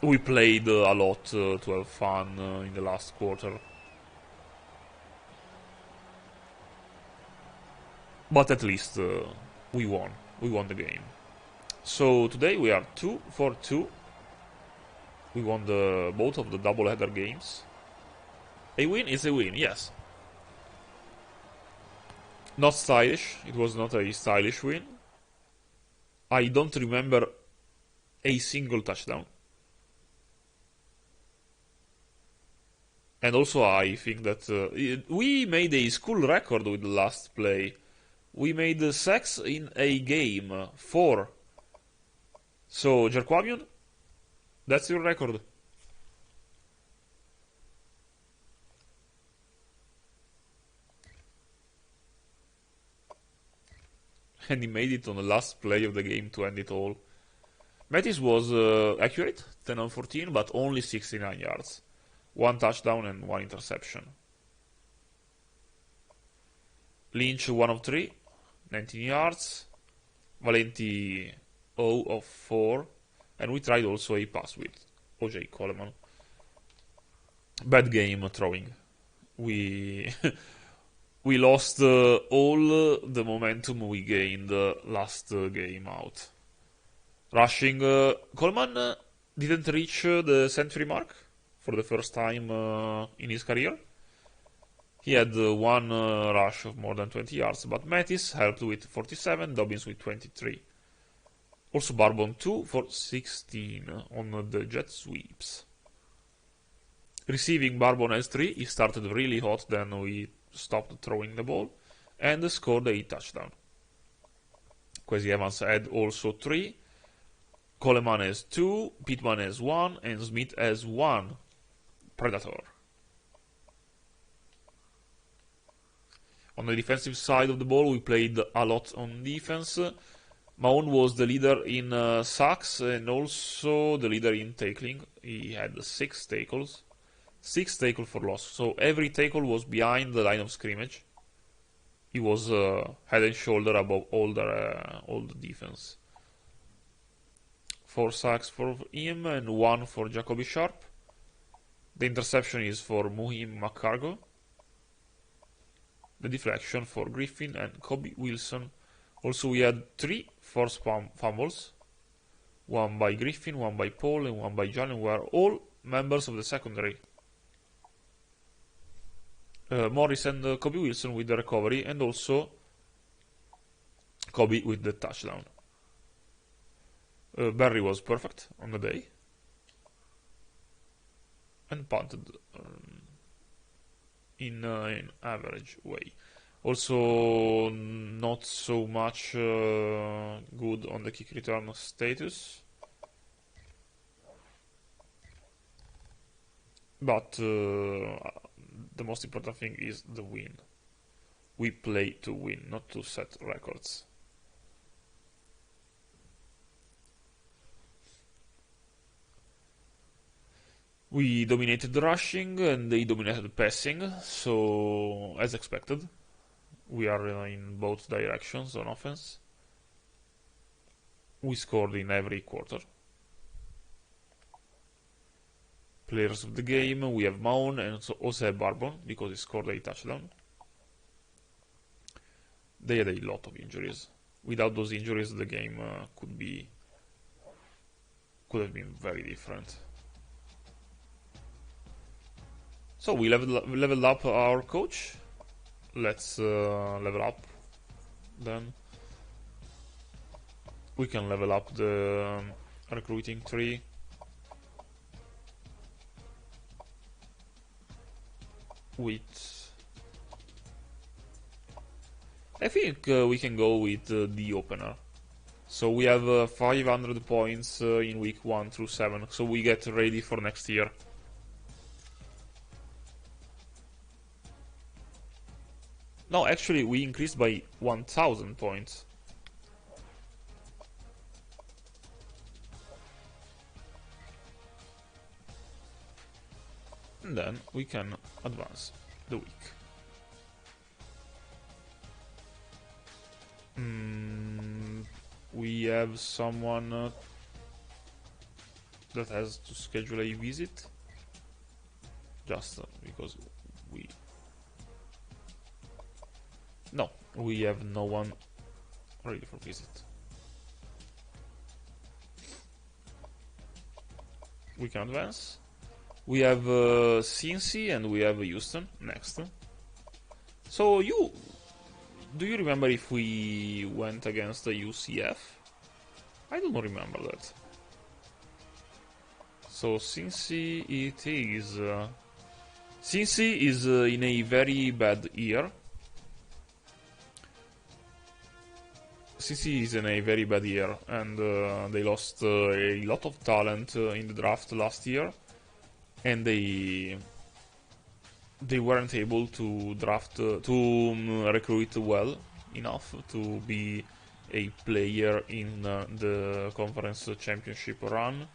A: We played a lot to have fun in the last quarter. But at least we won. We won the game. So today we are 2-for-2. We won both of the doubleheader games. A win is a win, yes. Not stylish. It was not a stylish win. I don't remember a single touchdown. And also I think that we made a school record with the last play. We made sacks in a game. 4. So Jerquavion That's your record. And he made it on the last play of the game to end it all. Mattis was accurate, 10 on 14, but only 69 yards. 1 touchdown and 1 interception. Lynch 1 of 3, 19 yards. Valenti 0 of 4. And we tried also a pass with O.J. Coleman. Bad game throwing. We we lost all the momentum we gained last game out. Rushing, Coleman didn't reach the century mark for the first time in his career. He had one rush of more than 20 yards, but Mattis helped with 47, Dobbins with 23. Also Barbon 2 for 16 on the jet sweeps. Receiving, Barbon has 3. He started really hot, then we stopped throwing the ball and scored a touchdown. Quasi Evans had also 3. Coleman has 2, Pittman has 1, and Smith has 1. Predator. On the defensive side of the ball, we played a lot on defense. Mahone was the leader in sacks and also the leader in tackling. He had 6 tackles. 6 tackles for loss. So every tackle was behind the line of scrimmage. He was head and shoulder above all the defense. 4 sacks for him and 1 for Jacoby Sharp. The interception is for Muhim McCargo. The deflection for Griffin and Kobe Wilson. Also, we had 3 forced fumbles. 1 by Griffin, 1 by Paul, and 1 by Jalen, were all members of the secondary. Morris and Kobe Wilson with the recovery, and also Kobe with the touchdown. Barry was perfect on the day and punted in an average way. Also, not so much good on the kick return status, but the most important thing is the win. We play to win, not to set records. We dominated the rushing and they dominated the passing, so as expected, we are in both directions on offense. We scored in every quarter. Players of the game, we have Mahone and also have Barbon because he scored a touchdown. They had a lot of injuries. Without those injuries, the game could have been very different. So we leveled up our coach. Let's level up then. We can level up the recruiting tree. I think we can go with the opener. So we have 500 points in week 1 through 7, so we get ready for next year. No, actually we increased by 1000 points. And then we can advance the week. We have someone that has to schedule a visit. Just because we... No, we have no one ready for visit. We can advance. We have Cincy and we have Houston next. So do you remember if we went against the UCF? I don't remember that. So Cincy it is. Cincy is in a very bad year. CC is in a very bad year, and they lost a lot of talent in the draft last year, and they weren't able to draft recruit well enough to be a player in the conference championship run,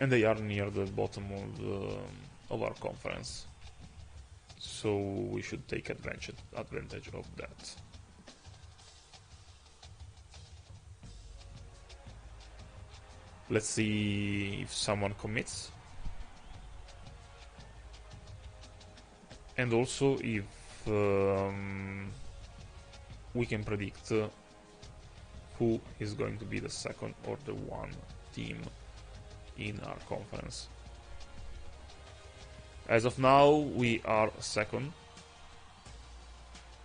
A: and they are near the bottom of our conference. So we should take advantage of that. Let's see if someone commits. And also if we can predict who is going to be the second or the one team in our conference. As of now, we are second.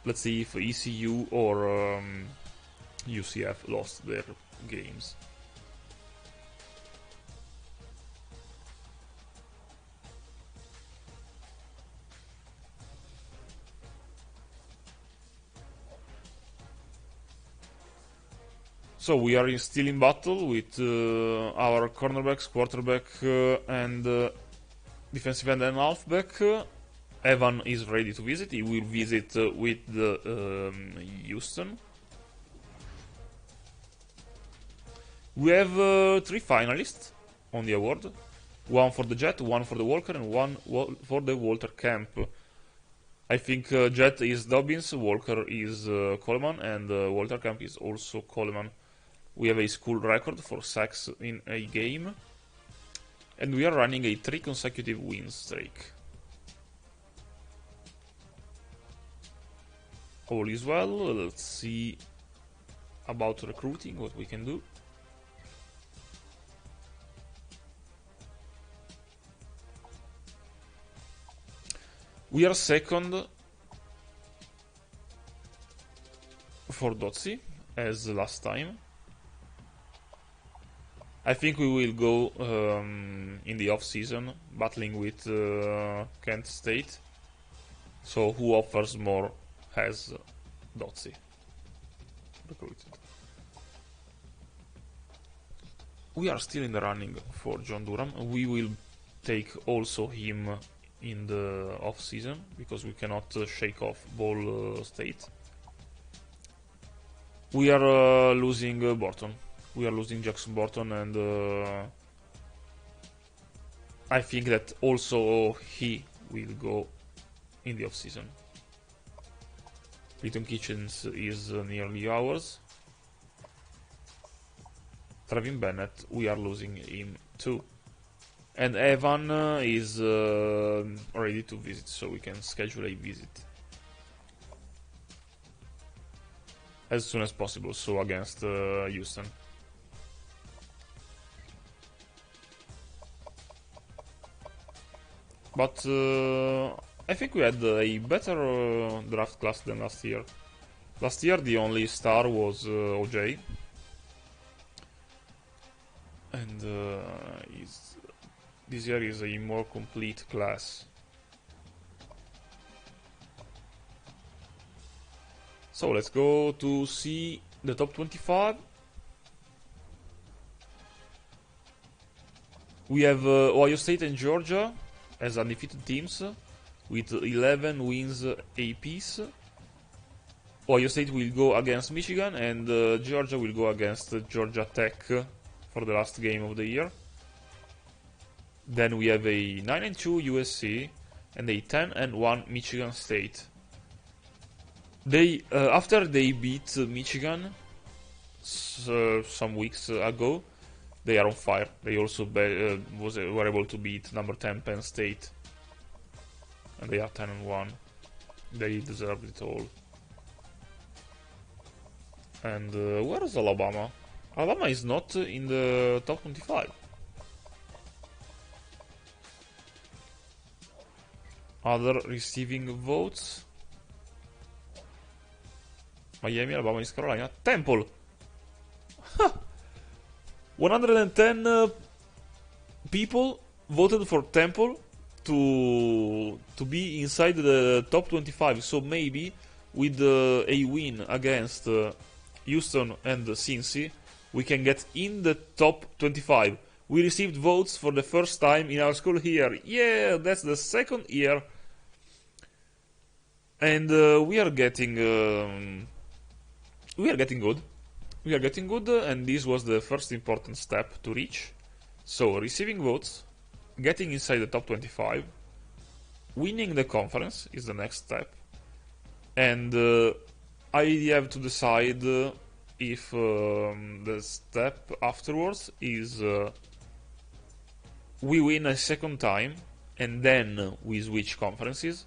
A: Let's see if ECU or UCF lost their games. So we are still in battle with our cornerbacks, quarterback, and defensive end and halfback. Evan is ready to visit. He will visit with the Houston. We have 3 finalists on the award. 1 for the Jet, 1 for the Walker, and 1 for the Walter Camp. I think Jet is Dobbins, Walker is Coleman, and Walter Camp is also Coleman. We have a school record for sacks in a game, and we are running a 3 consecutive win streak. All is well. Let's see about recruiting, what we can do. We are second for Dotsi, as last time. I think we will go in the off-season battling with Kent State. So who offers more has Dotsi recruited. We are still in the running for John Durham. We will take also him in the off-season because we cannot shake off Ball State. We are losing Borton. We are losing Jackson Borton, and I think that also he will go in the off-season. Clayton Kitchens is nearly ours. Trevin Bennett, we are losing him too. And Evan is ready to visit, so we can schedule a visit as soon as possible, so against Houston. But I think we had a better draft class than last year. Last year the only star was OJ. And this year is a more complete class. So let's go to see the top 25. We have Ohio State and Georgia as undefeated teams with 11 wins apiece. Ohio State will go against Michigan, and Georgia will go against Georgia Tech for the last game of the year. Then we have a 9-2 USC and a 10-1 Michigan State. They after they beat Michigan some weeks ago, they are on fire. They also were able to beat number 10 Penn State, and they are 10-1. They deserved it all. And where is Alabama? Alabama is not in the top 25. Other receiving votes: Miami, Alabama, East Carolina, Temple. 110 people voted for Temple to be inside the top 25. So maybe with a win against Houston and Cincy, we can get in the top 25. We received votes for the first time in our school here. Yeah, that's the second year. And we are getting good. We are getting good, and this was the first important step to reach. So, receiving votes, getting inside the top 25, winning the conference is the next step. And I have to decide if the step afterwards is we win a second time and then we switch conferences,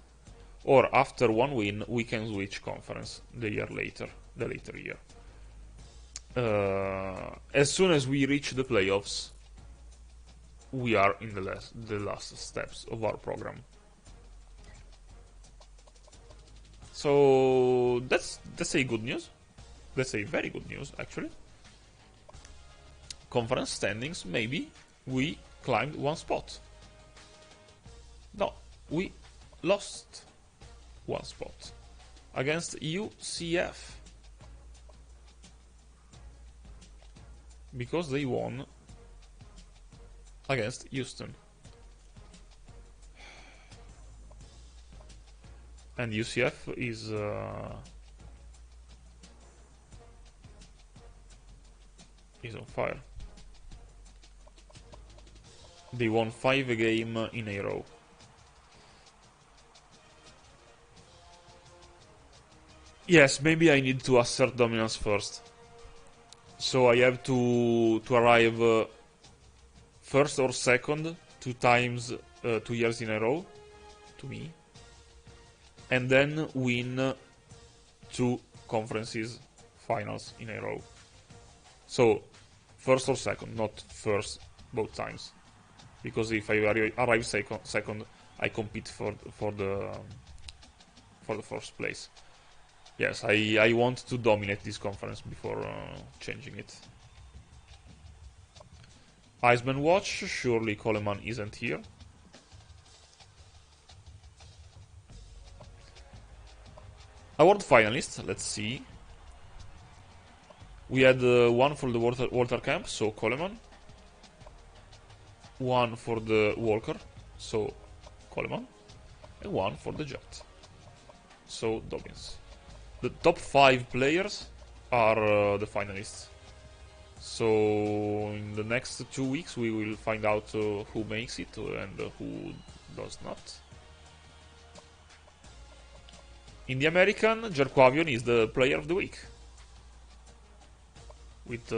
A: or after one win we can switch conference the later year. As soon as we reach the playoffs, we are in the last steps of our program. So that's a good news. That's a very good news, actually. Conference standings, maybe we climbed one spot. No, we lost one spot against UCF because they won against Houston. And UCF is on fire. They won 5 games in a row. Yes, maybe I need to assert dominance first. So I have to arrive first or second 2 times 2 years in a row, to me, and then win 2 conferences finals in a row. So first or second, not first both times, because if I arrive second, I compete for the first place. Yes, I want to dominate this conference before changing it. Iceman Watch, surely Coleman isn't here. Award finalists, let's see. We had one for the Walter Camp, so Coleman. One for the Walker, so Coleman. And one for the Jet, so Dobbins. The top 5 players are the finalists. So in the next 2 weeks we will find out who makes it and who does not. In the American, Jerkwavion is the player of the week, with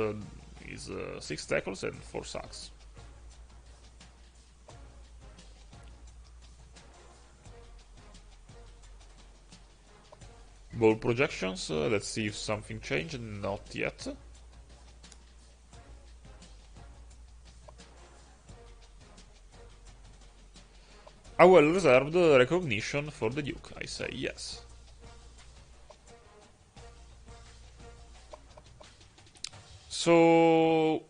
A: his 6 tackles and 4 sacks. Ball projections, let's see if something changed. Not yet. A well-reserved recognition for the Duke, I say yes. So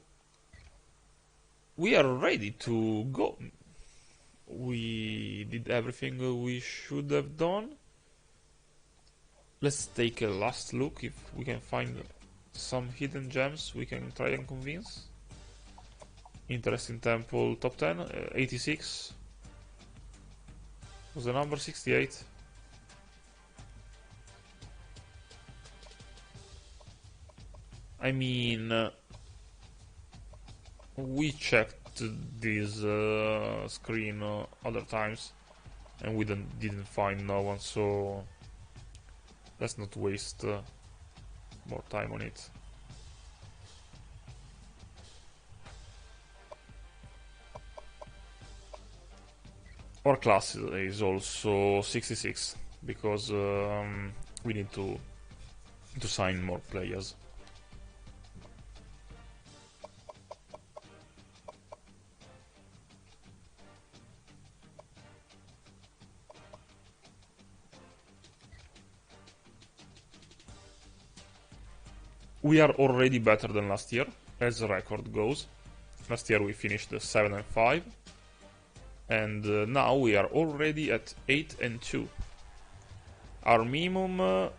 A: we are ready to go. We did everything we should have done. Let's take a last look if we can find some hidden gems we can try and convince. Interesting temple, top 10, 86. Was the number 68? I mean, we checked this screen other times and we didn't find no one, so let's not waste more time on it. Our class is also 66 because we need to sign more players. We are already better than last year, as the record goes. Last year we finished 7-5, and now we are already at 8-2. Our minimum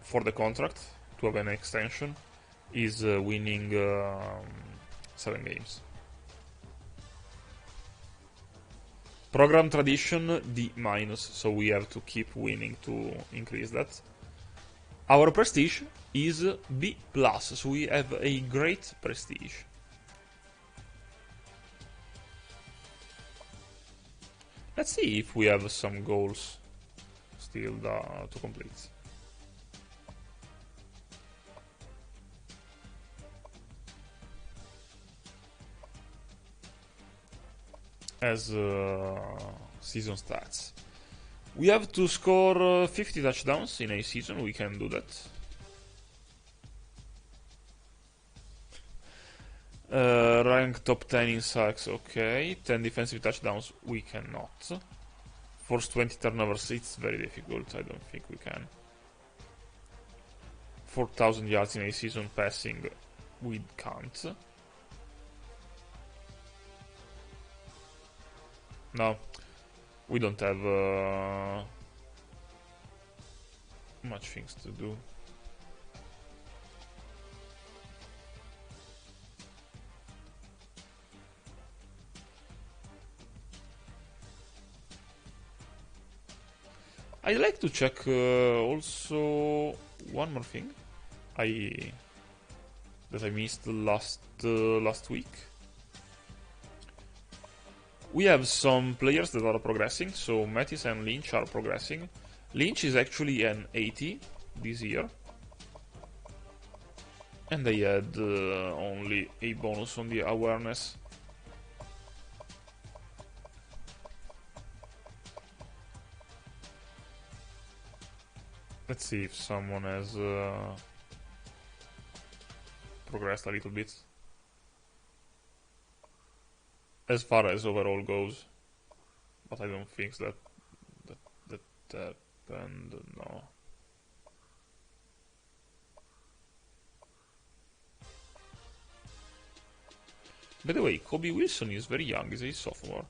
A: for the contract to have an extension is winning 7 games. Program tradition D-, so we have to keep winning to increase that. Our prestige is B+, so we have a great prestige. Let's see if we have some goals still to complete. As season stats, we have to score 50 touchdowns in a season. We can do that. Rank top 10 in sacks, okay. 10 defensive touchdowns, we cannot. Force 20 turnovers, it's very difficult. I don't think we can. 4,000 yards in a season passing, we can't. No, we don't have much things to do. I'd like to check also one more thing that I missed last week. We have some players that are progressing, so Mattis and Lynch are progressing. Lynch is actually an 80 this year, and they had only a bonus on the awareness. Let's see if someone has progressed a little bit. As far as overall goes, but I don't think that happened. No. By the way, Kobe Wilson is very young. He's a sophomore.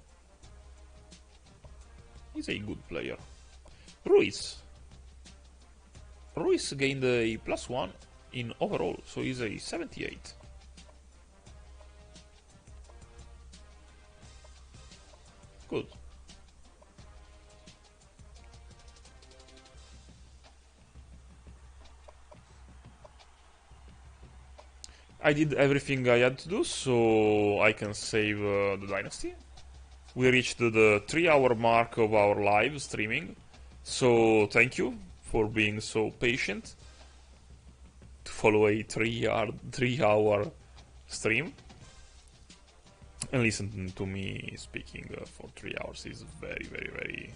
A: He's a good player. Ruiz gained a +1 in overall, so he's a 78. Good. I did everything I had to do, so I can save the Dynasty. We reached the 3-hour mark of our live streaming, so thank you for being so patient to follow a 3-hour stream. And listen to me speaking for 3 hours is very, very, very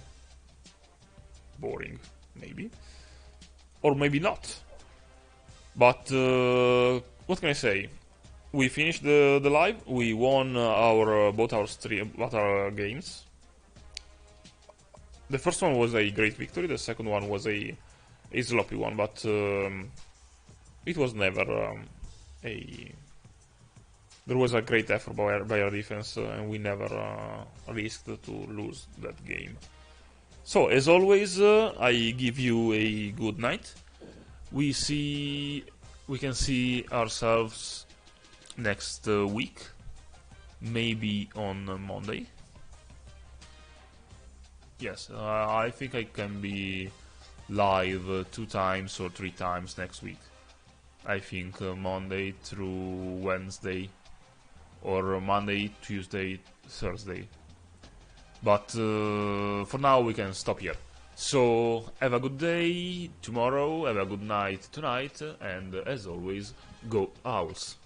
A: boring, maybe. Or maybe not. But what can I say? We finished the live, we won both our games. The first one was a great victory, the second one was a sloppy one, but it was never there was a great effort by our defense, and we never risked to lose that game. So, as always, I give you a good night. We can see ourselves next week, maybe on Monday. Yes, I think I can be live 2 times or 3 times next week. I think Monday through Wednesday, or Monday, Tuesday, Thursday. But for now we can stop here. So have a good day tomorrow, have a good night tonight, and as always, go Owls!